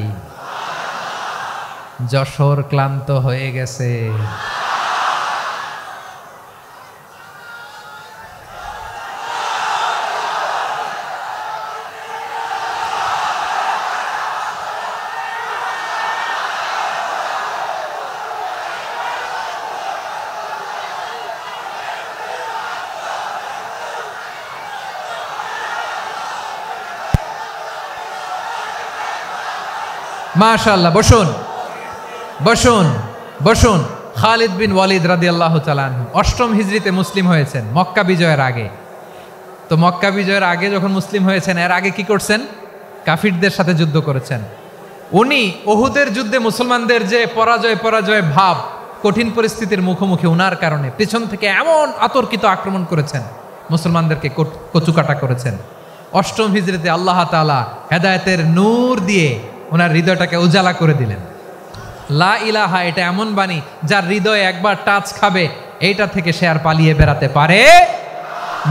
যশোর ক্লান্ত হয়ে গেছে। মাশাআল্লাহ, বসুন বসুন বসুন। খালিদ বিন ওয়ালিদ রাদিয়াল্লাহু তাআলা আনহু 8ম হিজরিতে মুসলিম হয়েছেন, মক্কা বিজয়ের আগে। তো মক্কা বিজয়ের আগে যখন মুসলিম হয়েছেন, এর আগে কি করছেন? কাফিরদের সাথে যুদ্ধ করেছেন। উনি উহুদের যুদ্ধে মুসলমানদের যে পরাজয় ভাব, কঠিন পরিস্থিতির মুখোমুখি উনার কারণে পিছন থেকে এমন আতর্কিত আক্রমণ করেছেন, মুসলমানদেরকে কচুকাটা করেছেন। 8ম হিজরিতে আল্লাহ তাআলা হেদায়েতের নূর দিয়ে ওনার হৃদয়টাকে উজালা করে দিলেন। লা ইলাহা, এটা এমন বাণী যার হৃদয়ে একবার টাচ খাবে, এইটা থেকে সে আর পালিয়ে বেড়াতে পারে।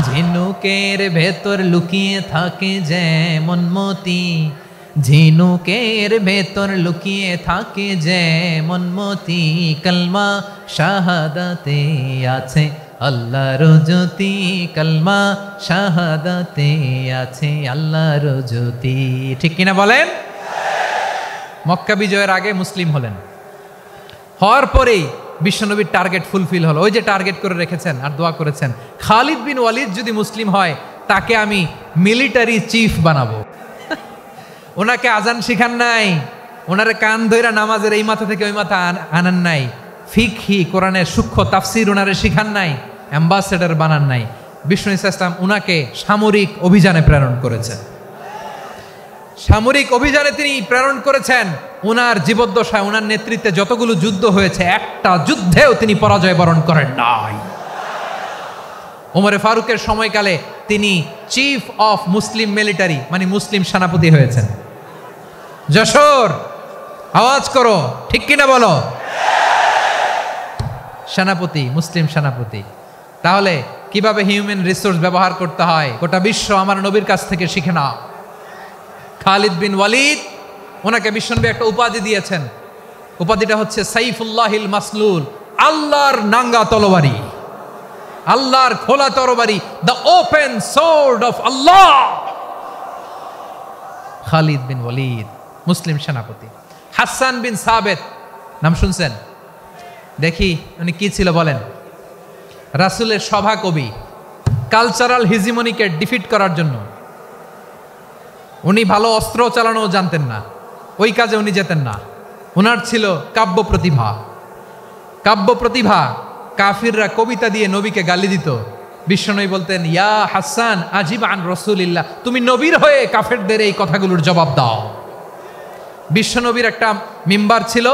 ঝিনুকের ভেতর লুকিয়ে থাকে যেমন মতি, ঝিনুকের ভেতর লুকিয়ে থাকে যেমন মতি, কলমা শাহাদাতে আছে আল্লাহর জ্যোতি, কলমা শাহাদাতে আছে আল্লাহর জ্যোতি। ঠিক কিনা বলেন? মক্কা বিজয়ের আগে মুসলিম হলেন, হওয়ার পরেই বিশ্বনবীর টার্গেট ফুলফিল হলো। ওই যে টার্গেট করে রেখেছেন আর দোয়া করেছেন, খালিদ বিন ওয়ালিদ যদি মুসলিম হয় তাকে আমি মিলিটারি চিফ বানাবো। ওনাকে আজান শিখান নাই, ওনারে কান ধইরা নামাজের এই মাথা থেকে ওই মাথা আনান নাই, ফিকহি কোরআনের সূক্ষ্ম তাফসীর ওনারে শিখান নাই, অ্যাম্বাসেডর বানান নাই। বিষ্ণু ইসলাম উনাকে সামরিক অভিযানে প্রেরণ করেছেন। সামরিক অভিযানে তিনি প্রেরণ করেছেন। উনার জীবদ্দশায় উনার নেতৃত্বে যতগুলো যুদ্ধ হয়েছে, একটা যুদ্ধেও তিনি পরাজয় বরণ করেন নাই। ওমরে ফারুকের সময়কালে তিনি চিফ অফ মুসলিম মিলিটারি, মানে মুসলিম সেনাপতি হয়েছেন। যশোর, আওয়াজ করো, ঠিক কিনা বলো? সেনাপতি, মুসলিম সেনাপতি। তাহলে কিভাবে হিউম্যান রিসোর্স ব্যবহার করতে হয় গোটা বিশ্ব আমার নবীর কাছ থেকে শিখে নাও। খালিদ বিন ওয়ালিদ, ওনাকে বিশ্বনবী একটা উপাধি দিয়েছেন। উপাধিটা হচ্ছে সাইফুল্লাহিল মাসলুল, আল্লাহর নাঙ্গা তরবারি, আল্লাহর খোলা তরবারি, দ্য ওপেন সোর্ড অফ আল্লাহ। খালিদ বিন ওয়ালিদ মুসলিম সেনাপতি। হাসান বিন সাবেত নাম শুনছেন? দেখি উনি কি ছিল বলেন। রাসূলের সভা কবি, কালচারাল হিজিমনিকে ডিফিট করার জন্য। উনি ভালো অস্ত্র চালানো জানতেন না, ওই কাজে উনি যেতেন না। ওনার ছিল কাব্য প্রতিভা। কাব্য প্রতিভা, কাফিররা কবিতা দিয়ে নবীকে গালি দিত। বিশ্বনবী বলতেন, ইয়া হাসান আজিব আন রাসূলিল্লাহ, তুমি নবীর হয়ে কাফেরদের এই কথাগুলোর জবাব দাও। বিশ্বনবীর একটা মিম্বার ছিল।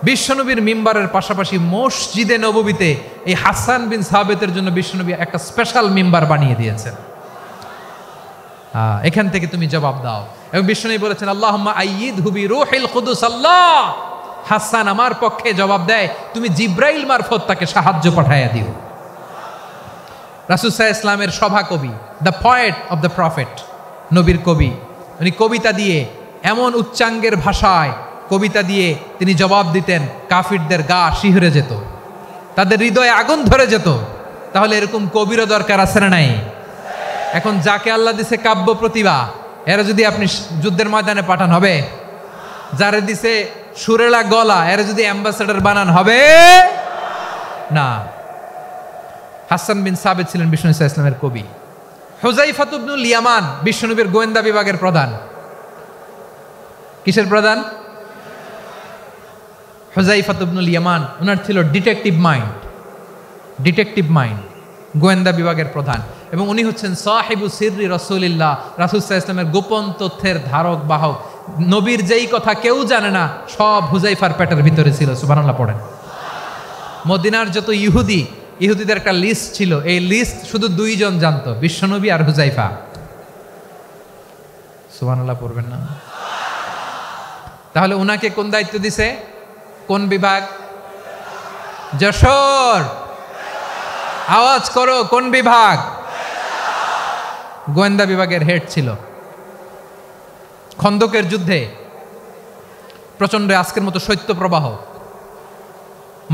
বিশ্বনবীর মিম্বারের পাশাপাশি মসজিদে নববীতে এই হাসান বিন সাবেতের জন্য বিশ্বনবী একটা স্পেশাল মিম্বার বানিয়ে দিয়েছেন। এখান থেকে তুমি জবাব দাও। এবং বিশ্বনবী বলেছেন, আল্লাহুম্মা আইয়িদহু বিরূহিল কুদুস, আল্লাহ হাসান আমার পক্ষে জবাব দেয়, তুমি জিব্রাইল মারফত তাকে সাহায্য পাঠাইয়া দিও। রাসূল সাল্লাল্লাহু আলাইহি ইসলামের সভা কবি, the poet of the prophet, নবীর কবি। উনি কবিতা দিয়ে, এমন উচ্চাঙ্গের ভাষায় কবিতা দিয়ে তিনি জবাব দিতেন, কাফিরদের গা শিহরে যেত, তাদের হৃদয়ে আগুন ধরে যেত। তাহলে এরকম কবিরও দরকার আছে না নাই? এখন যাকে আল্লাহ দিছে কাব্য প্রতিভা, এরা যদি আপনি যুদ্ধের ময়দানে পাঠান হবে? যারে দিছে সুরেলা গলা, এরা যদি অ্যাম্বাসেডর বানান হবে না। হাসান বিন সাবেত ছিলেন বিষ্ণু ইসলামের কবি। হুযায়ফা ইবনুল ইয়ামান বিশ্বনবীর গোয়েন্দা বিভাগের প্রধান। কিসের প্রধান? হুযায়ফা ইবনুল ইয়ামান। ওনার ছিল ডিটেকটিভ মাইন্ড, ডিটেকটিভ মাইন্ড, গোয়েন্দা বিভাগের প্রধান। এবং উনি হচ্ছেন সাহিবু সিররি রাসূলিল্লাহ, রাসূল সাল্লাল্লাহু আলাইহি ওয়াসাল্লামের গোপন তথ্যের ধারক বাহক। নবীর যেই কথা কেউ জানে না, সব হুযায়ফার পেটের ভিতরে ছিল। সুবহানাল্লাহ পড়েন। মদিনার যত ইহুদিদের একটা লিস্ট ছিল, এই লিস্ট শুধু 2 জন জানতো, বিশ্বনবী আর হুযায়ফা। সুবহানাল্লাহ পড়বেন না? তাহলে উনাকে কোন দায়িত্ব দিছে? কোন বিভাগ? যশোর, আওয়াজ করো, কোন বিভাগ? গোয়েন্দা বিভাগের হেড ছিল। খন্দকের যুদ্ধে প্রচন্ড আজকের মতো শৈত্য প্রবাহ,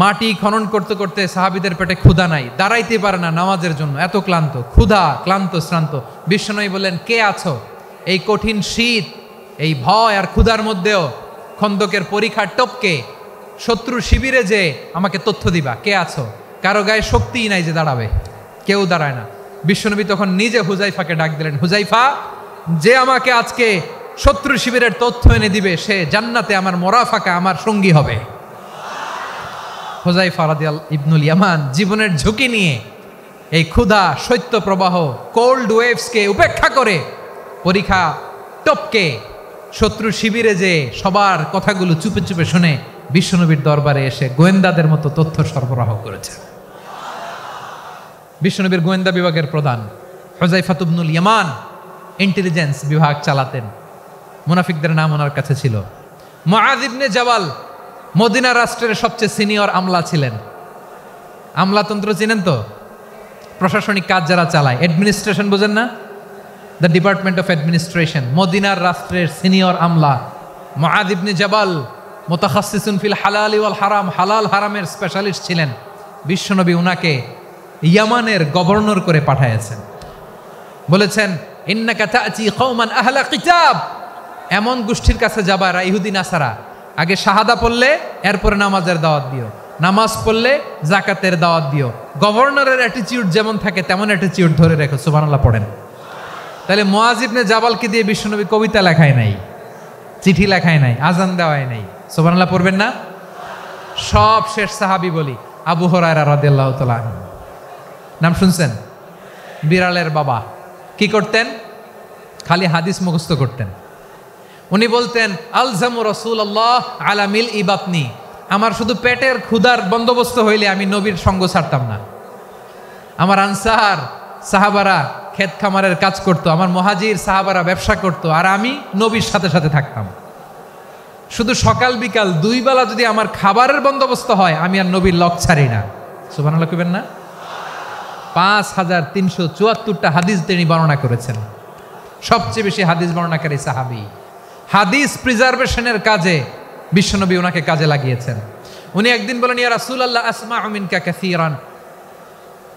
মাটি খনন করতে করতে সাহাবীদের পেটে ক্ষুধা নাই, দাঁড়াইতে পারে না নামাজের জন্য, এত ক্লান্ত, ক্ষুধা, ক্লান্ত, শ্রান্ত। বিশ্বনবী বললেন, কে আছো? এই কঠিন শীত, এই ভয় আর ক্ষুধার মধ্যেও খন্দকের পরীক্ষার টপকে শত্রু শিবিরে যে আমাকে তথ্য দিবা, কে আছো? কারো গায়ে শক্তিই নাই যে দাঁড়াবে, কেউ দাঁড়ায় না। বিশ্বনবী তখন নিজে হুযায়ফাকে ডাক দিলেন, হুযায়ফা, যে আমাকে আজকে শত্রু শিবিরের তথ্য এনে দিবে, সে জান্নাতে আমার মোরাফাকা, আমার সঙ্গী হবে। হুযায়ফা রাদিয়াল্লাহু ইবনুল ইয়ামান জীবনের ঝুঁকি নিয়ে এই ক্ষুধা, শৈত্য প্রবাহ, কোল্ড ওয়েভসকে উপেক্ষা করে পরীক্ষা টপকে শত্রু শিবিরে যে সবার কথাগুলো চুপে চুপে শুনে বিশ্বনবীর দরবারে এসে গোয়েন্দাদের মতো তথ্য সরবরাহ করেছে। বিশ্বনবীর গোয়েন্দা বিভাগের প্রধান হুযায়ফা ইবনুল ইয়ামান ইন্টেলিজেন্স বিভাগ চালাতেন। মুনাফিকদের নাম ওনার কাছে ছিল। মুআয ইবনে জাবাল মদিনা রাষ্ট্রের সবচেয়ে সিনিয়র আমলা ছিলেন। আমলাতন্ত্র চিনেন তো? প্রশাসনিক কাজ যারা চালায়, অ্যাডমিনিস্ট্রেশন বোঝেন না? The department of administration. মদিনার রাষ্ট্রের সিনিয়র আমলা মুআয ইবনে জাবাল মুতাখাসসিসুন ফিল হালাল ওয়াল হারাম, হালাল হারামের স্পেশালিস্ট ছিলেন। বিশ্বনবী উনাকে ইয়ামানের গভর্নর করে পাঠাইছেন। বলেছেন, ইন্নাকা তা'তি কওমান আহলা কিতাব, এমন গোষ্ঠীর কাছে যাবা এরা ইহুদি নাসারা, আগে শাহাদা পড়লে এরপরে নামাজের দাওয়াত দিও, নামাজ পড়লে যাকাতের দাওয়াত দিও। গভর্নরের অ্যাটিটিউড যেমন থাকে তেমন অ্যাটিটিউড ধরে রেখো। সুবহানাল্লাহ পড়েন। তাহলে মুআয ইবনে জাবালকে দিয়ে বিশ্বনবী কবিতা লেখায় নাই, চিঠি লেখায় নাই, আজান দেওয়ায় নাই। সুবহানাল্লাহ পড়বেন না? সব শেষ সাহাবী বলি আবু হুরায়রা রাদিয়াল্লাহু তাআলা আনহু, নাম শুনছেন? বিড়ালের বাবা। কি করতেন? খালি হাদিস মুখস্থ করতেন। উনি বলতেন, আলজামু রাসূলুল্লাহ আলা মিল ইবাতনি, আমার শুধু পেটের ক্ষুধার বন্দোবস্ত হইলে আমি নবীর সঙ্গ ছাড়তাম না। আমার আনসার সাহাবারা ক্ষেত খামারের কাজ করতো, আমার মুহাজির সাহাবারা ব্যবসা করতো, আর আমি নবীর সাথে সাথে থাকতাম। শুধু সকাল বিকাল দুই বেলা যদি আমার খাবারের বন্দোবস্ত হয়, আমি আর নবীর লক ছাড়ি না। সুবহানাল্লাহ কইবেন না? 5374টা হাদিস তিনি বর্ণনা করেছেন। সবচেয়ে বেশি হাদিস বর্ণনাকারী সাহাবী। হাদিস প্রিজার্ভেশনের কাজে বিশ্বনবী ওনাকে কাজে লাগিয়েছেন। উনি একদিন বলেন, ইয়া রাসূলুল্লাহ আসমাউ মিনকা কাসীরান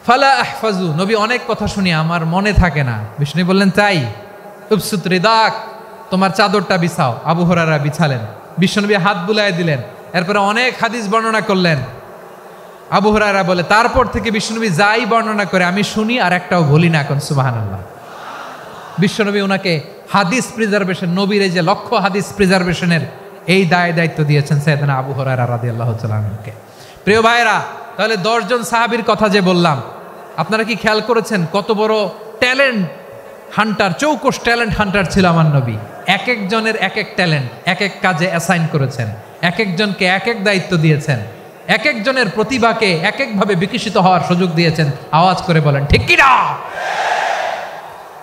ফালা আহফাজু, নবী অনেক কথা শুনি আমার মনে থাকে না। বিশ্বনবী বললেন, তাই? উবসুত রিদাক, তোমার চাদরটা বিছাও। আবু হুরায়রা বিছালেন, বিশ্বনবী হাত বুলায় দিলেন, এরপরে অনেক হাদিস বর্ণনা করলেন। আবু হুরায়রা বলে, তারপর থেকে বিশ্বনবী যাই বর্ণনা করে আমি শুনি আর একটাও ভুলি না। এখন সুবহানাল্লাহ। বিশ্বনবী ওনাকে হাদিস প্রিজার্ভেশন, নবীর এই যে লক্ষ্য হাদিস প্রিজার্ভেশনের এই দায়িত্ব দিয়েছেন সাইয়েদনা আবু হুরায়রা রাদিয়াল্লাহু তাআলা আনহুকে। প্রিয় ভাইরা, তাহলে 10 জন সাহাবীর কথা যে বললাম, আপনারা কি খেয়াল করেছেন কত বড় ট্যালেন্ট হান্টার, চৌকস ট্যালেন্ট হান্টার ছিল আমার নবী। এক একজনের এক এক ট্যালেন্ট, এক এক কাজে অ্যাসাইন করেছেন, এক একজনকে এক এক দায়িত্ব দিয়েছেন, এক একজনের প্রতিভাকে এক একভাবে বিকশিত হওয়ার সুযোগ দিয়েছেন। আওয়াজ করে বলেন ঠিক কি না?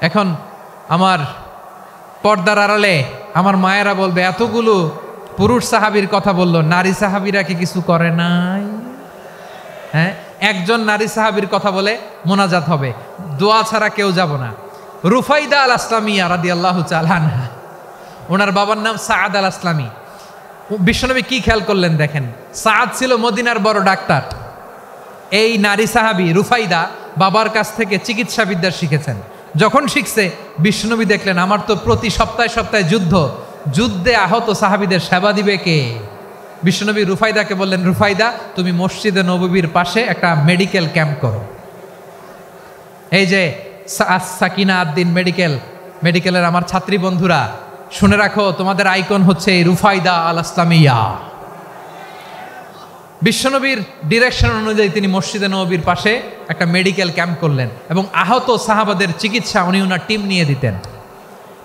এখন আমার পর্দার আড়ালে আমার মায়েরা বলবে, এতগুলো পুরুষ সাহাবীর কথা বললো, নারী সাহাবীরা কি কিছু করে নাই? হ্যাঁ, একজন নারী সাহাবীর কথা বলে মোনাজাত হবে, দোয়া ছাড়া কেউ যাব না। রুফাইদা আল আসলামিয়া রাদিয়াল্লাহু তাআলা আনহা, ওনার বাবার নাম সাআদ আল আসলামি। বিশ্বনবী কি খেয়াল করলেন দেখেন, সাআদ ছিল মদিনার বড় ডাক্তার। এই নারী সাহাবী রুফাইদা বাবার কাছ থেকে চিকিৎসা বিদ্যা শিখেছেন। যখন শিখছে, বিশ্বনবী দেখলেন আমার তো প্রতি সপ্তাহে সপ্তাহে যুদ্ধে আহত সাহাবীদের সেবা দিবে কে? বিশ্বনবী রুফাইদাকে বললেন, রুফাইদা তুমি মসজিদে নববীর পাশে একটা মেডিকেল ক্যাম্প করো। এই যে সাকিনা আদ্দিন মেডিকেলের আমার ছাত্রী বন্ধুরা শুনে রাখো, তোমাদের আইকন হচ্ছে এই রুফাইদা আল আসলামিয়া। বিশ্বনবীর ডিরেকশন অনুযায়ী তিনি মসজিদে নববীর পাশে একটা মেডিকেল ক্যাম্প করলেন এবং আহত সাহাবাদের চিকিৎসা উনি ওনার টিম নিয়ে দিতেন।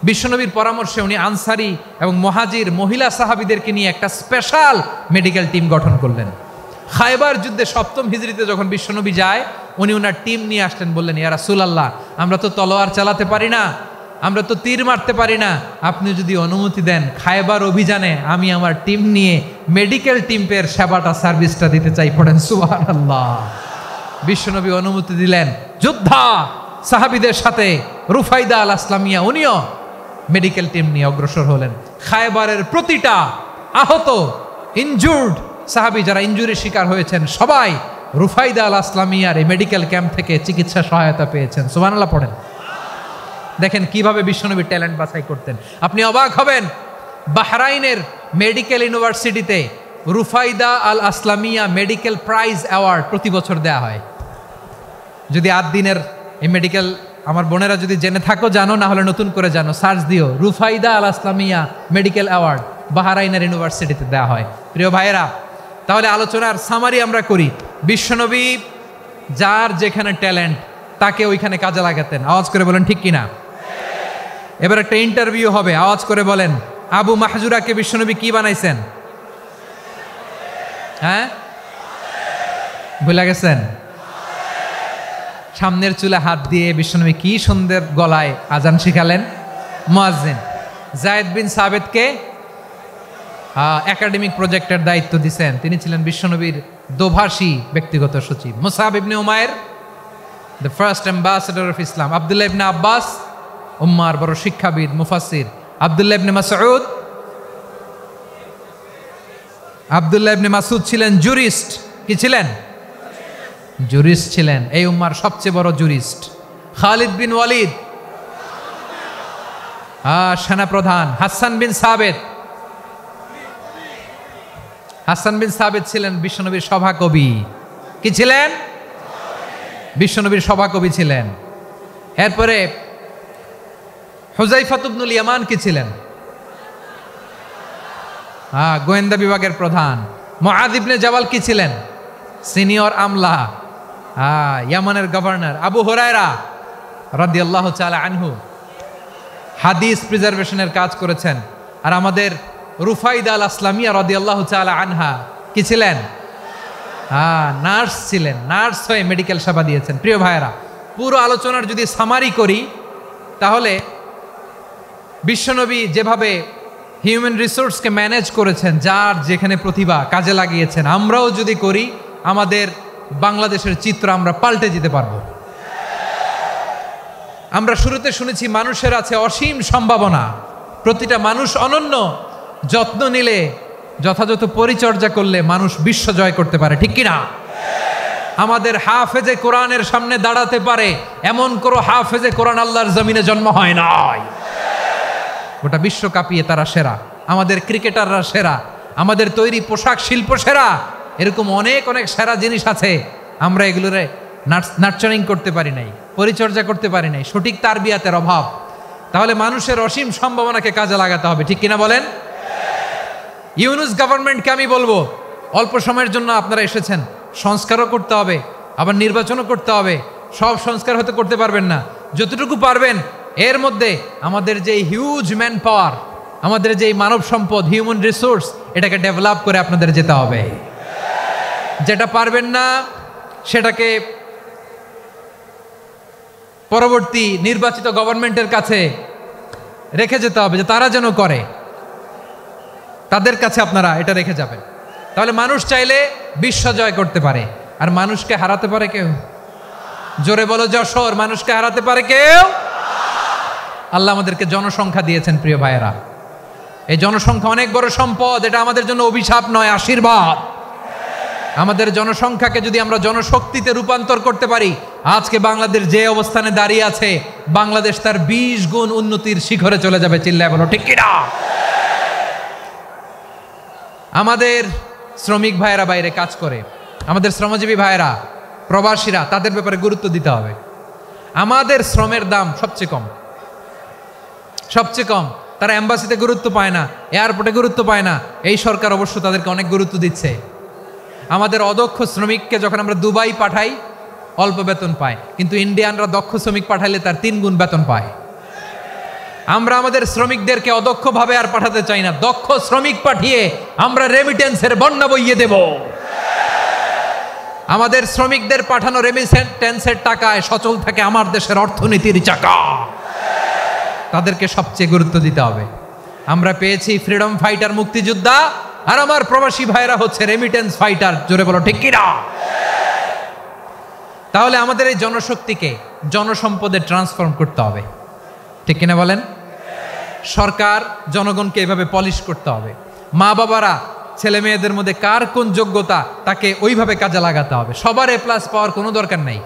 বিশ্বনবীর পরামর্শে উনি আনসারি এবং মুহাজির মহিলা সাহাবীদেরকে নিয়ে একটা স্পেশাল মেডিকেল টিম গঠন করলেন। খায়বার যুদ্ধে 7ম হিজরিতে যখন বিশ্বনবী যায়, উনি ওনার টিম নিয়ে আসলেন, বললেন, ইয়া রাসূলুল্লাহ আমরা তো তলোয়ার চালাতে পারি না, আমরা তো তীর মারতে পারি না, আপনি যদি অনুমতি দেন খায়বার অভিযানে আমি আমার টিম নিয়ে মেডিকেল টিমের সেবাটা সার্ভিসটা দিতে চাই। পড়েন সুবহানাল্লাহ। বিশ্বনবী অনুমতি দিলেন, যোদ্ধা সাহাবীদের সাথে রুফাইদা আল আসলামিয়া উনিও মেডিকেল টিম নিয়ে অগ্রসর হলেন। খায়বারের প্রতিটা আহত ইনজুর্ড সাহাবী যারা ইনজুরির শিকার হয়েছেন সবাই রুফাইদা আল আসলামিয়ার এই মেডিকেল ক্যাম্প থেকে চিকিৎসা সহায়তা পেয়েছেন। সুবহানাল্লাহ পড়েন। দেখেন কিভাবে বিশ্বনবী ট্যালেন্ট বাছাই করতেন। আপনি অবাক হবেন, বাহরাইনের মেডিকেল ইউনিভার্সিটিতে রুফাইদা আল আসলামিয়া মেডিকেল প্রাইজ অ্যাওয়ার্ড প্রতি বছর দেয়া হয়। যদি 8 দিনের এই মেডিকেল আমার বোনেরা যদি জেনে থাকো জানো, না হলে নতুন করে জানো, সার্চ দিও রুফাইদা আল ইসলামিয়া মেডিকেল অ্যাওয়ার্ড বাহরাইনের ইউনিভার্সিটিতে দেওয়া হয়। প্রিয় ভাইয়েরা, তাহলে আলোচনার সামারি আমরা করি। বিশ্বনবী যার যেখানে ট্যালেন্ট তাকে ওইখানে কাজে লাগাতেন। আওয়াজ করে বলেন ঠিক কিনা? এবার একটা ইন্টারভিউ হবে, আওয়াজ করে বলেন আবু মাহজুরাকে বিশ্বনবী কি বানাইছেন? হ্যাঁ, ভুলে গেছেন? সামনের চুলে হাত দিয়ে বিশ্বনবী কি সুন্দর গলায় আজান শিখালেন। মুয়াজ্জিন। যায়েদ বিন সাবেতকে একাডেমিক প্রজেক্টের দায়িত্ব দিয়েছেন, তিনি ছিলেন বিশ্বনবীর দোভাষী ব্যক্তিগত সচিব। Musab ibn Umair the first ambassador of Islam. Abdullah ibn Abbas উম্মার বড় শিক্ষাবিদ মুফাসসির। আব্দুল্লাহ ইবনে মাসউদ, আব্দুল্লাহ ইবনে মাসউদ ছিলেন জুরিস্ট। কি ছিলেন? জুরিস্ট ছিলেন, এই উম্মার সবচেয়ে বড় জুরিস্ট। খালিদ বিন ওয়ালিদ সেনাপ্রধান। হাসান বিন সাবেত, হাসান বিন সাবেত ছিলেন বিশ্বনবীর সভাকবি। কি ছিলেন? বিশ্বনবীর সভাকবি ছিলেন। এরপরে হুযায়ফা ইবনুল ইয়ামান কি ছিলেন? গোয়েন্দা বিভাগের প্রধান। মুআয ইবনে জাবাল কি ছিলেন? সিনিয়র আমলা, ইয়ামানের গভর্নর। আবু হুরায়রা রাদিয়াল্লাহু তাআলা আনহু হাদিস প্রিজার্ভেশনের কাজ করেছেন। আর আমাদের রুফাইদা আল ইসলামিয়া রাদিয়াল্লাহু তাআলা আনহা কি ছিলেন? নার্স ছিলেন, নার্স হয়ে মেডিকেল সেবা দিয়েছেন। প্রিয় ভাইয়েরা, পুরো আলোচনার যদি সামারি করি তাহলে বিশ্বনবী যেভাবে হিউম্যান রিসোর্সকে ম্যানেজ করেছেন, যার যেখানে প্রতিভা কাজে লাগিয়েছেন, আমরাও যদি করি আমাদের বাংলাদেশের চিত্র আমরা পাল্টে যেতে পারবো। আমরা শুরুতে শুনেছি মানুষের আছে অসীম সম্ভাবনা, প্রতিটা মানুষ অনন্য, যত্ন নিলে, যথাযথ পরিচর্যা করলে মানুষ বিশ্ব জয় করতে পারে। ঠিক কিনা? আমাদের হাফেজে কোরআনের সামনে দাঁড়াতে পারে এমন কোনো হাফেজে কোরআন আল্লাহর জমিনে জন্ম হয় নাই। গোটা বিশ্ব কাঁপিয়ে তারা সেরা, আমাদের ক্রিকেটাররা সেরা, আমাদের তৈরি পোশাক শিল্প সেরা। এরকম অনেক অনেক সেরা জিনিস আছে, আমরা এগুলোরে নার্চারিং করতে পারি নাই, পরিচর্যা করতে পারি নাই, সঠিক তারবিয়াতের অভাব। তাহলে মানুষের অসীম সম্ভাবনাকে কাজে লাগাতে হবে। ঠিক কিনা বলেন? ইউনুস গভর্নমেন্টকে আমি বলবো, অল্প সময়ের জন্য আপনারা এসেছেন, সংস্কারও করতে হবে, আবার নির্বাচনও করতে হবে। সব সংস্কার হয়তো করতে পারবেন না, যতটুকু পারবেন এর মধ্যে আমাদের যে হিউজ ম্যান পাওয়ার, আমাদের যে মানব সম্পদ, হিউম্যান রিসোর্স, এটাকে ডেভেলপ করে আপনাদের যেতে হবে। যেটা পারবেন না সেটাকে পরবর্তী নির্বাচিত গভর্নমেন্টের কাছে রেখে যেতে হবে, যে তারা যেন করে, তাদের কাছে আপনারা এটা রেখে যাবেন। তাহলে মানুষ চাইলে বিশ্ব জয় করতে পারে। আর মানুষকে হারাতে পারে কেউ? জোরে বলো যশোর, মানুষকে হারাতে পারে কেউ? আল্লাহ আমাদেরকে জনসংখ্যা দিয়েছেন প্রিয় ভাইয়েরা। এই জনসংখ্যা অনেক বড় সম্পদ, এটা আমাদের জন্য অভিশাপ নয়, আশীর্বাদ। আমাদের জনসংখ্যাকে যদি আমরা জনশক্তিতে রূপান্তর করতে পারি, আজকে বাংলাদেশ যে অবস্থানে দাঁড়িয়ে আছে, বাংলাদেশ তার 20 গুণ উন্নতির শিখরে চলে যাবে। চিল্লায় বলো ঠিক কিনা? আমাদের শ্রমিক ভাইয়েরা বাইরে কাজ করে, আমাদের শ্রমজীবী ভাইয়েরা, প্রবাসীরা, তাদের ব্যাপারে গুরুত্ব দিতে হবে। আমাদের শ্রমের দাম সবচেয়ে কম, সবচেয়ে কম। তারা এম্বাসিতে গুরুত্ব পায় না, এয়ারপোর্টে গুরুত্ব পায় না। এই সরকার অবশ্য তাদেরকে অনেক গুরুত্ব দিচ্ছে। আমাদের অদক্ষ শ্রমিককে যখন আমরা দুবাই পাঠাই, অল্প বেতন পায়, কিন্তু ইন্ডিয়ানরা দক্ষ শ্রমিক পাঠাইলে তার 3 গুণ বেতন পায়। আমরা আমাদের শ্রমিকদেরকে অদক্ষভাবে আর পাঠাতে চাই না, দক্ষ শ্রমিক পাঠিয়ে আমরা রেমিটেন্সের বন্যা বইয়ে দেব। আমাদের শ্রমিকদের পাঠানো রেমিটেন্সের টাকায় সচল থাকে আমার দেশের অর্থনীতির চাকা। তাদেরকে সবচেয়ে গুরুত্ব দিতে হবে। আমরা পেয়েছি ফ্রিডম ফাইটার, মুক্তিযোদ্ধা, আর আমার প্রবাসী ভাইরা হচ্ছে রেমিটেন্স ফাইটার। জোরে বলো ঠিক কিনা? তাহলে আমাদের এই জনশক্তিকে জনসম্পদে ট্রান্সফর্ম করতে হবে। ঠিক কিনা বলেন? সরকার জনগণকে এভাবে পলিশ করতে হবে। মা বাবারা ছেলে মেয়েদের মধ্যে কার কোন যোগ্যতা তাকে ওইভাবে কাজে লাগাতে হবে। সবার A+ পাওয়ার কোনো দরকার নাই।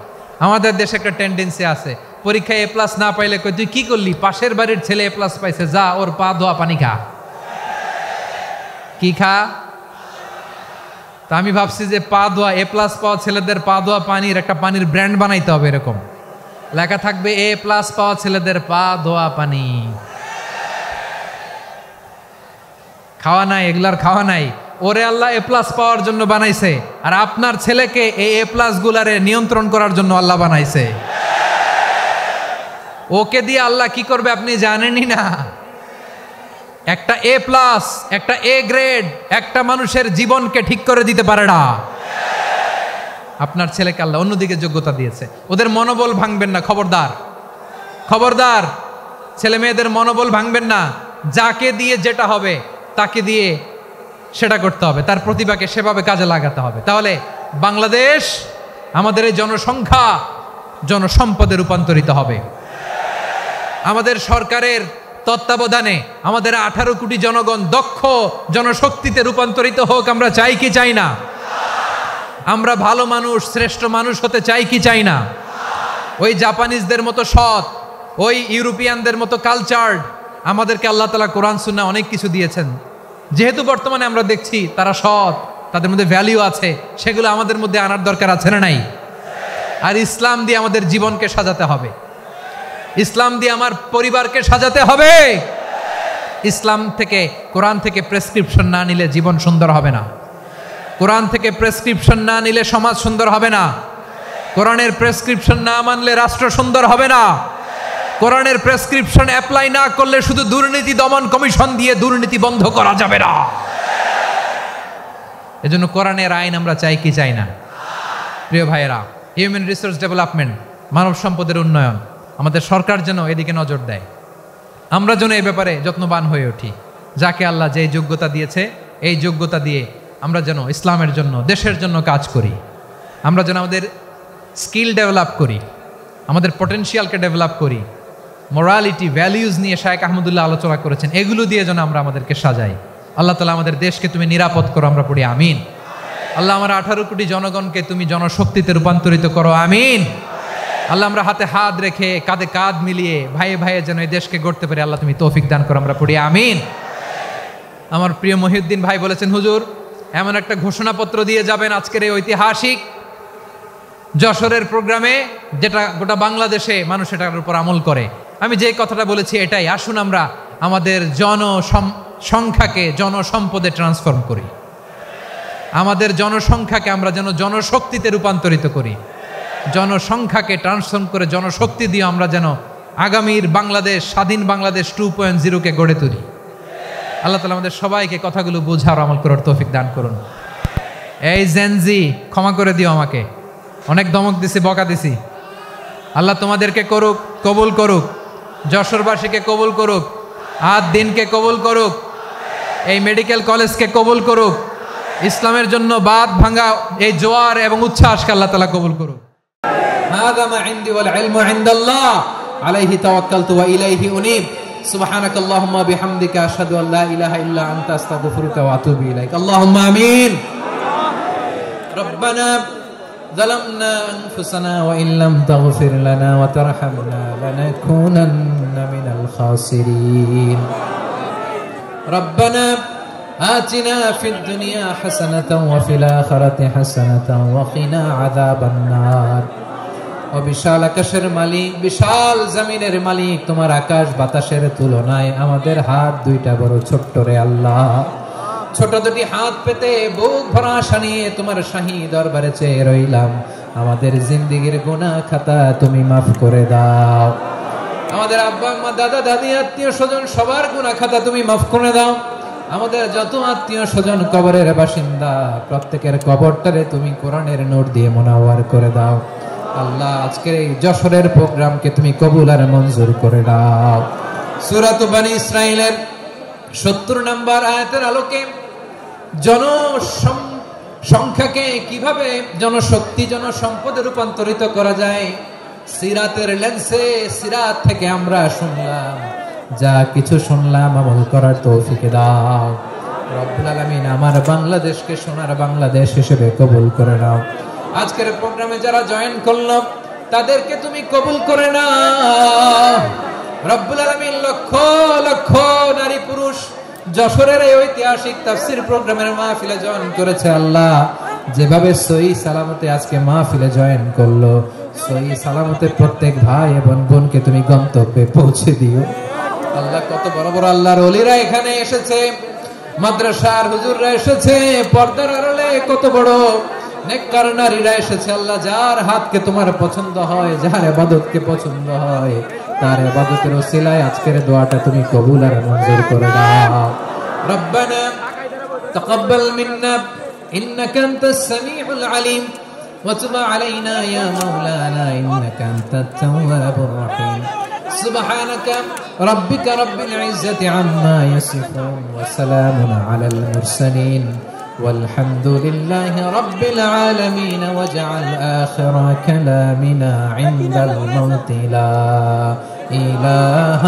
আমাদের দেশে একটা টেন্ডেন্সি আছে, পরীক্ষায় A+ না পাইলে কই তুই কি করলি, পাশের বাড়ির ছেলে A+ পাইছে, যা ওর পা ধোয়া পানি খা। কি খা? তা আমি ভাবছি যে পা ধোয়া A+ পাওয়া ছেলেদের পা ধোয়া পানির একটা পানির ব্র্যান্ড বানাইতে হবে এরকম। লেখা থাকবে A+ পাওয়া ছেলেদের পা ধোয়া পানি। খাওয়া নাই, এগুলার খাওয়া নাই। ওরে আল্লাহ A+ পাওয়ার জন্য বানাইছে, আর আপনার ছেলেকে এই A+ গুলারে নিয়ন্ত্রণ করার জন্য আল্লাহ বানাইছে। ওকে দিয়ে আল্লাহ কি করবে আপনি জানেনই না। একটা A+, একটা A গ্রেড একটা মানুষের জীবনকে ঠিক করে দিতে পারে না। আপনার ছেলেকে আল্লাহ অন্যদিকে যোগ্যতা দিয়েছে। ওদের মনোবল ভাঙবেন না, খবরদার খবরদার। ছেলে মেয়েদের মনোবল ভাঙবেন না। যাকে দিয়ে যেটা হবে তাকে দিয়ে সেটা করতে হবে, তার প্রতিভাকে সেভাবে কাজে লাগাতে হবে। তাহলে বাংলাদেশ আমাদের এই জনসংখ্যা জনসম্পদে রূপান্তরিত হবে। আমাদের সরকারের তত্ত্বাবধানে আমাদের 18 কোটি জনগণ দক্ষ জনশক্তিতে রূপান্তরিত হোক আমরা চাই কি চাই না? আমরা ভালো মানুষ, শ্রেষ্ঠ মানুষ হতে চাই কি চাই না? ওই জাপানিজদের মতো সৎ, ওই ইউরোপিয়ানদের মতো কালচার্ড। আমাদেরকে আল্লাহ তাআলা কোরআন সুন্নাহ অনেক কিছু দিয়েছেন। যেহেতু বর্তমানে আমরা দেখছি তারা সৎ, তাদের মধ্যে ভ্যালিউ আছে, সেগুলো আমাদের মধ্যে আনার দরকার আছে না নাই? আর ইসলাম দিয়ে আমাদের জীবনকে সাজাতে হবে, ইসলাম দিয়ে আমার পরিবারকে সাজাতে হবে। ইসলাম থেকে, কোরআন থেকে প্রেসক্রিপশন না নিলে জীবন সুন্দর হবে না। কোরআন থেকে প্রেসক্রিপশন না নিলে সমাজ সুন্দর হবে না। কোরআনের প্রেসক্রিপশন না মানলে রাষ্ট্র সুন্দর হবে না। কোরআনের প্রেসক্রিপশন অ্যাপ্লাই না করলে শুধু দুর্নীতি দমন কমিশন দিয়ে দুর্নীতি বন্ধ করা যাবে না। এজন্য কোরআনের আইন আমরা চাই কি চাই না? প্রিয় ভাইয়েরা, হিউম্যান রিসোর্স ডেভেলপমেন্ট, মানব সম্পদের উন্নয়ন, আমাদের সরকার যেন এদিকে নজর দেয়। আমরা যেন এই ব্যাপারে যত্নবান হয়ে উঠি। যাকে আল্লাহ যে যোগ্যতা দিয়েছে এই যোগ্যতা দিয়ে আমরা যেন ইসলামের জন্য, দেশের জন্য কাজ করি। আমরা যেন আমাদের স্কিল ডেভেলপ করি, আমাদের পটেনশিয়ালকে ডেভেলপ করি। মোরালিটি, ভ্যালিউজ নিয়ে শায়েখ আহমদুল্লাহ আলোচনা করেছেন, এগুলো দিয়ে যেন আমরা আমাদেরকে সাজাই। আল্লাহ তাআলা আমাদের দেশকে তুমি নিরাপদ করো, আমরা পড়ি আমিন। আল্লাহ আমার 18 কোটি জনগণকে তুমি জনশক্তিতে রূপান্তরিত করো, আমিন। আল্লাহ আমরা হাতে হাত রেখে কাঁধে কাঁধ মিলিয়ে ভাইয়ে ভাইয়ে যেন এই দেশকে গড়তে পারি, আল্লাহ তুমি তৌফিক দান করো, আমরা পড়ি আমিন। আমার প্রিয় মহিউদ্দিন ভাই বলেছেন, হুজুর এমন একটা ঘোষণাপত্র দিয়ে যাবেন আজকের এই ঐতিহাসিক যশোরের প্রোগ্রামে, যেটা গোটা বাংলাদেশে মানুষ এটার উপর আমল করে। আমি যে কথাটা বলেছি এটাই, আসুন আমরা আমাদের জনসংখ্যাকে জনসম্পদে ট্রান্সফর্ম করি। আমাদের জনসংখ্যাকে আমরা যেন জনশক্তিতে রূপান্তরিত করি। জনসংখ্যাকে ট্রান্সফর্ম করে জনশক্তি দিয়ে আমরা যেন আগামীর বাংলাদেশ, স্বাধীন বাংলাদেশ 2.0-কে গড়ে তুলি। আল্লাহ তাআলা আমাদের সবাইকে কথাগুলো বোঝার, আমল করার তৌফিক দান করুন। এই জেনজি, ক্ষমা করে দিও আমাকে, অনেক ধমক দিছি, বকা দিছি। আল্লাহ তোমাদেরকে করুক, কবুল করুক, যশোরবাসীকে কবুল করুক, আদ দিনকে কবুল করুক, এই মেডিকেল কলেজকে কবুল করুক, ইসলামের জন্য বাদ ভাঙা এই জোয়ার এবং উচ্ছ্বাসকে আল্লাহ তাআলা কবুল করুক। হাযা মা ইনদি ওয়াল ইলমু ইনদাল্লাহ আলাইহি তাওয়াক্কালতু ওয়া ইলাইহি উনীব। সুবহানাকাল্লাহুম্মা বিহামদিকা আশহাদু আল লা ইলাহা ইল্লা আনতা আস্তাগফিরুকা ওয়া আতুবু ইলাইক। আল্লাহুম্মা আমিন। রব্বানা ظلمنا أنفسنا وإن لم تغفر لنا وترحمنا لنكونن من الخاسرين. ربنا آتنا في الدنيا حسنة وفي الآخرة حسنة وقنا عذاب النار. ও বিশাল আকাশের মালিক, বিশাল জমিনের মালিক, তোমার আকাশ বাতাসের তুলনায় আমাদের হাত দুইটা বড় ছোট্ট রে আল্লাহ। ছোট দুটি হাত পেতে বুক ভরা আশা নিয়ে তোমার শাহী দরবারে চেয়ে রইলাম। আমাদের জিন্দেগির গুনাহ খাতা তুমি মাফ করে দাও। আমাদের আব্বা আম্মা, দাদা দাদি, আত্মীয় স্বজন সবার গুনাহ খাতা তুমি মাফ করে দাও। আমাদের যত আত্মীয় স্বজন কবরের বাসিন্দা, প্রত্যেকের কবরটারে তুমি কোরআনের নূর দিয়ে মুনাওয়ার করে দাও। আল্লাহ আজকের এই যশোরের প্রোগ্রামকে তুমি কবুল আর মঞ্জুর করে দাও। সূরা বনী ইসরাঈলের 70 নম্বর আয়াতের আলোকে জনসংখ্যাকে কিভাবে জনশক্তি, জনসম্পদে রূপান্তরিত করা যায়, সিরাতের লেন্সে, সিরাত থেকে আমরা শুনলাম, যা কিছু শুনলাম আমল করার তৌফিক দাও রব্বুল আলামিন। আমার বাংলাদেশকে সোনার বাংলাদেশ হিসেবে কবুল করে নাও। আজকের প্রোগ্রামে যারা জয়েন করলো তাদেরকে তুমি কবুল করে নাও রব্বুল আলামিন। লক্ষ লক্ষ নারী পুরুষ যশোরের এই ঐতিহাসিক তাফসীর প্রোগ্রামের মাহফিলে জয়েন করেছে, আল্লাহ যেভাবে সহি সালামতে আজকে মাহফিলে জয়েন করলো, সহি সালামতে প্রত্যেক ভাই এবং বোনকে তুমি গন্তব্যে পৌঁছে দিও। আল্লাহ, কত বড় বড় আল্লাহর ওলিরা এখানে এসেছে, মাদ্রাসার হুজুররা এসেছে, পর্দার আড়ালে কত বড় নেককার নারীরা এসেছে। আল্লাহ, যার হাতকে তোমার পছন্দ হয়, যার ইবাদতকে পছন্দ হয়, তার ইবাদতের ওসিলায় আজকের দোয়াটা তুমি কবুল আর মঞ্জুর করে দাও। রব্বানা তাকাব্বাল মিন্না ইন্নাকা আনতাস সামিউল আলিম ওয়া তুব আলাইনা ইয়া মাওলানা ইন্নাকা আনতাত তাওয়াবুর রহিম। সুবহানাকা রাব্বিকা রাব্বিল ইজ্জাতি আম্মা ইয়াসিফুন ওয়া সালামুন আলাল মুরসালিন والحمد لله رب العالمين واجعل آخر كلامنا عند الموت لا إله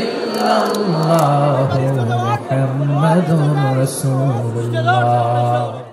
إلا الله محمد رسول الله.